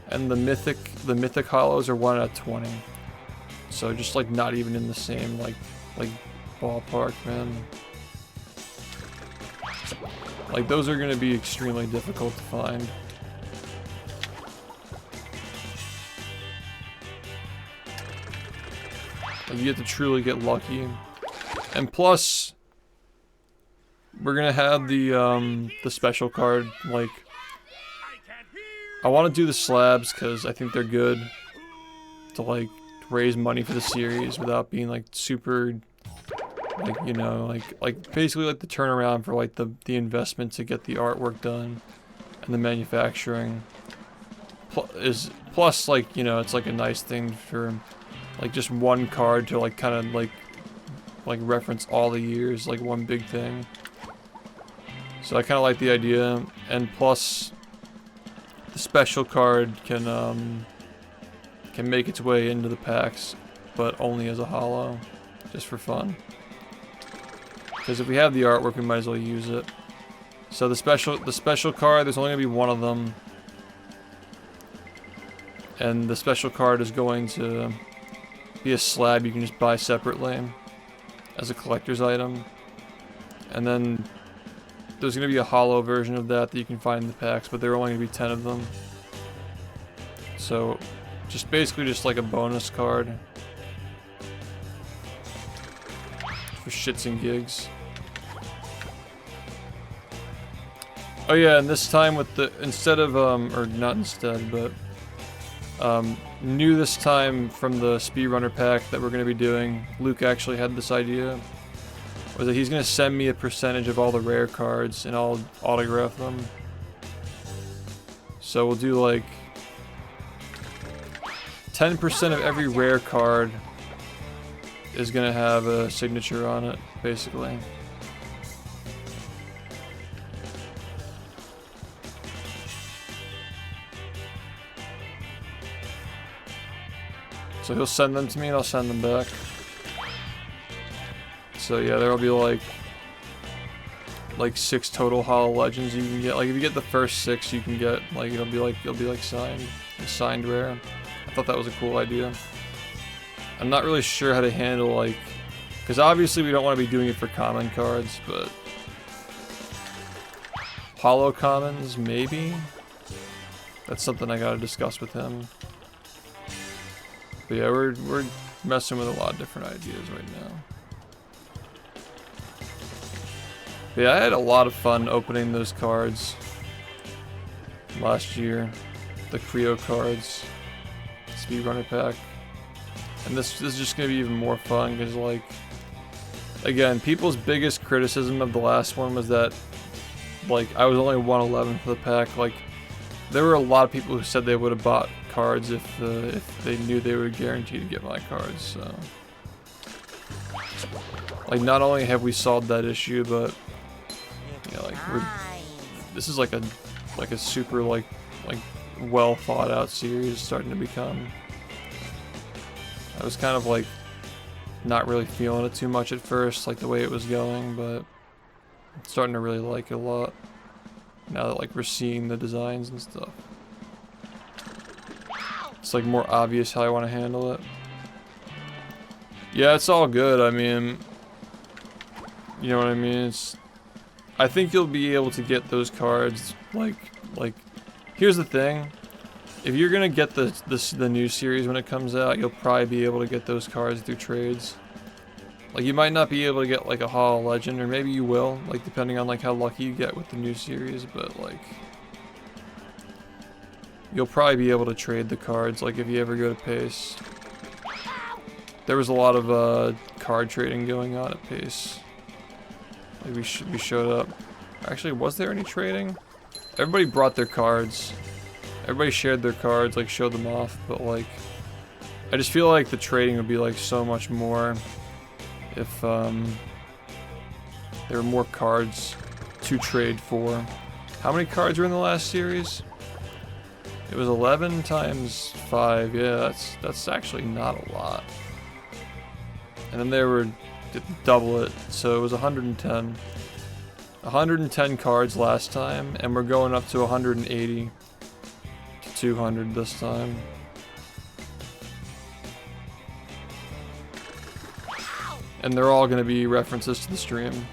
and the mythic hollows are 1 out of 20. So just like not even in the same like ballpark, man. Like those are gonna be extremely difficult to find. Like, you have to truly get lucky, and plus we're gonna have the special card. Like, I want to do the slabs because I think they're good to like raise money for the series without being like super, like, you know, like basically like the turnaround for like the investment to get the artwork done and the manufacturing plus like, you know, it's like a nice thing for like just one card to like kind of like reference all the years, like one big thing. So I kind of like the idea, and plus the special card can make its way into the packs, but only as a hollow, just for fun. Because if we have the artwork, we might as well use it. So the special card, there's only gonna be 1 of them. and the special card is going to be a slab you can just buy separately as a collector's item. And then there's going to be a hollow version of that you can find in the packs, but there are only going to be 10 of them. So, just basically just like a bonus card for shits and gigs. Oh yeah, and this time with the, instead of, or not instead, but new this time from the speedrunner pack that we're going to be doing, Luke actually had this idea, was that he's going to send me a percentage of all the rare cards and I'll autograph them. So we'll do like 10% of every rare card is going to have a signature on it, basically. So he'll send them to me and I'll send them back. So yeah, there'll be like 6 total Hollow Legends you can get. Like if you get the first 6, you can get like it'll be like signed rare. I thought that was a cool idea. I'm not really sure how to handle like, because obviously we don't want to be doing it for common cards, but Hollow Commons maybe. That's something I gotta discuss with him. But yeah, we're messing with a lot of different ideas right now. But yeah, I had a lot of fun opening those cards last year. The Creo cards, speedrunner pack. And this is just gonna be even more fun because, like, again, people's biggest criticism of the last one was that, like, I was only 111 for the pack. Like, there were a lot of people who said they would have bought cards if they knew they were guaranteed to get my cards. So, like, not only have we solved that issue, but yeah, like this is like a super like well thought out series starting to become. I was kind of like not really feeling it too much at first, like the way it was going, but I'm starting to really like it a lot now that like we're seeing the designs and stuff. It's like more obvious how I want to handle it. Yeah, it's all good. I mean, you know what I mean? I think you'll be able to get those cards like here's the thing. If you're gonna get the new series when it comes out, you'll probably be able to get those cards through trades. Like you might not be able to get like a Hollow Legend, or maybe you will, like depending on like how lucky you get with the new series, but like you'll probably be able to trade the cards, like if you ever go to Pace. There was a lot of card trading going on at Pace. Like we showed up. Actually, was there any trading? Everybody brought their cards. Everybody shared their cards, like showed them off, but like I just feel like the trading would be like so much more if there were more cards to trade for. How many cards were in the last series? It was 11 times 5. Yeah, that's actually not a lot. And then they were double it, so it was 110. 110 cards last time, and we're going up to 180 to 200 this time. And they're all going to be references to the stream.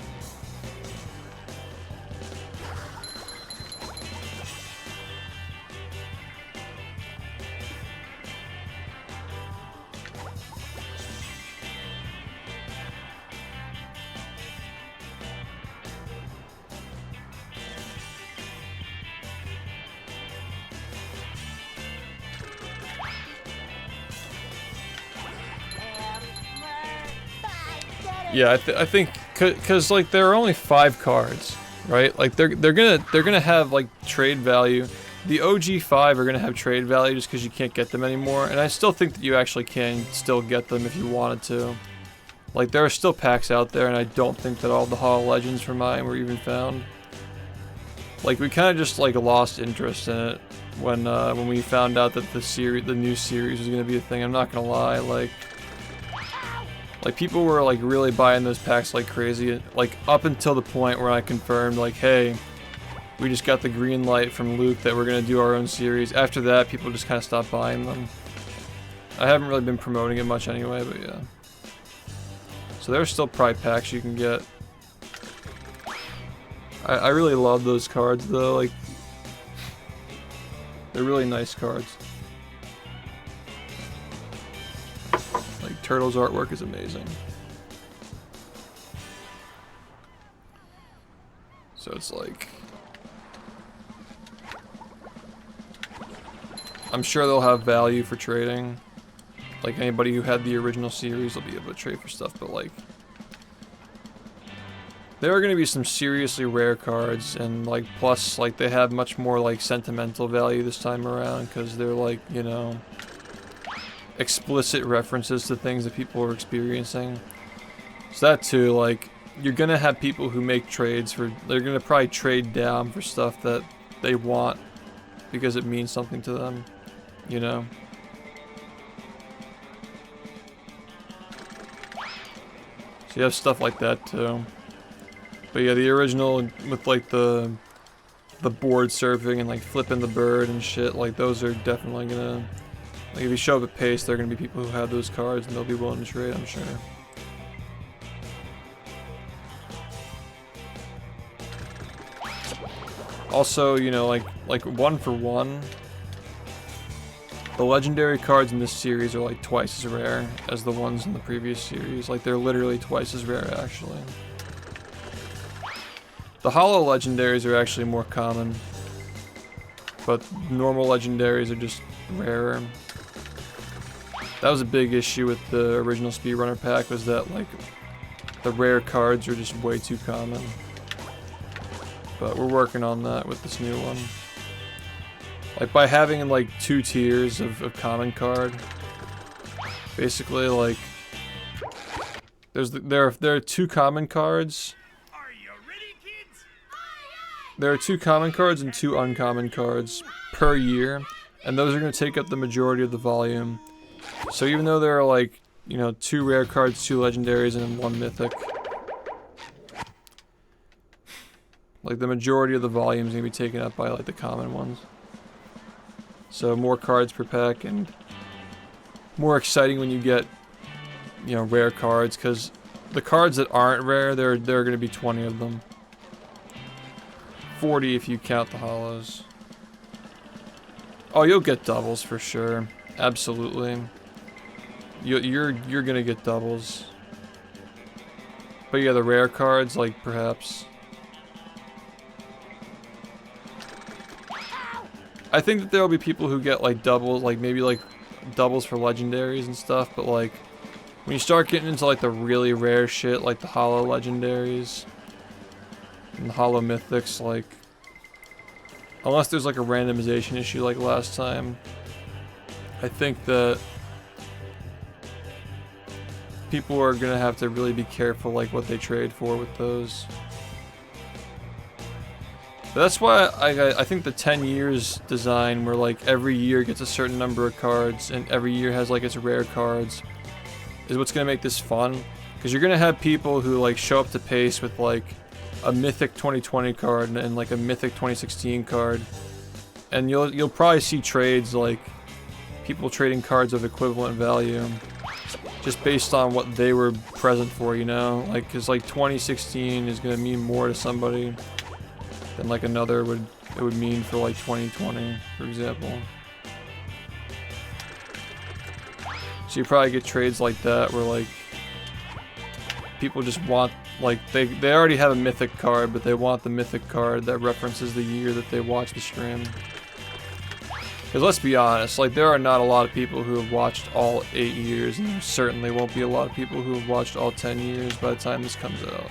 Yeah, I think cause like there are only 5 cards, right? Like they're gonna have like trade value. The OG 5 are gonna have trade value just because you can't get them anymore, and I still think that you actually can still get them if you wanted to. Like there are still packs out there, and I don't think that all the Hollow Legends for mine were even found. Like we kind of just like lost interest in it when we found out that the new series was gonna be a thing. I'm not gonna lie, like people were like really buying those packs like crazy, like up until the point where I confirmed like, hey, we just got the green light from Luke that we're gonna do our own series. After that, people just kind of stopped buying them. I haven't really been promoting it much anyway, but yeah. So there's still Pride packs you can get. I really love those cards though, like they're really nice cards. Like Turtles artwork is amazing. So it's like, I'm sure they'll have value for trading. Like anybody who had the original series will be able to trade for stuff, but like there are going to be some seriously rare cards, and like plus like they have much more like sentimental value this time around because they're like, you know, explicit references to things that people are experiencing. So that too, like you're going to have people who make trades for, they're going to probably trade down for stuff that they want because it means something to them, you know. So you have stuff like that too. But yeah, the original with like the board surfing and like flipping the bird and shit, like those are definitely gonna, like if you show up at Pace, there are gonna be people who have those cards and they'll be willing to trade, I'm sure. Also, you know, like 1 for 1, the legendary cards in this series are like twice as rare as the ones in the previous series. Like they're literally twice as rare actually. The holo legendaries are actually more common, but normal legendaries are just rarer. That was a big issue with the original speedrunner pack, was that like the rare cards are just way too common. But we're working on that with this new one. Like by having like 2 tiers of common card, basically like there are 2 common cards. There are 2 common cards and 2 uncommon cards per year, and those are going to take up the majority of the volume. So even though there are like, you know, 2 rare cards, 2 legendaries, and 1 mythic, like the majority of the volume is going to be taken up by like the common ones. So more cards per pack, and more exciting when you get, you know, rare cards, because the cards that aren't rare, there are going to be 20 of them. 40 if you count the holos. Oh, you'll get doubles for sure. Absolutely. You're gonna get doubles. But yeah, the rare cards, like perhaps. I think that there will be people who get like doubles, like maybe like doubles for legendaries and stuff, but like when you start getting into like the really rare shit, like the holo legendaries and the holo mythics, like unless there's like a randomization issue like last time, I think that people are gonna have to really be careful like what they trade for with those. But that's why I think the 10 years design, where like every year gets a certain number of cards and every year has like its rare cards, is what's gonna make this fun. Because you're gonna have people who like show up to Pace with like a mythic 2020 card and like a mythic 2016 card, and you'll probably see trades like people trading cards of equivalent value just based on what they were present for, you know, like because like 2016 is gonna mean more to somebody than like another would mean for like 2020, for example. So you probably get trades like that where like people just want, like they already have a mythic card, but they want the mythic card that references the year that they watch the stream. Because let's be honest, like there are not a lot of people who have watched all 8 years, and there certainly won't be a lot of people who have watched all 10 years by the time this comes out.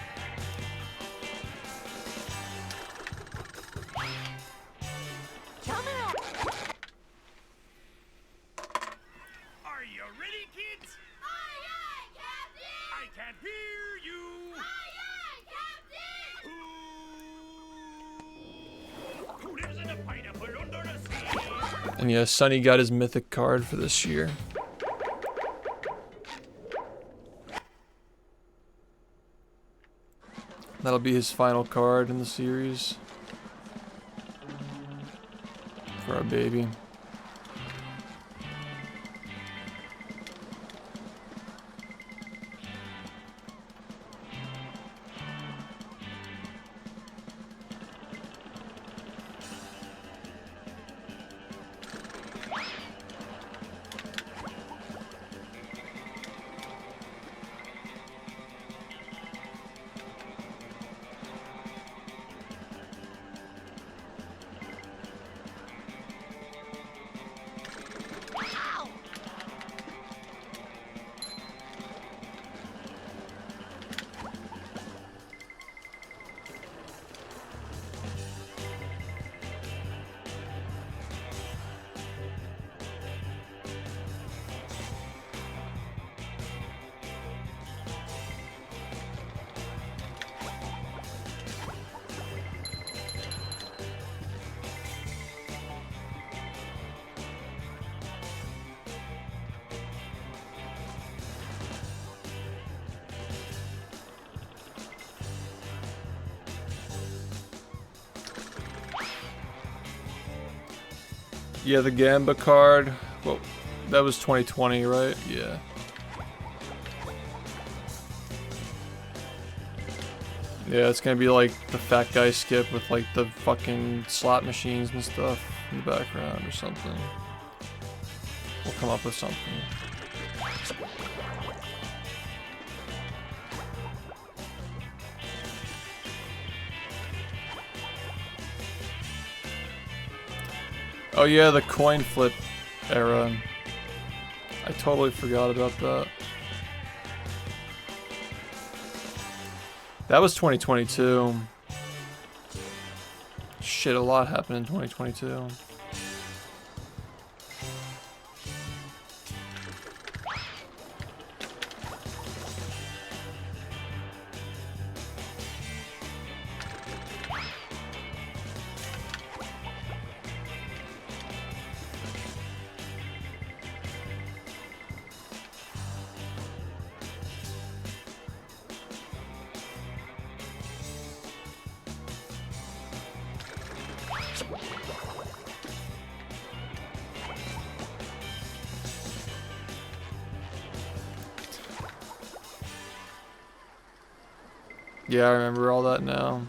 Are you ready, kids? Aye, aye, Captain! I can't hear you. Aye, aye, Captain! Who lives in a pineapple under the sea? And yeah, Sonny got his mythic card for this year. That'll be his final card in the series. for our baby. Yeah, the Gamba card. Well, that was 2020, right? Yeah. Yeah, it's gonna be like the fat guy skip with like the fucking slot machines and stuff in the background or something. We'll come up with something. Oh yeah, the coin flip era. I totally forgot about that. That was 2022. Shit, a lot happened in 2022. Yeah, I remember all that now.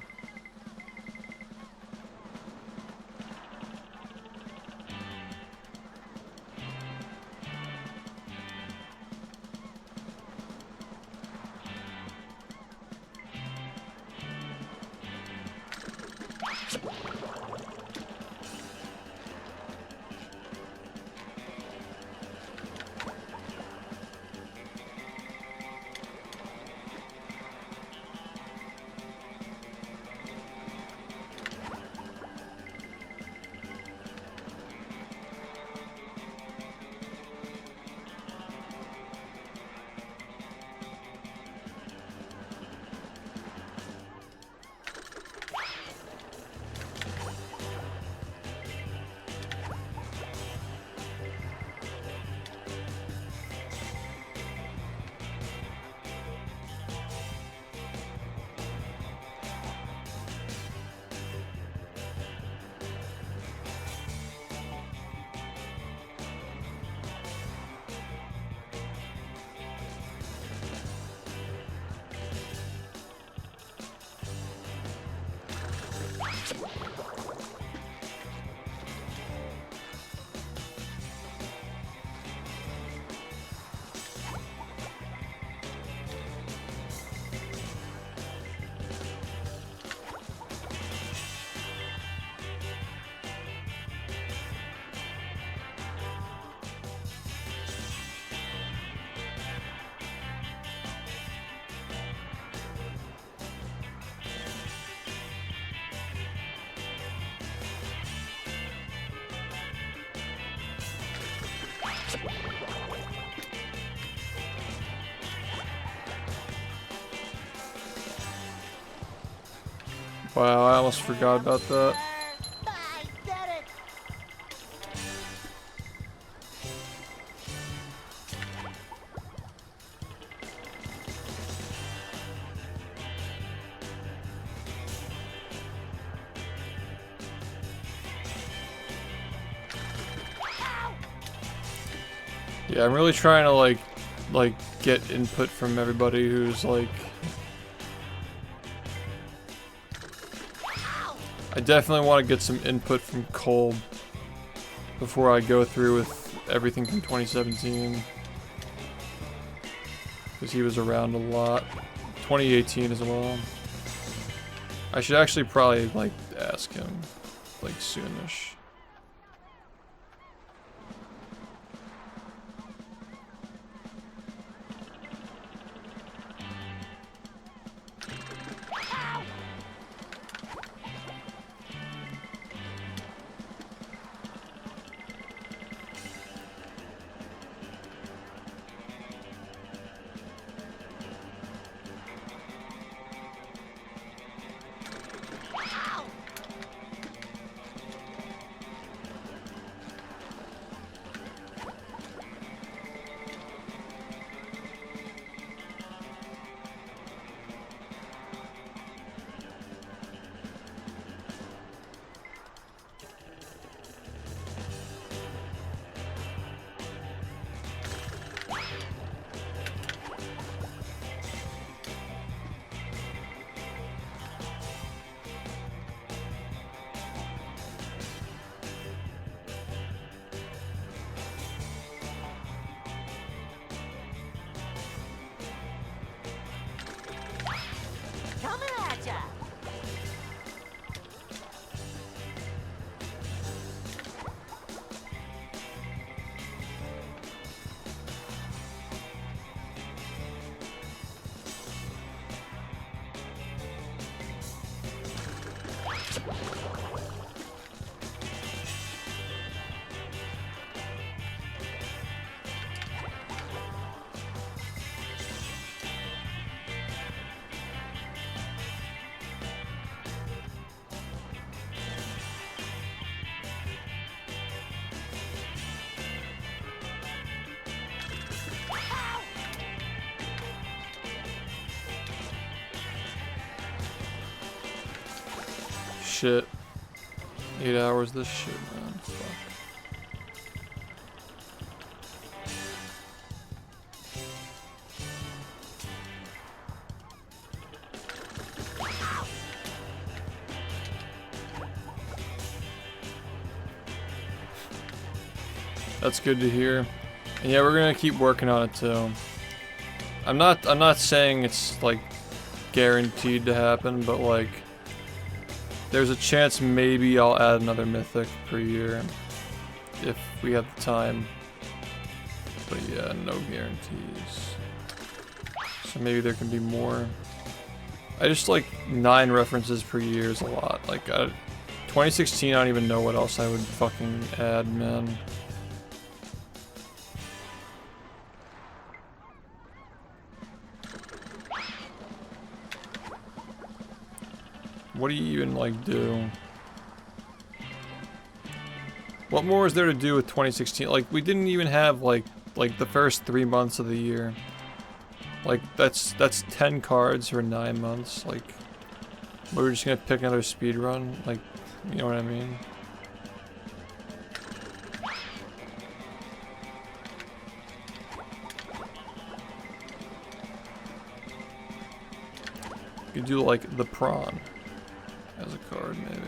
Wow, I almost forgot about that. I did it! Yeah, I'm really trying to like get input from everybody who's like. I definitely want to get some input from Cole before I go through with everything from 2017. Because he was around a lot. 2018 as well. I should actually probably like ask him like soonish. Coming at ya. Shit. 8 hours this shit, man. Fuck. That's good to hear. And yeah, we're gonna keep working on it too. I'm not saying it's like guaranteed to happen, but like there's a chance maybe I'll add another mythic per year if we have the time. But yeah, no guarantees. So maybe there can be more. I just like 9 references per year is a lot. Like 2016, I don't even know what else I would fucking add, man. What do you even like do? What more is there to do with 2016? Like we didn't even have like the first 3 months of the year. Like that's 10 cards for 9 months. Like we're just gonna pick another speedrun. Like, you know what I mean? You could do like the prawn as a card, maybe.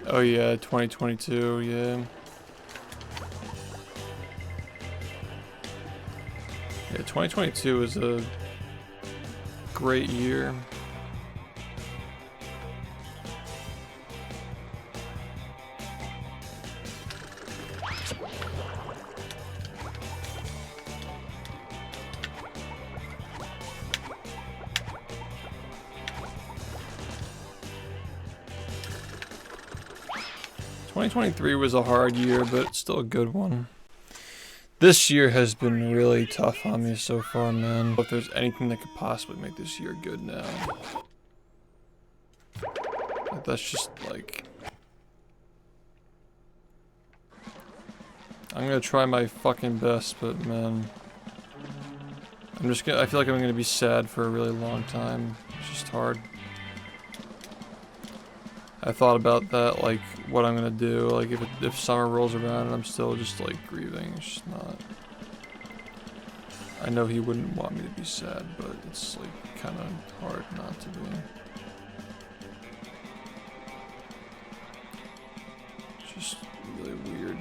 Oh yeah, 2022, yeah. Yeah, 2022 was a great year. '23 was a hard year, but still a good one. This year has been really tough on me so far, man. If there's anything that could possibly make this year good now. But that's just like... I'm gonna try my fucking best, but man... I feel like I'm gonna be sad for a really long time. It's just hard. I thought about that, like, what I'm gonna do, like, if summer rolls around and I'm still just, like, grieving, it's just not... I know he wouldn't want me to be sad, but it's, like, kind of hard not to be. It's just really weird.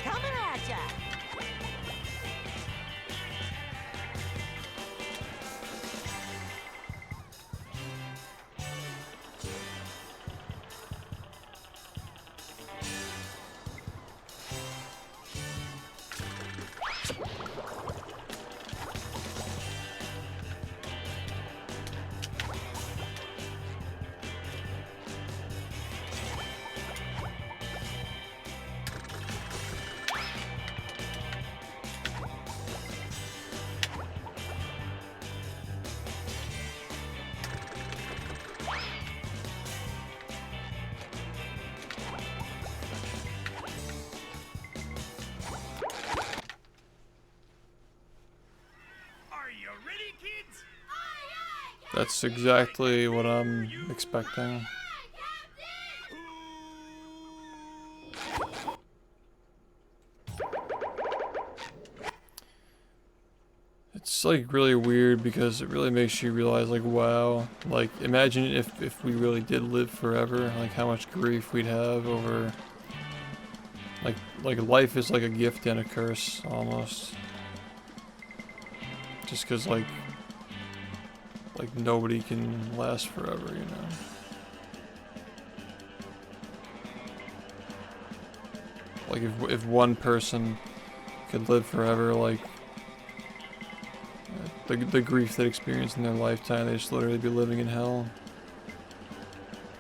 Coming at ya. Are you ready, kids? That's exactly what I'm expecting. It's like really weird because it really makes you realize, like, wow, like, imagine if we really did live forever, like how much grief we'd have over, like life is like a gift and a curse almost. Just because like nobody can last forever, you know. Like if one person could live forever, like the grief they experience in their lifetime, they just literally be living in hell.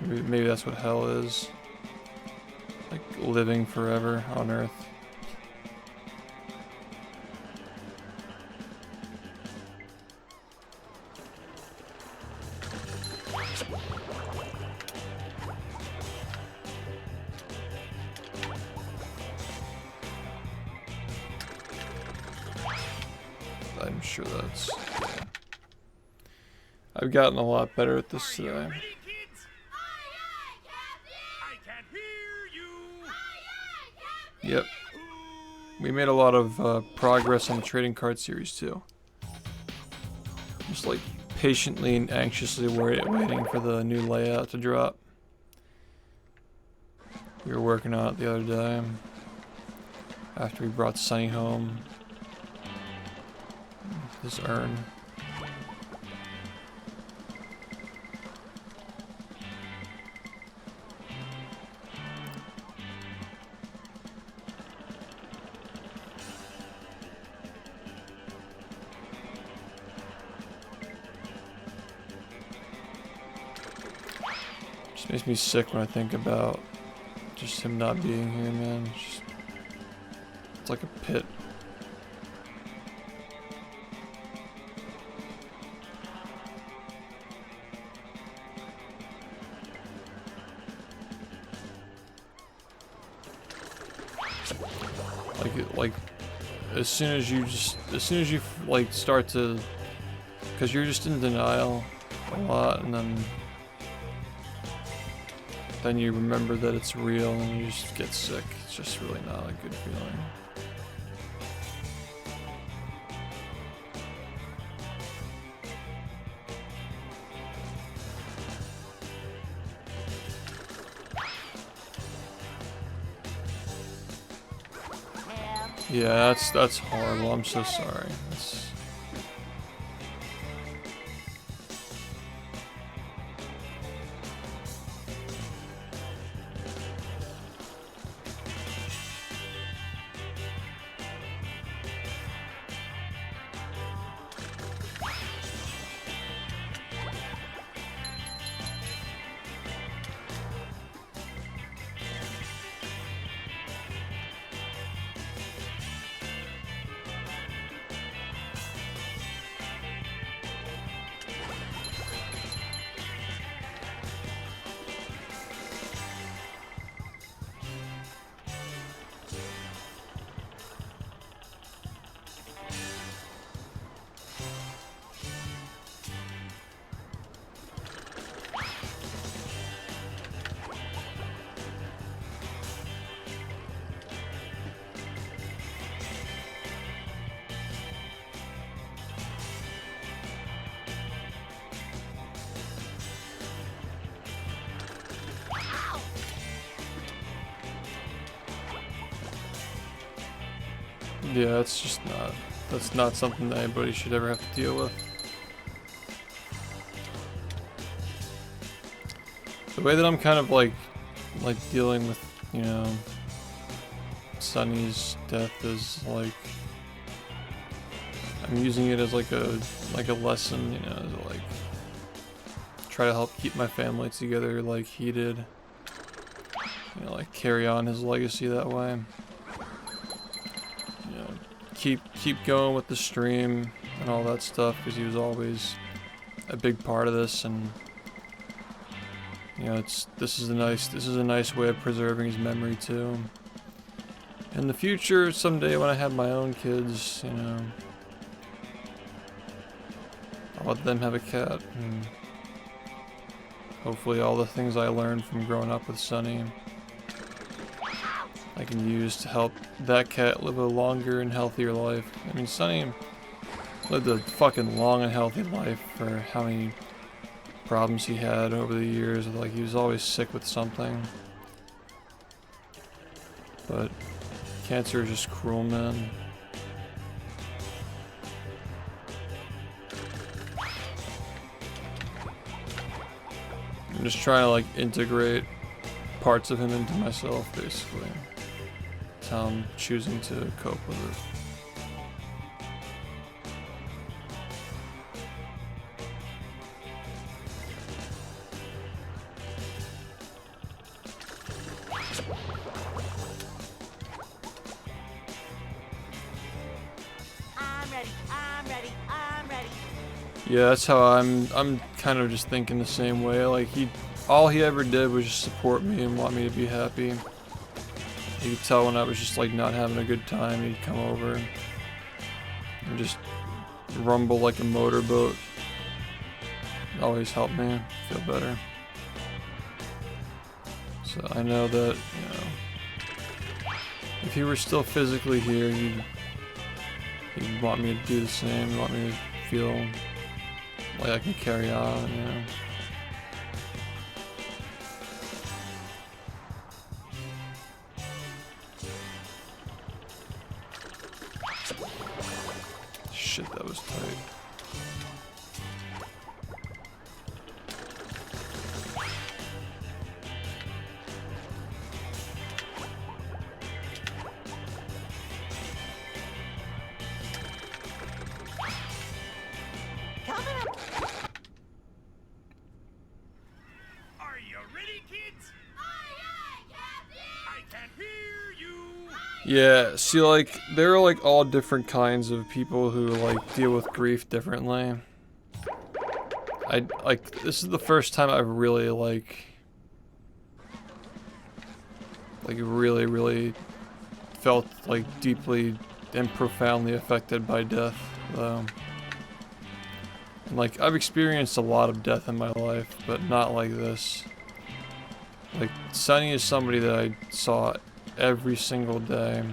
Maybe that's what hell is. Like living forever on Earth. I'm sure that's... yeah. I've gotten a lot better at this today. Ready, kids? I can hear you. Yep. We made a lot of progress on the trading card series too. Just like patiently and anxiously waiting for the new layout to drop. We were working on it the other day after we brought Sunny home. This urn. Just makes me sick when I think about just him not being here, man. It's like a pit. Like as soon as you like start to, because you're just in denial a lot, and then you remember that it's real and you just get sick. It's just really not a good feeling. Yeah, that's horrible. I'm so sorry. Yeah, it's just not. That's not something that anybody should ever have to deal with. The way that I'm kind of like dealing with, you know, Sunny's death is like I'm using it as like a lesson, you know, to like try to help keep my family together like he did. You know, like carry on his legacy that way. Keep going with the stream and all that stuff, because he was always a big part of this, and you know, this is a nice way of preserving his memory too. In the future, someday when I have my own kids, you know, I'll let them have a cat, and hopefully all the things I learned from growing up with Sunny I can use to help that cat live a longer and healthier life. I mean, Sunny lived a fucking long and healthy life for how many problems he had over the years. Like, he was always sick with something. But cancer is just cruel, man. I'm just trying to like integrate parts of him into myself, basically. That's how I'm choosing to cope with it. Yeah, that's how I'm kind of just thinking the same way. Like, all he ever did was just support me and want me to be happy. You could tell when I was just like not having a good time, he'd come over and just rumble like a motorboat. Always helped me feel better. So I know that, you know, if he were still physically here, he'd want me to do the same, want me to feel like I can carry on, you know. Shit, that was tight. Coming up. Are you ready, kids? Aye, aye, Captain! I can't hear you. Yeah, see, like, there are, like, all different kinds of people who, like, deal with grief differently. This is the first time I've really, like, really felt, like, deeply and profoundly affected by death, though. And, like, I've experienced a lot of death in my life, but not like this. Like, Sonny is somebody that I saw every single day.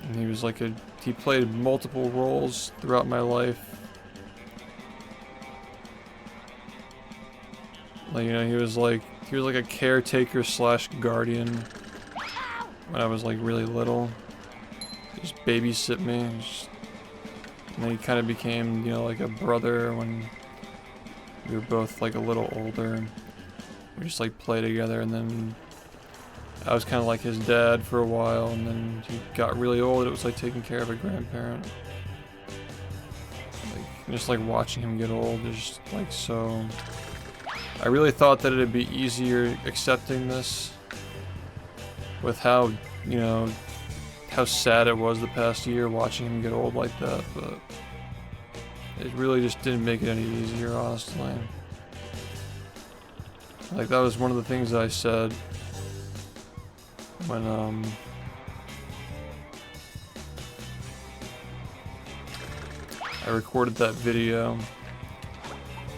And he was like he played multiple roles throughout my life. Like, you know, he was like a caretaker slash guardian when I was like really little. He just babysit me. And then he kind of became, you know, like a brother when we were both like a little older. We just like play together, and then I was kind of like his dad for a while, and then he got really old. It was like taking care of a grandparent. Like, just like watching him get old is just like so. I really thought that it'd be easier accepting this with how, you know, how sad it was the past year watching him get old like that, but it really just didn't make it any easier, honestly. Like, that was one of the things that I said when, I recorded that video,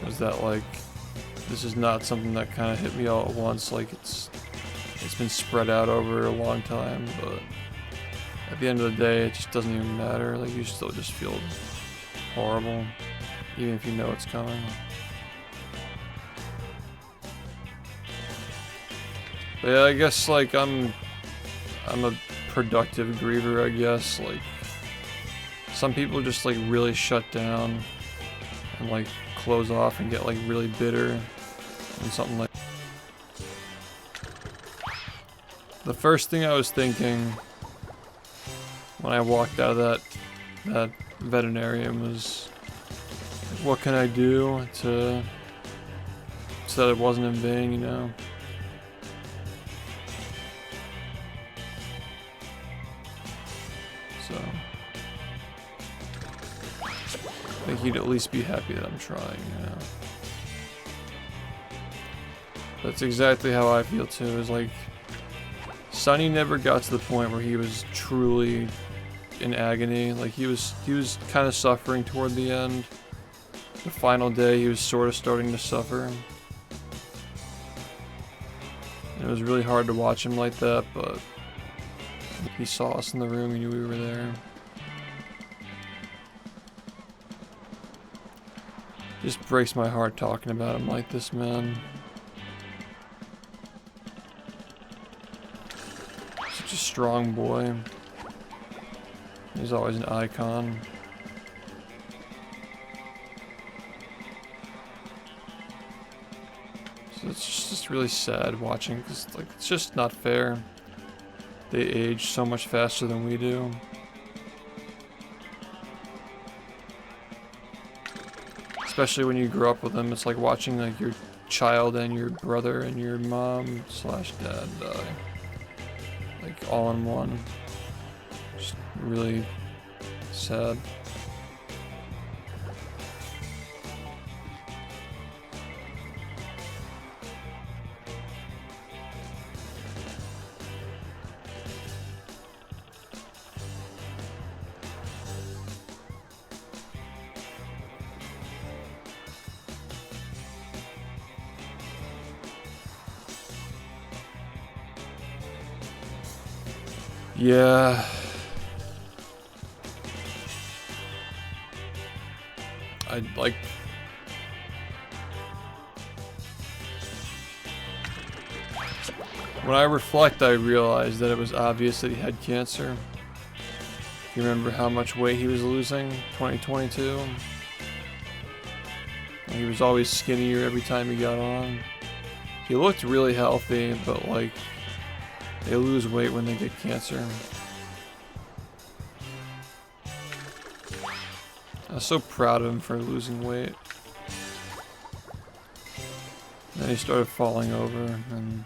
was that, like, this is not something that kind of hit me all at once. Like, it's been spread out over a long time, but at the end of the day, it just doesn't even matter. Like, you still just feel horrible, even if you know it's coming. But yeah, I guess, like, I'm a productive griever, I guess. Like, some people just, like, really shut down and, like, close off and get, like, really bitter and something like. The first thing I was thinking when I walked out of that veterinarian was, what can I do so that it wasn't in vain, you know? So I think he'd at least be happy that I'm trying, you know? That's exactly how I feel too, is like, Sonny never got to the point where he was truly in agony. Like, he was kind of suffering toward the end. The final day, he was sort of starting to suffer. And it was really hard to watch him like that, but he saw us in the room, he knew we were there. Just breaks my heart talking about him like this, man. Such a strong boy. He's always an icon. So it's just really sad watching, because, like, it's just not fair. They age so much faster than we do. Especially when you grow up with them, it's like watching, like, your child and your brother and your mom slash dad die. Like, all in one. Just really sad. Yeah. I like. When I reflect, I realize that it was obvious that he had cancer. You remember how much weight he was losing? 2022. He was always skinnier every time he got on. He looked really healthy, but like, they lose weight when they get cancer. I was so proud of him for losing weight. Then he started falling over, and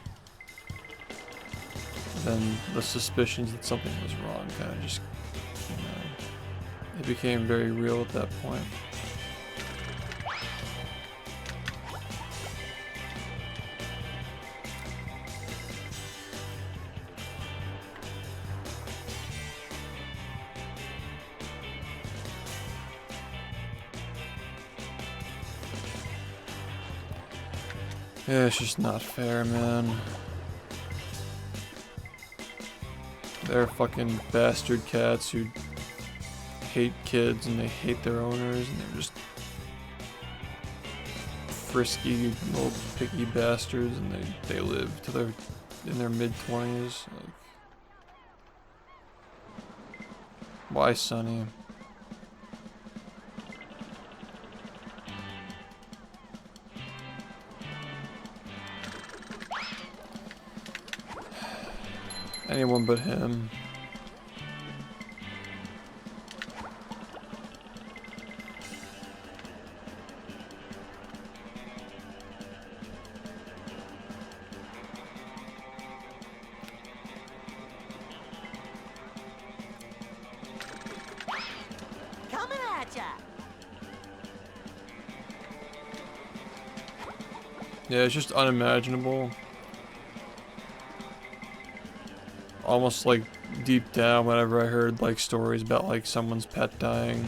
then the suspicions that something was wrong kind of just, you know, it became very real at that point. Yeah, it's just not fair, man. They're fucking bastard cats who hate kids and they hate their owners and they're just frisky little picky bastards and they live till they're in their mid-20s. Like, why, Sonny? Anyone but him. Coming at ya. Yeah, it's just unimaginable. Almost like deep down whenever I heard like stories about like someone's pet dying,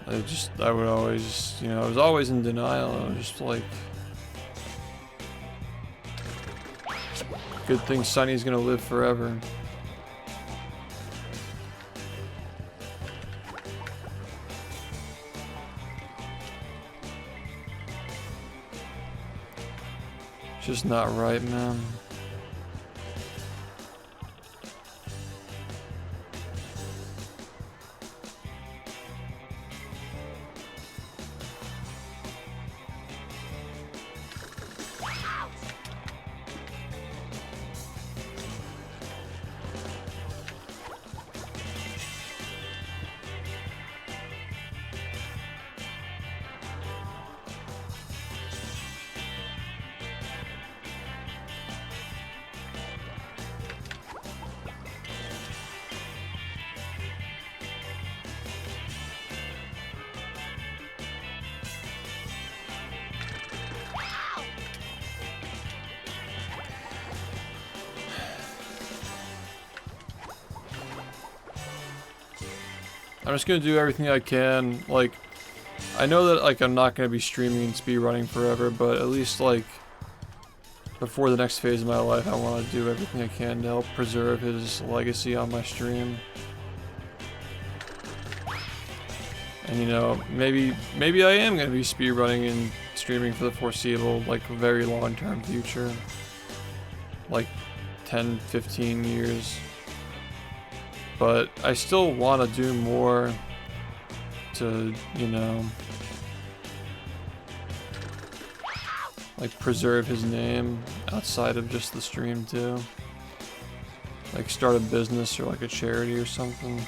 I would always, you know, I was always in denial. I was just like, good thing Sonny's gonna live forever. It's just not right, man. I'm just gonna do everything I can. Like, I know that like I'm not gonna be streaming and speedrunning forever, but at least like before the next phase of my life, I want to do everything I can to help preserve his legacy on my stream. And you know, maybe I am gonna be speedrunning and streaming for the foreseeable, like very long-term future, like 10, 15 years. But I still want to do more to, you know, like preserve his name outside of just the stream too. Like start a business or like a charity or something.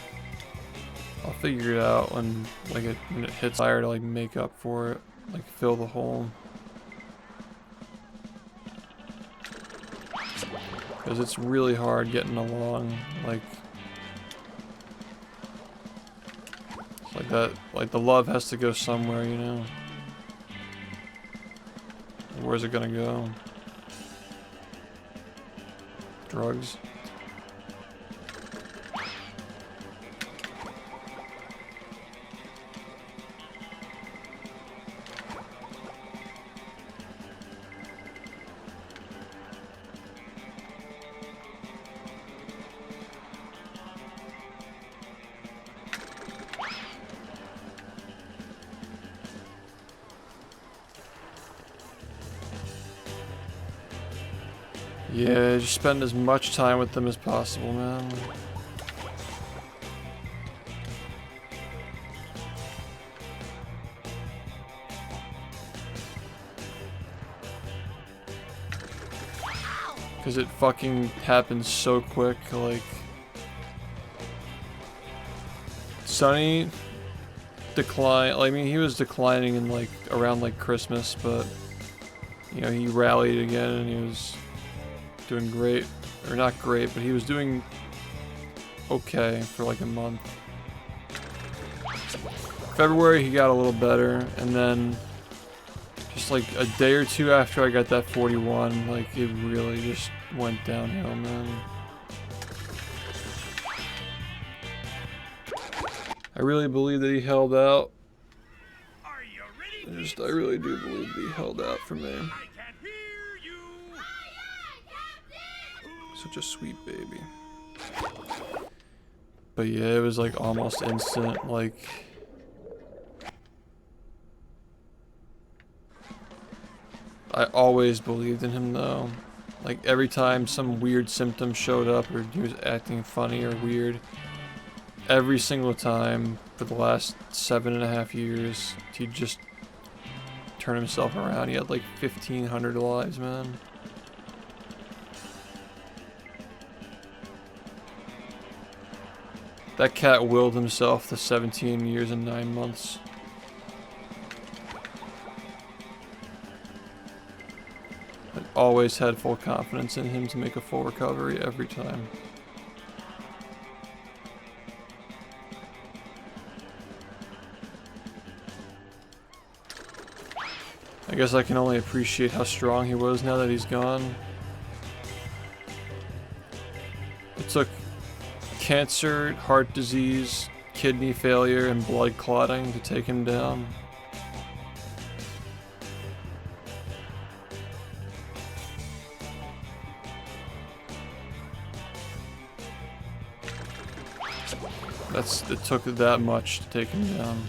I'll figure it out when when it hits higher to like make up for it, like fill the hole. Because it's really hard getting along, like that, like the love has to go somewhere, you know? Where's it gonna go? Drugs? Yeah, just spend as much time with them as possible, man. Because it fucking happens so quick, like... Sonny declined, I mean, he was declining in like, around like Christmas, but... You know, he rallied again and he was doing great. Or not great, but he was doing okay for like a month. February he got a little better, and then just like a day or two after I got that 41, like it really just went downhill, man. I really believe that he held out. Are you ready? I really do believe that he held out for me. I can hear you. Such a sweet baby. But yeah, it was like almost instant, like... I always believed in him though. Like every time some weird symptom showed up or he was acting funny or weird, every single time for the last 7.5 years, he'd just turn himself around. He had like 1,500 lives, man. That cat willed himself to 17 years and 9 months. I always had full confidence in him to make a full recovery every time. I guess I can only appreciate how strong he was now that he's gone. It took cancer, heart disease, kidney failure, and blood clotting to take him down. It took that much to take him down.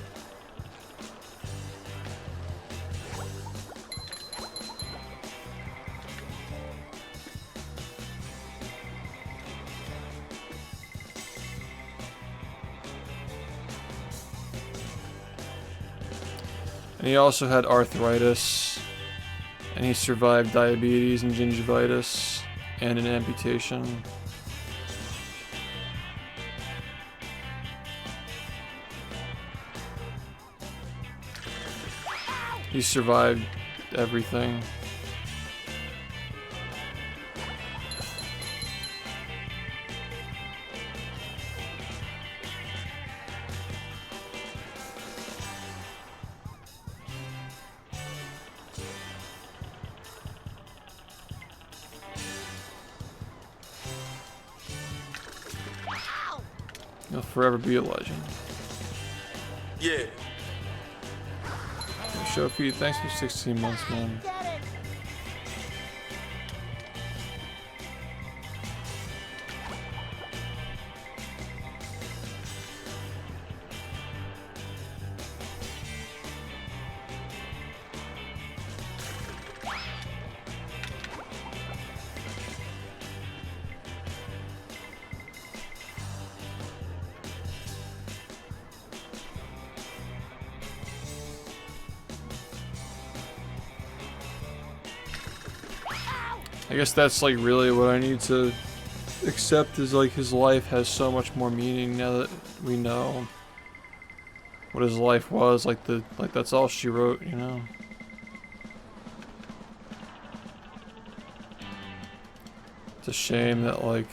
And he also had arthritis, and he survived diabetes and gingivitis, and an amputation. He survived everything. He'll forever be a legend. Yeah. SHiFT, thanks for 16 months, man. Get it. I guess that's like really what I need to accept is like his life has so much more meaning now that we know what his life was. Like that's all she wrote, you know. It's a shame that like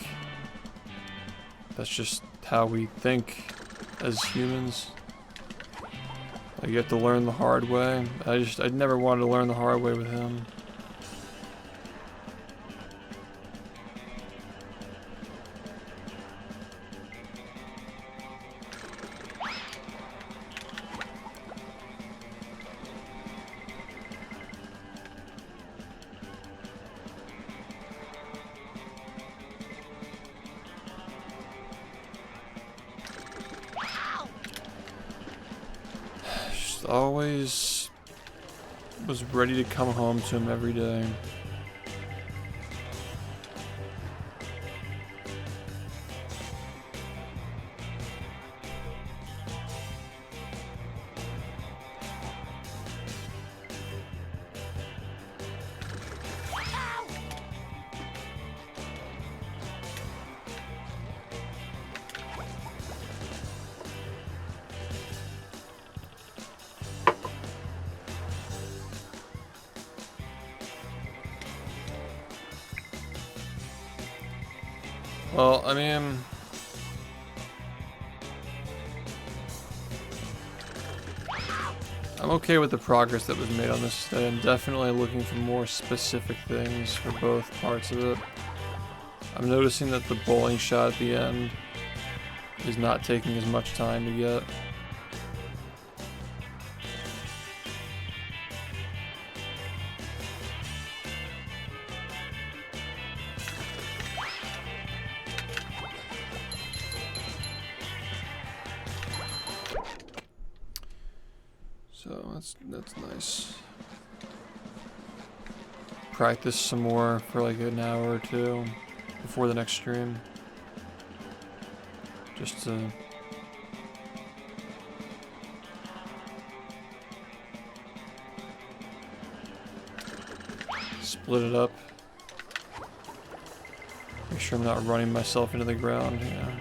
that's just how we think as humans. Like you have to learn the hard way. I never wanted to learn the hard way with him. Always was ready to come home to him every day. Well, I mean, I'm okay with the progress that was made on this today. I'm definitely looking for more specific things for both parts of it. I'm noticing that the bowling shot at the end is not taking as much time to get. So that's nice. Practice some more for like an hour or two before the next stream. Just to split it up. Make sure I'm not running myself into the ground, you know.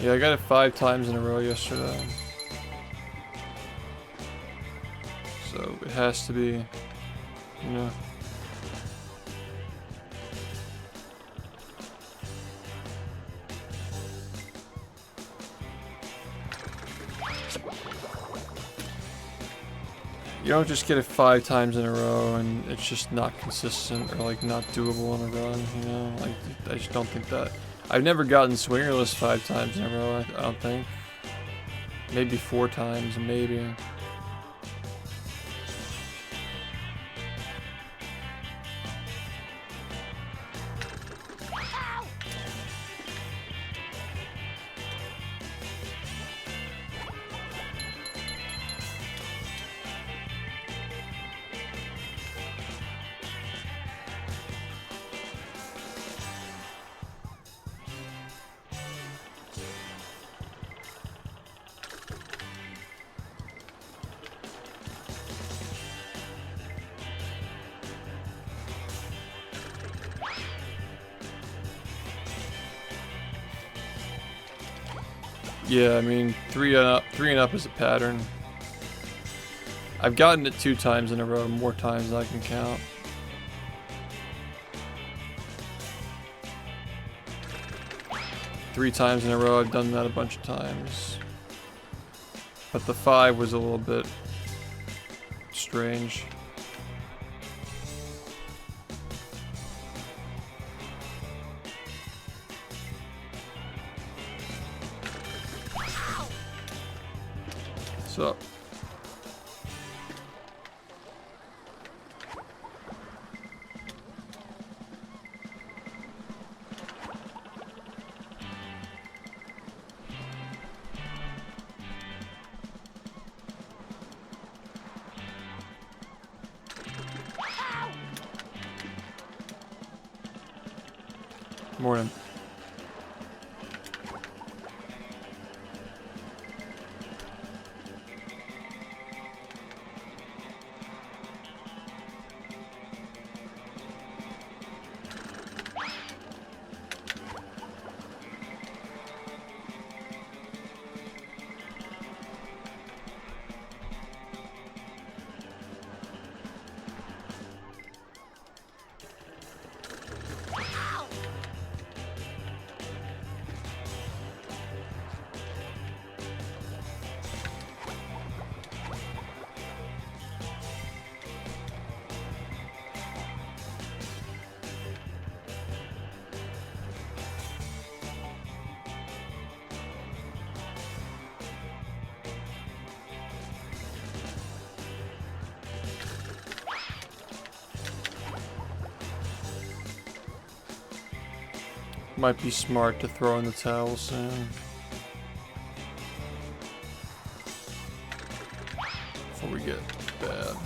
Yeah, I got it 5 times in a row yesterday. So it has to be, you know. You don't just get it 5 times in a row and it's just not consistent or like not doable on a run, you know? Like, I just don't think that. I've never gotten swingerless 5 times in a row, I don't think. Maybe 4 times, maybe. Yeah, I mean, 3 and up is a pattern. I've gotten it 2 times in a row, more times than I can count. Three times in a row, I've done that a bunch of times. But the 5 was a little bit strange. What's up? Morning. Might be smart to throw in the towel soon. Before we get bad.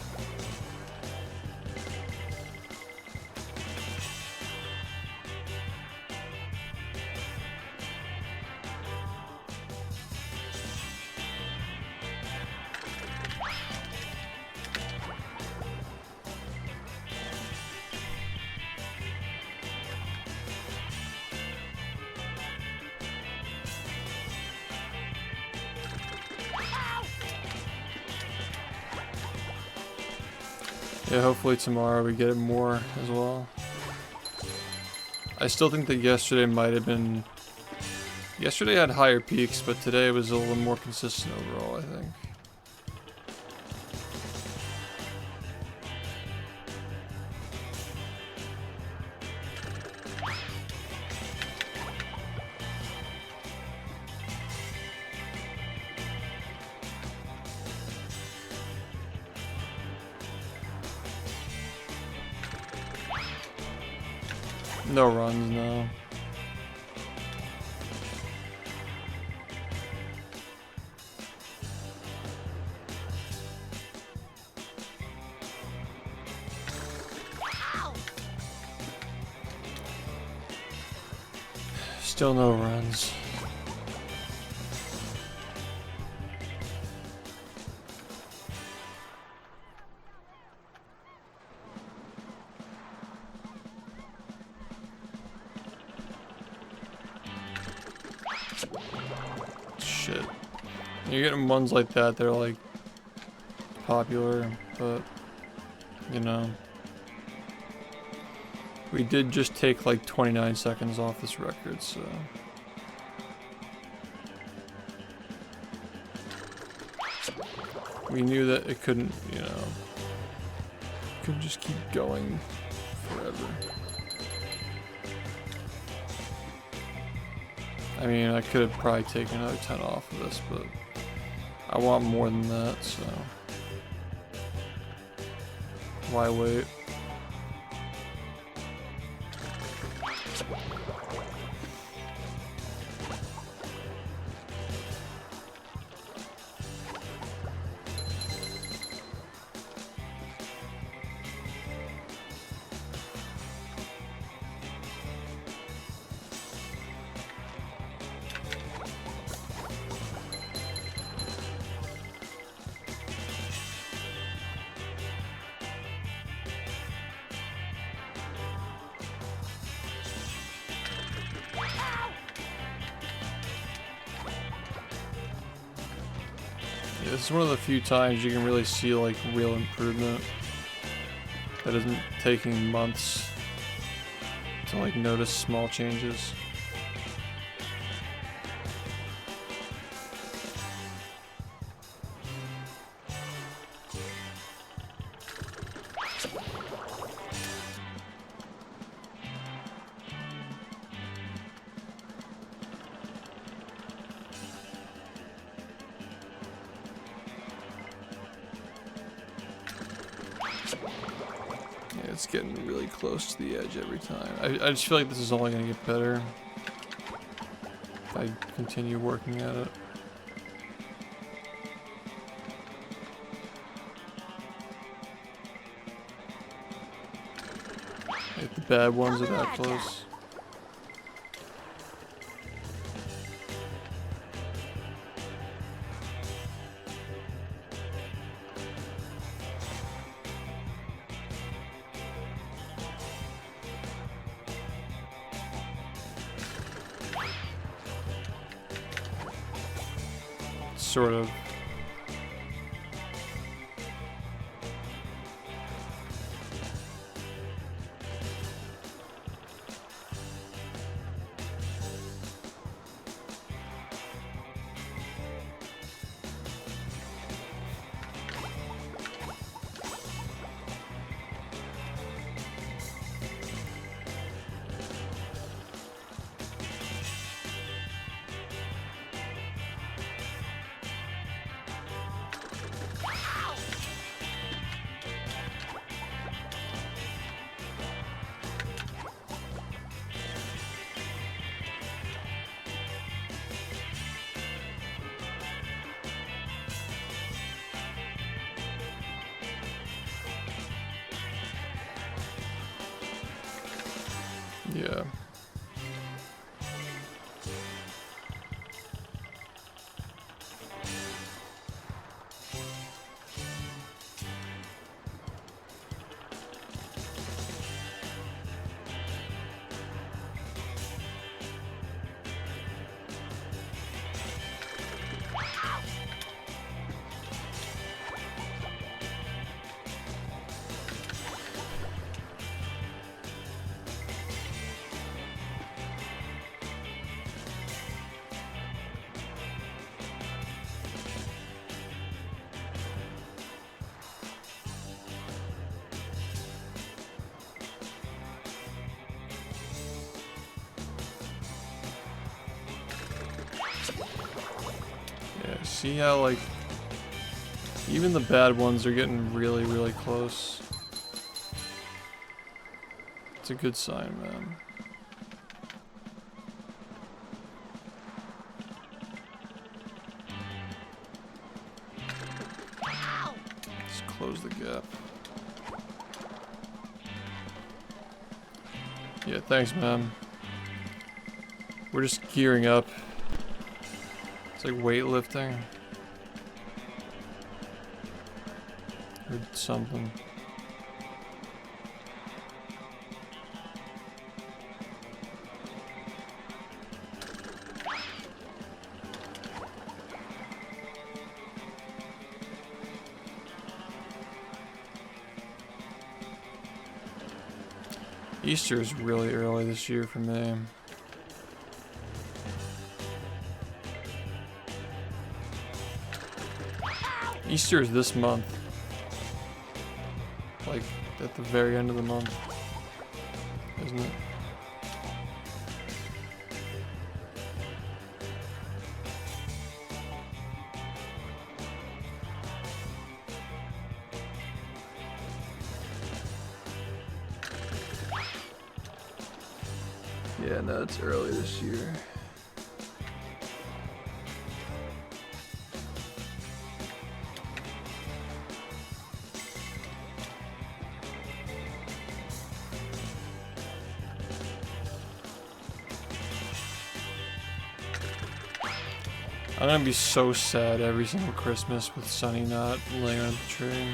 Yeah, hopefully tomorrow we get it more as well. I still think that yesterday might have been... Yesterday had higher peaks, but today was a little more consistent overall, I think. No runs, no. Still no runs. Shit. You're getting ones like that, they're like popular, but you know. We did just take like 29 seconds off this record, so. We knew that it couldn't, you know, couldn't just keep going forever. I mean, I could have probably taken another 10 off of this, but I want more than that, so why wait? This is one of the few times you can really see like real improvement that isn't taking months to like notice small changes. It's getting really close to the edge every time. I just feel like this is only going to get better if I continue working at it. If the bad ones are that close. Sort of. Yeah. Yeah, see how like even the bad ones are getting really, really close. It's a good sign, man. Let's close the gap. Yeah, thanks, man. We're just gearing up. It's like weightlifting. Or something. Easter is really early this year for me. Easter is this month. Like, at the very end of the month. Isn't it? Yeah, no, it's early this year. I'm gonna be so sad every single Christmas with Sunny not laying on the tree.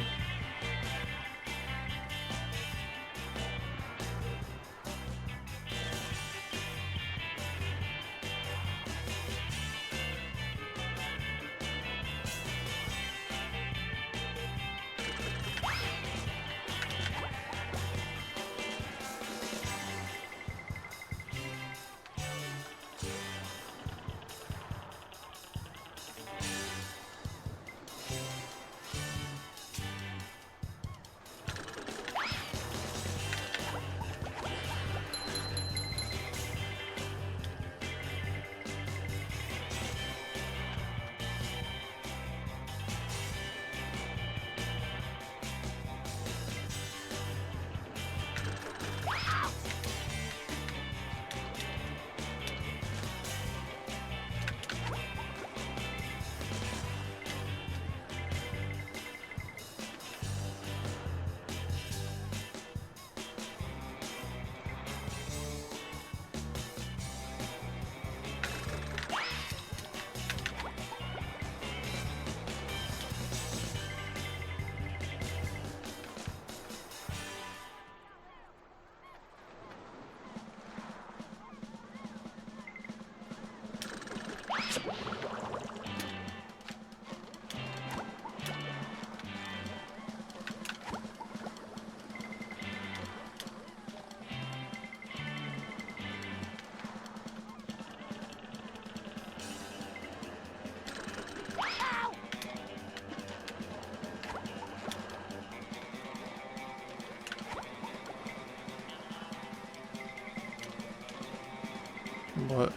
What?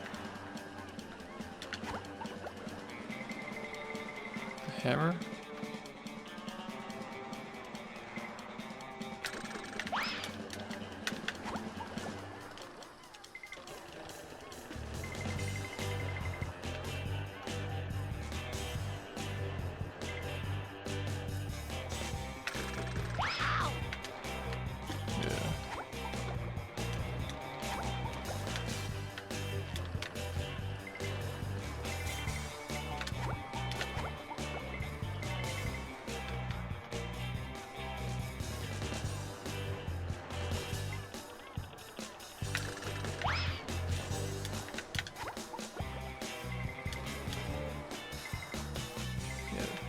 The hammer?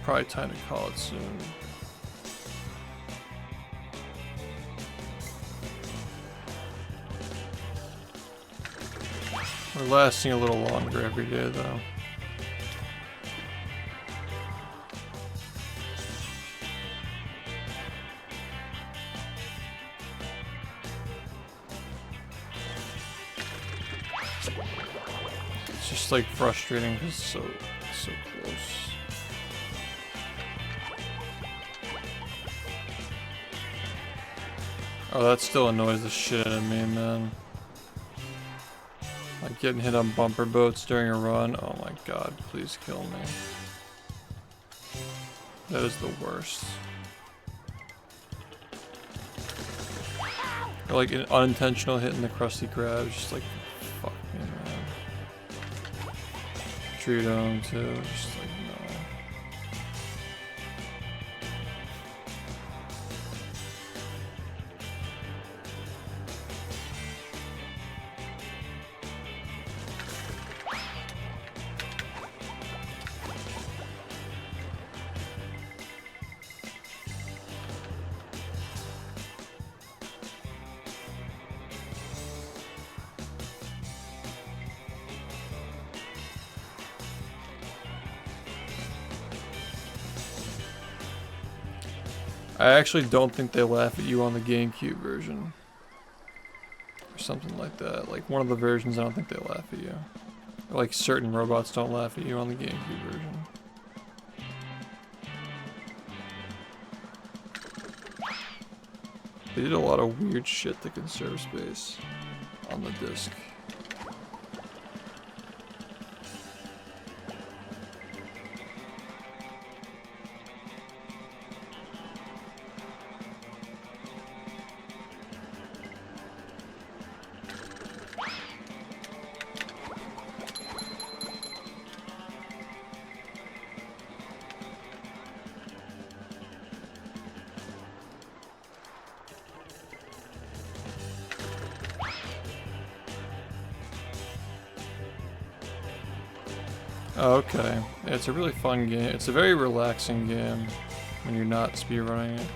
Probably time to call it soon. We're lasting a little longer every day though. It's just like frustrating because it's so close. close. Oh, that still annoys the shit out of me, man. Like getting hit on bumper boats during a run. Oh my god, please kill me. That is the worst. Or like an unintentional hit in the Krusty Krab, just like, fuck me, man. Tree Dome too, just like, no. I actually don't think they laugh at you on the GameCube version. Or something like that. Like one of the versions, I don't think they laugh at you. Or like certain robots don't laugh at you on the GameCube version. They did a lot of weird shit to conserve space on the disc. Oh, okay. Yeah, it's a really fun game. It's a very relaxing game when you're not speedrunning it.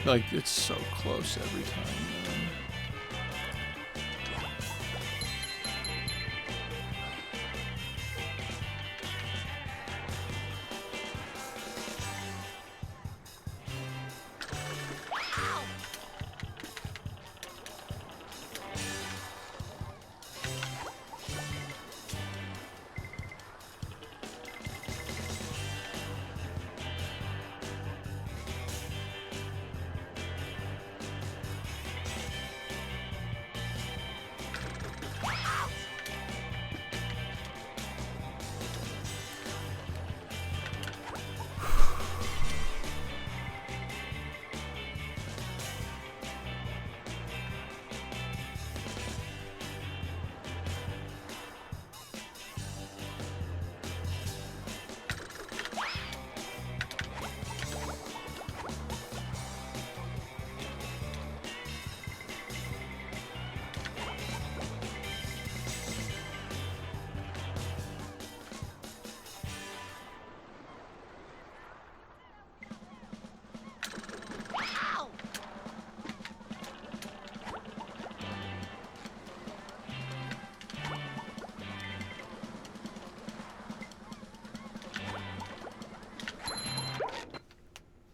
Like, it's so close every time, man.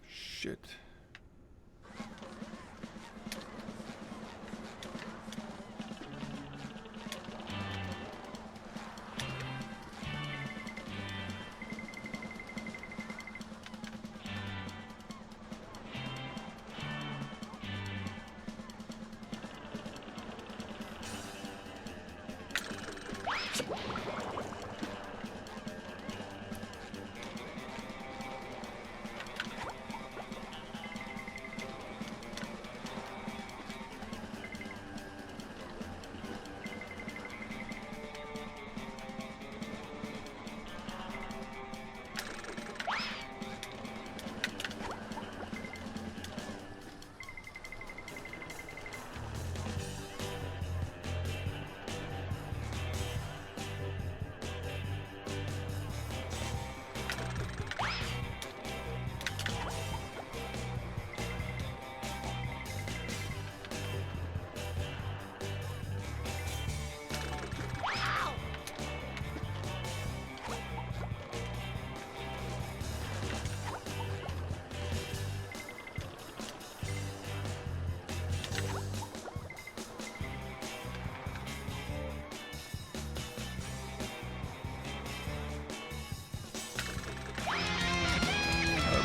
Shit.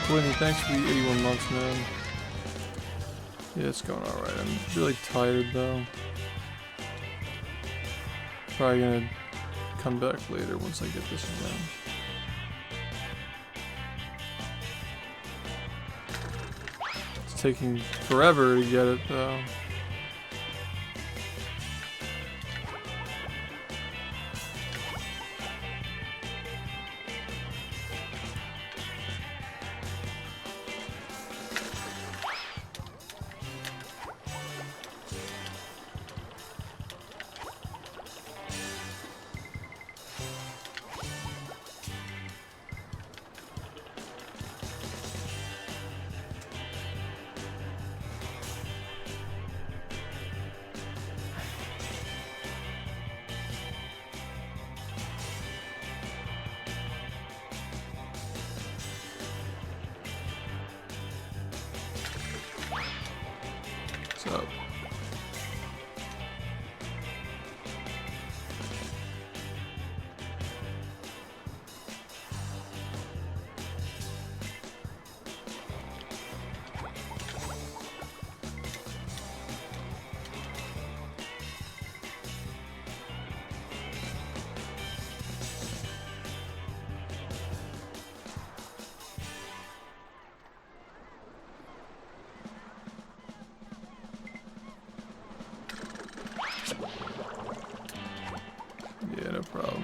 Whitney, thanks for the 81 months, man. Yeah, it's going alright. I'm really tired though. Probably gonna come back later once I get this around. It's taking forever to get it though. What's up? Yeah, no problem.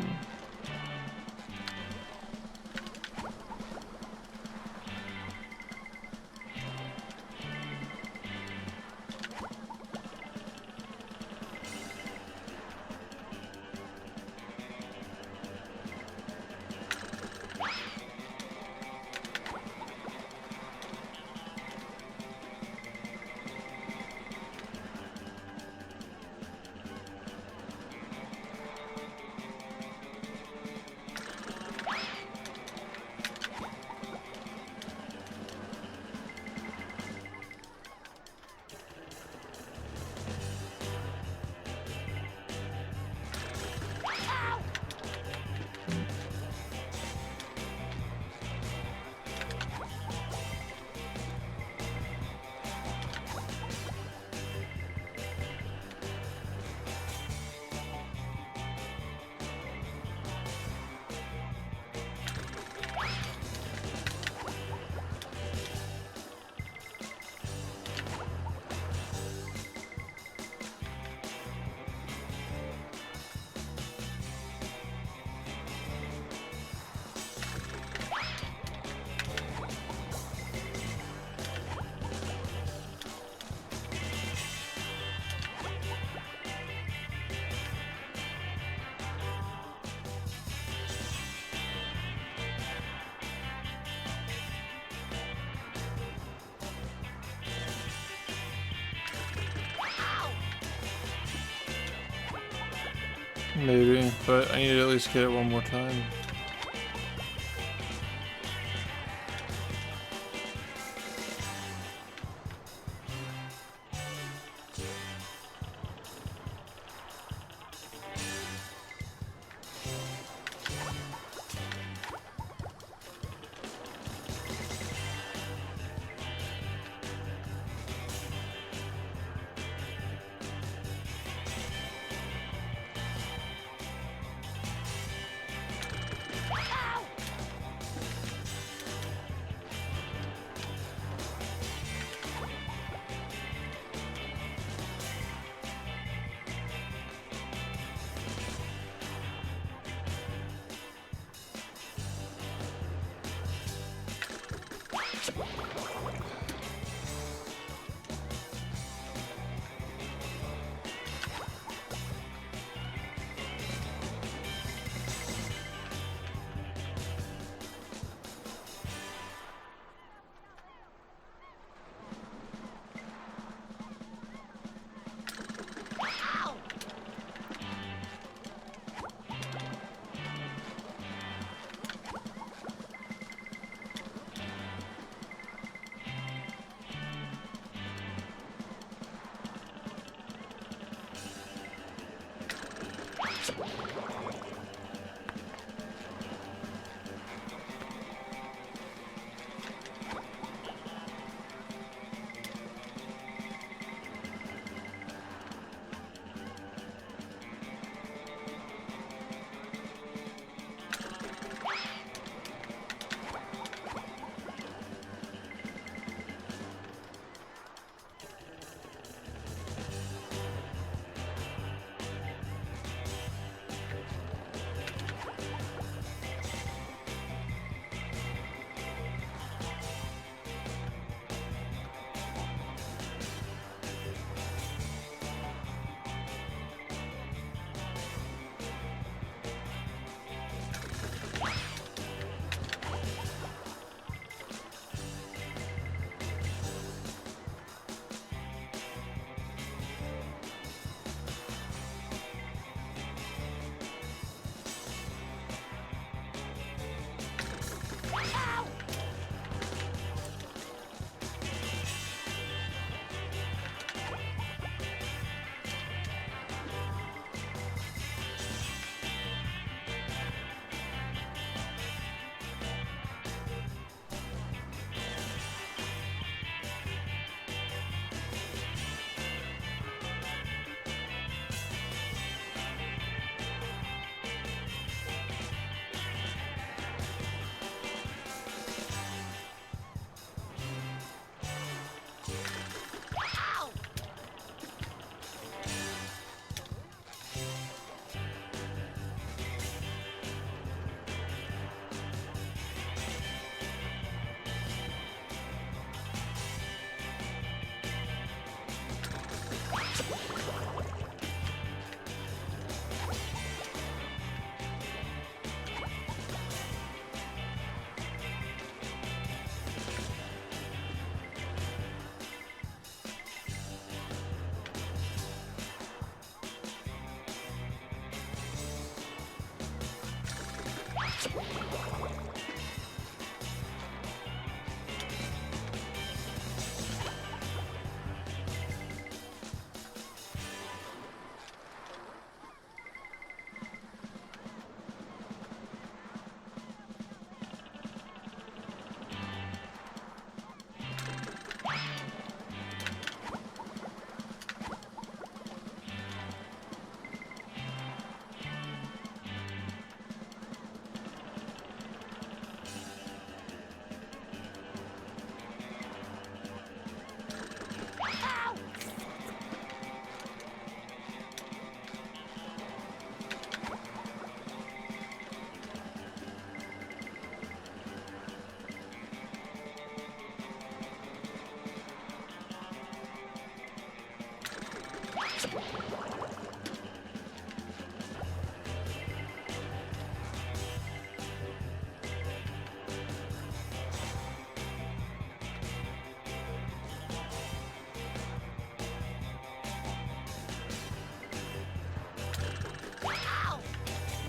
Maybe, but I need to at least get it one more time.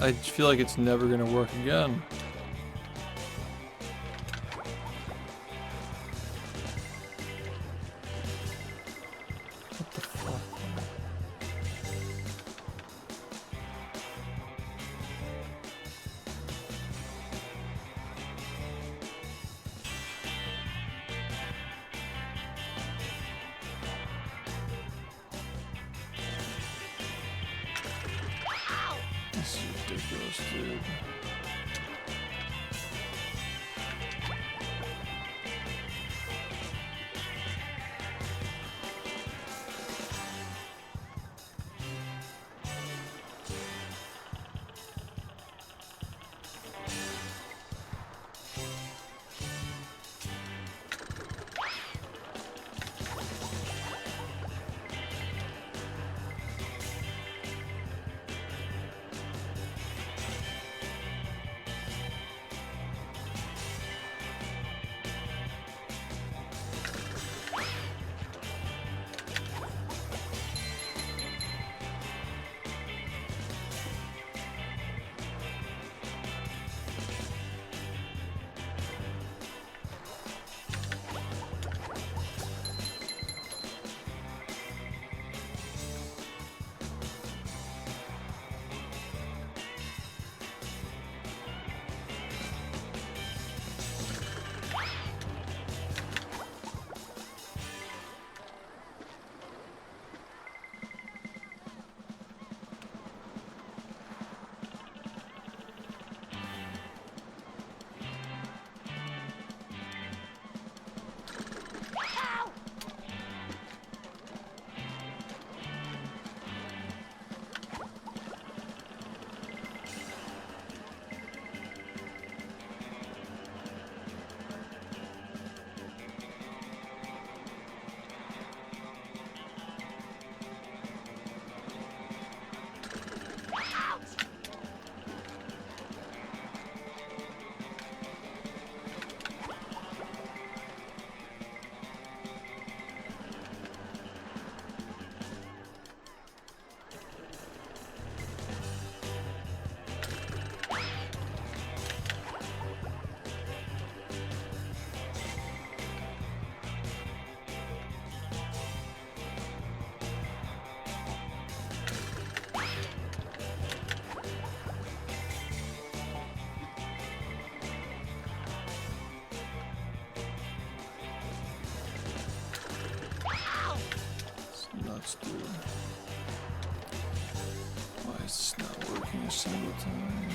I feel like it's never gonna work again. What the fuck? This is ridiculous, dude. Nuts, dude. Why is this not working a single time?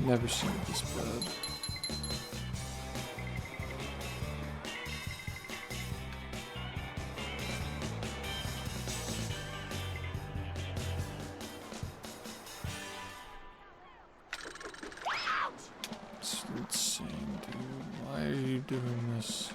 Never seen it this bad. It's doing this.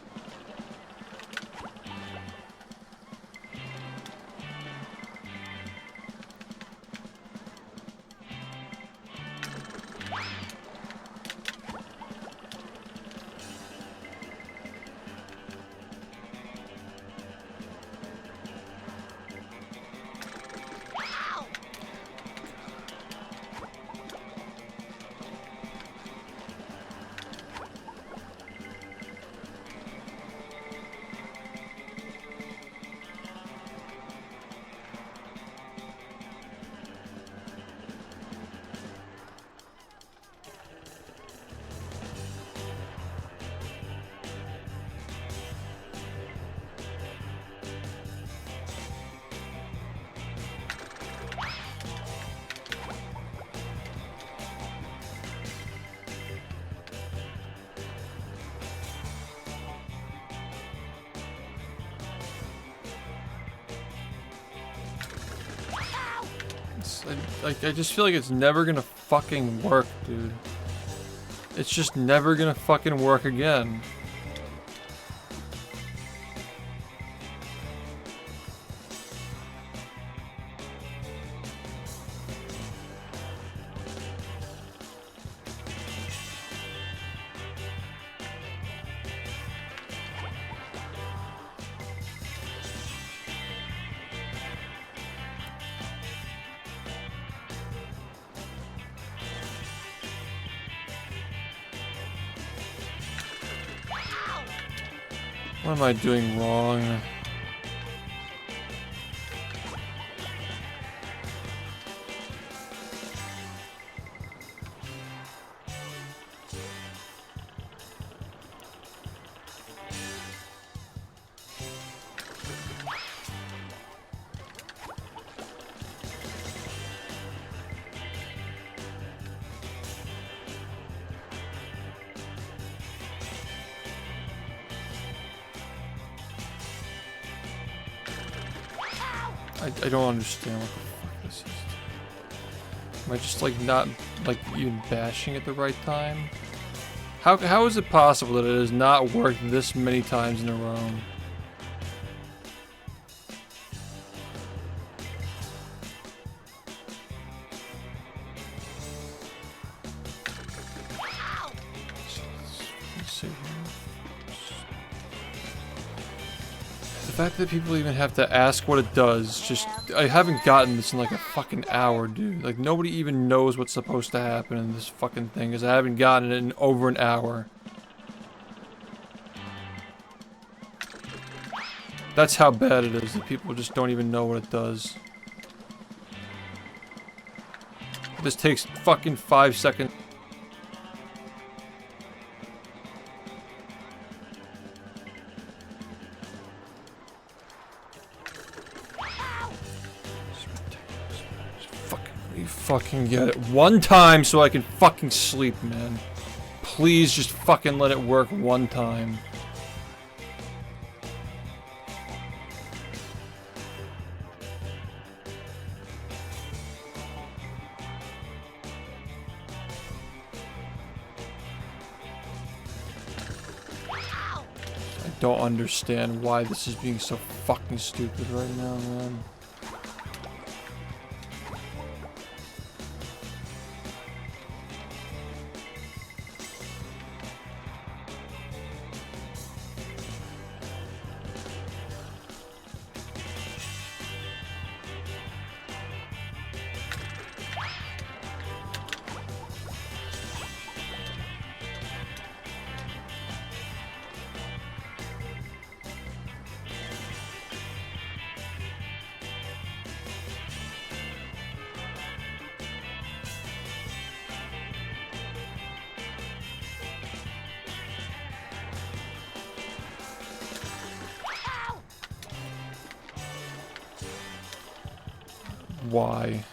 I just feel like it's never gonna fucking work, dude. It's just never gonna fucking work again. What am I doing wrong? I don't understand what the fuck this is. Am I just like not like even bashing at the right time? How is it possible that it has not worked this many times in a row? Let's see here. The fact that people even have to ask what it does, just, I haven't gotten this in like a fucking hour, dude. Like, nobody even knows what's supposed to happen in this fucking thing, because I haven't gotten it in over an hour. That's how bad it is, that people just don't even know what it does. This takes fucking 5 seconds. Fucking get it one time so I can fucking sleep, man. Please just fucking let it work one time. I don't understand why this is being so fucking stupid right now, man. Why?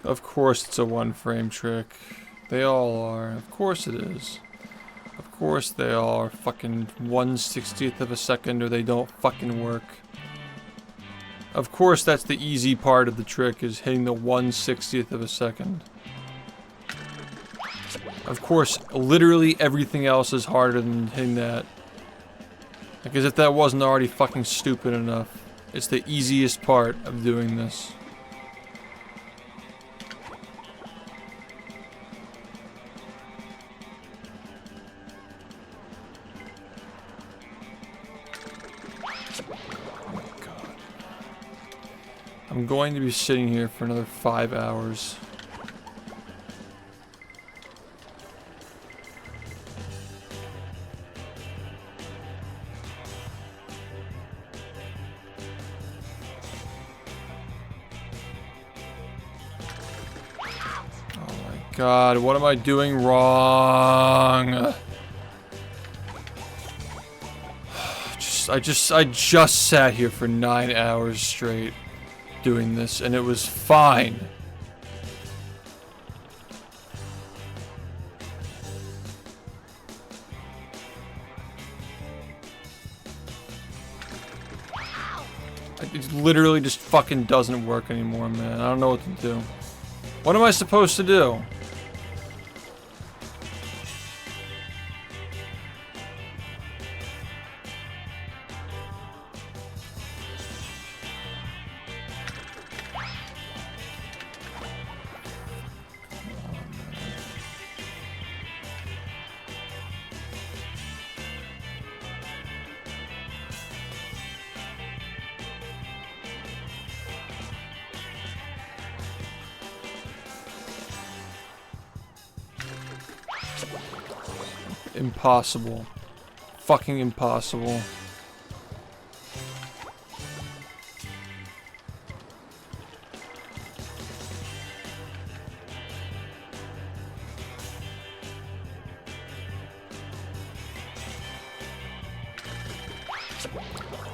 Of course it's a 1-frame trick. They all are. Of course it is. Of course they all are fucking 1/60th of a second or they don't fucking work. Of course that's the easy part of the trick, is hitting the 1/60th of a second. Of course, literally everything else is harder than hitting that. Like as if that wasn't already fucking stupid enough. It's the easiest part of doing this. I'm going to be sitting here for another 5 hours. Oh my god, what am I doing wrong? I just sat here for 9 hours straight doing this, and it was fine. It literally just fucking doesn't work anymore, man. I don't know what to do. What am I supposed to do? Impossible. Fucking impossible.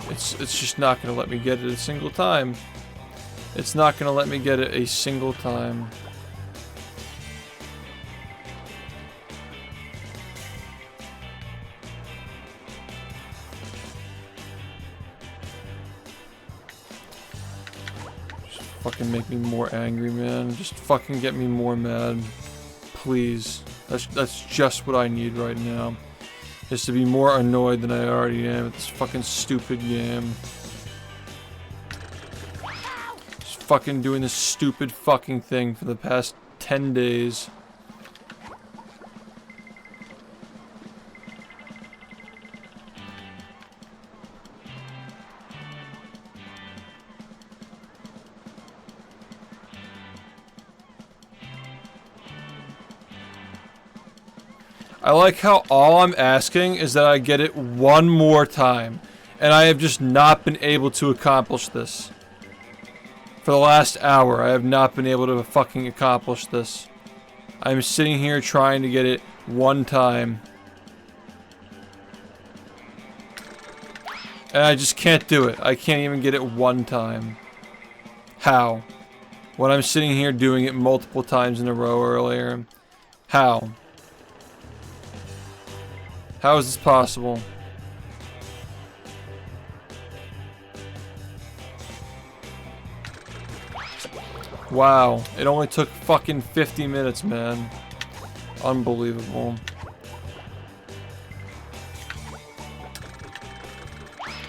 It's just not gonna let me get it a single time. It's not gonna let me get it a single time. Fucking make me more angry, man. Just fucking get me more mad. Please. That's just what I need right now. Is to be more annoyed than I already am at this fucking stupid game. Just fucking doing this stupid fucking thing for the past 10 days. I like how all I'm asking is that I get it one more time. And I have just not been able to accomplish this. For the last hour, I have not been able to fucking accomplish this. I'm sitting here trying to get it one time. And I just can't do it. I can't even get it one time. How? When I'm sitting here doing it multiple times in a row earlier. How? How is this possible? Wow, it only took fucking 50 minutes, man. Unbelievable.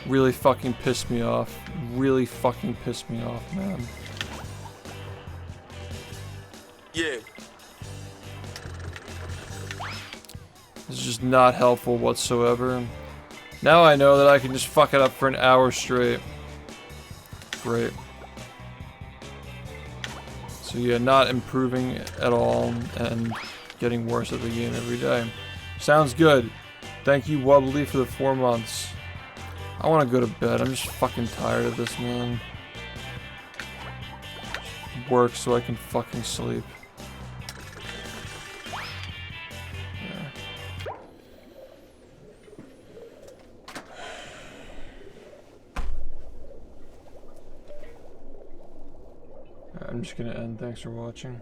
Really fucking pissed me off. Really fucking pissed me off, man. Yeah. This is just not helpful whatsoever. Now I know that I can just fuck it up for an hour straight. Great. So yeah, not improving at all and getting worse at the game every day. Sounds good. Thank you, Wubbly, for the 4 months. I want to go to bed. I'm just fucking tired of this, man. Work so I can fucking sleep. I'm just gonna end. Thanks for watching.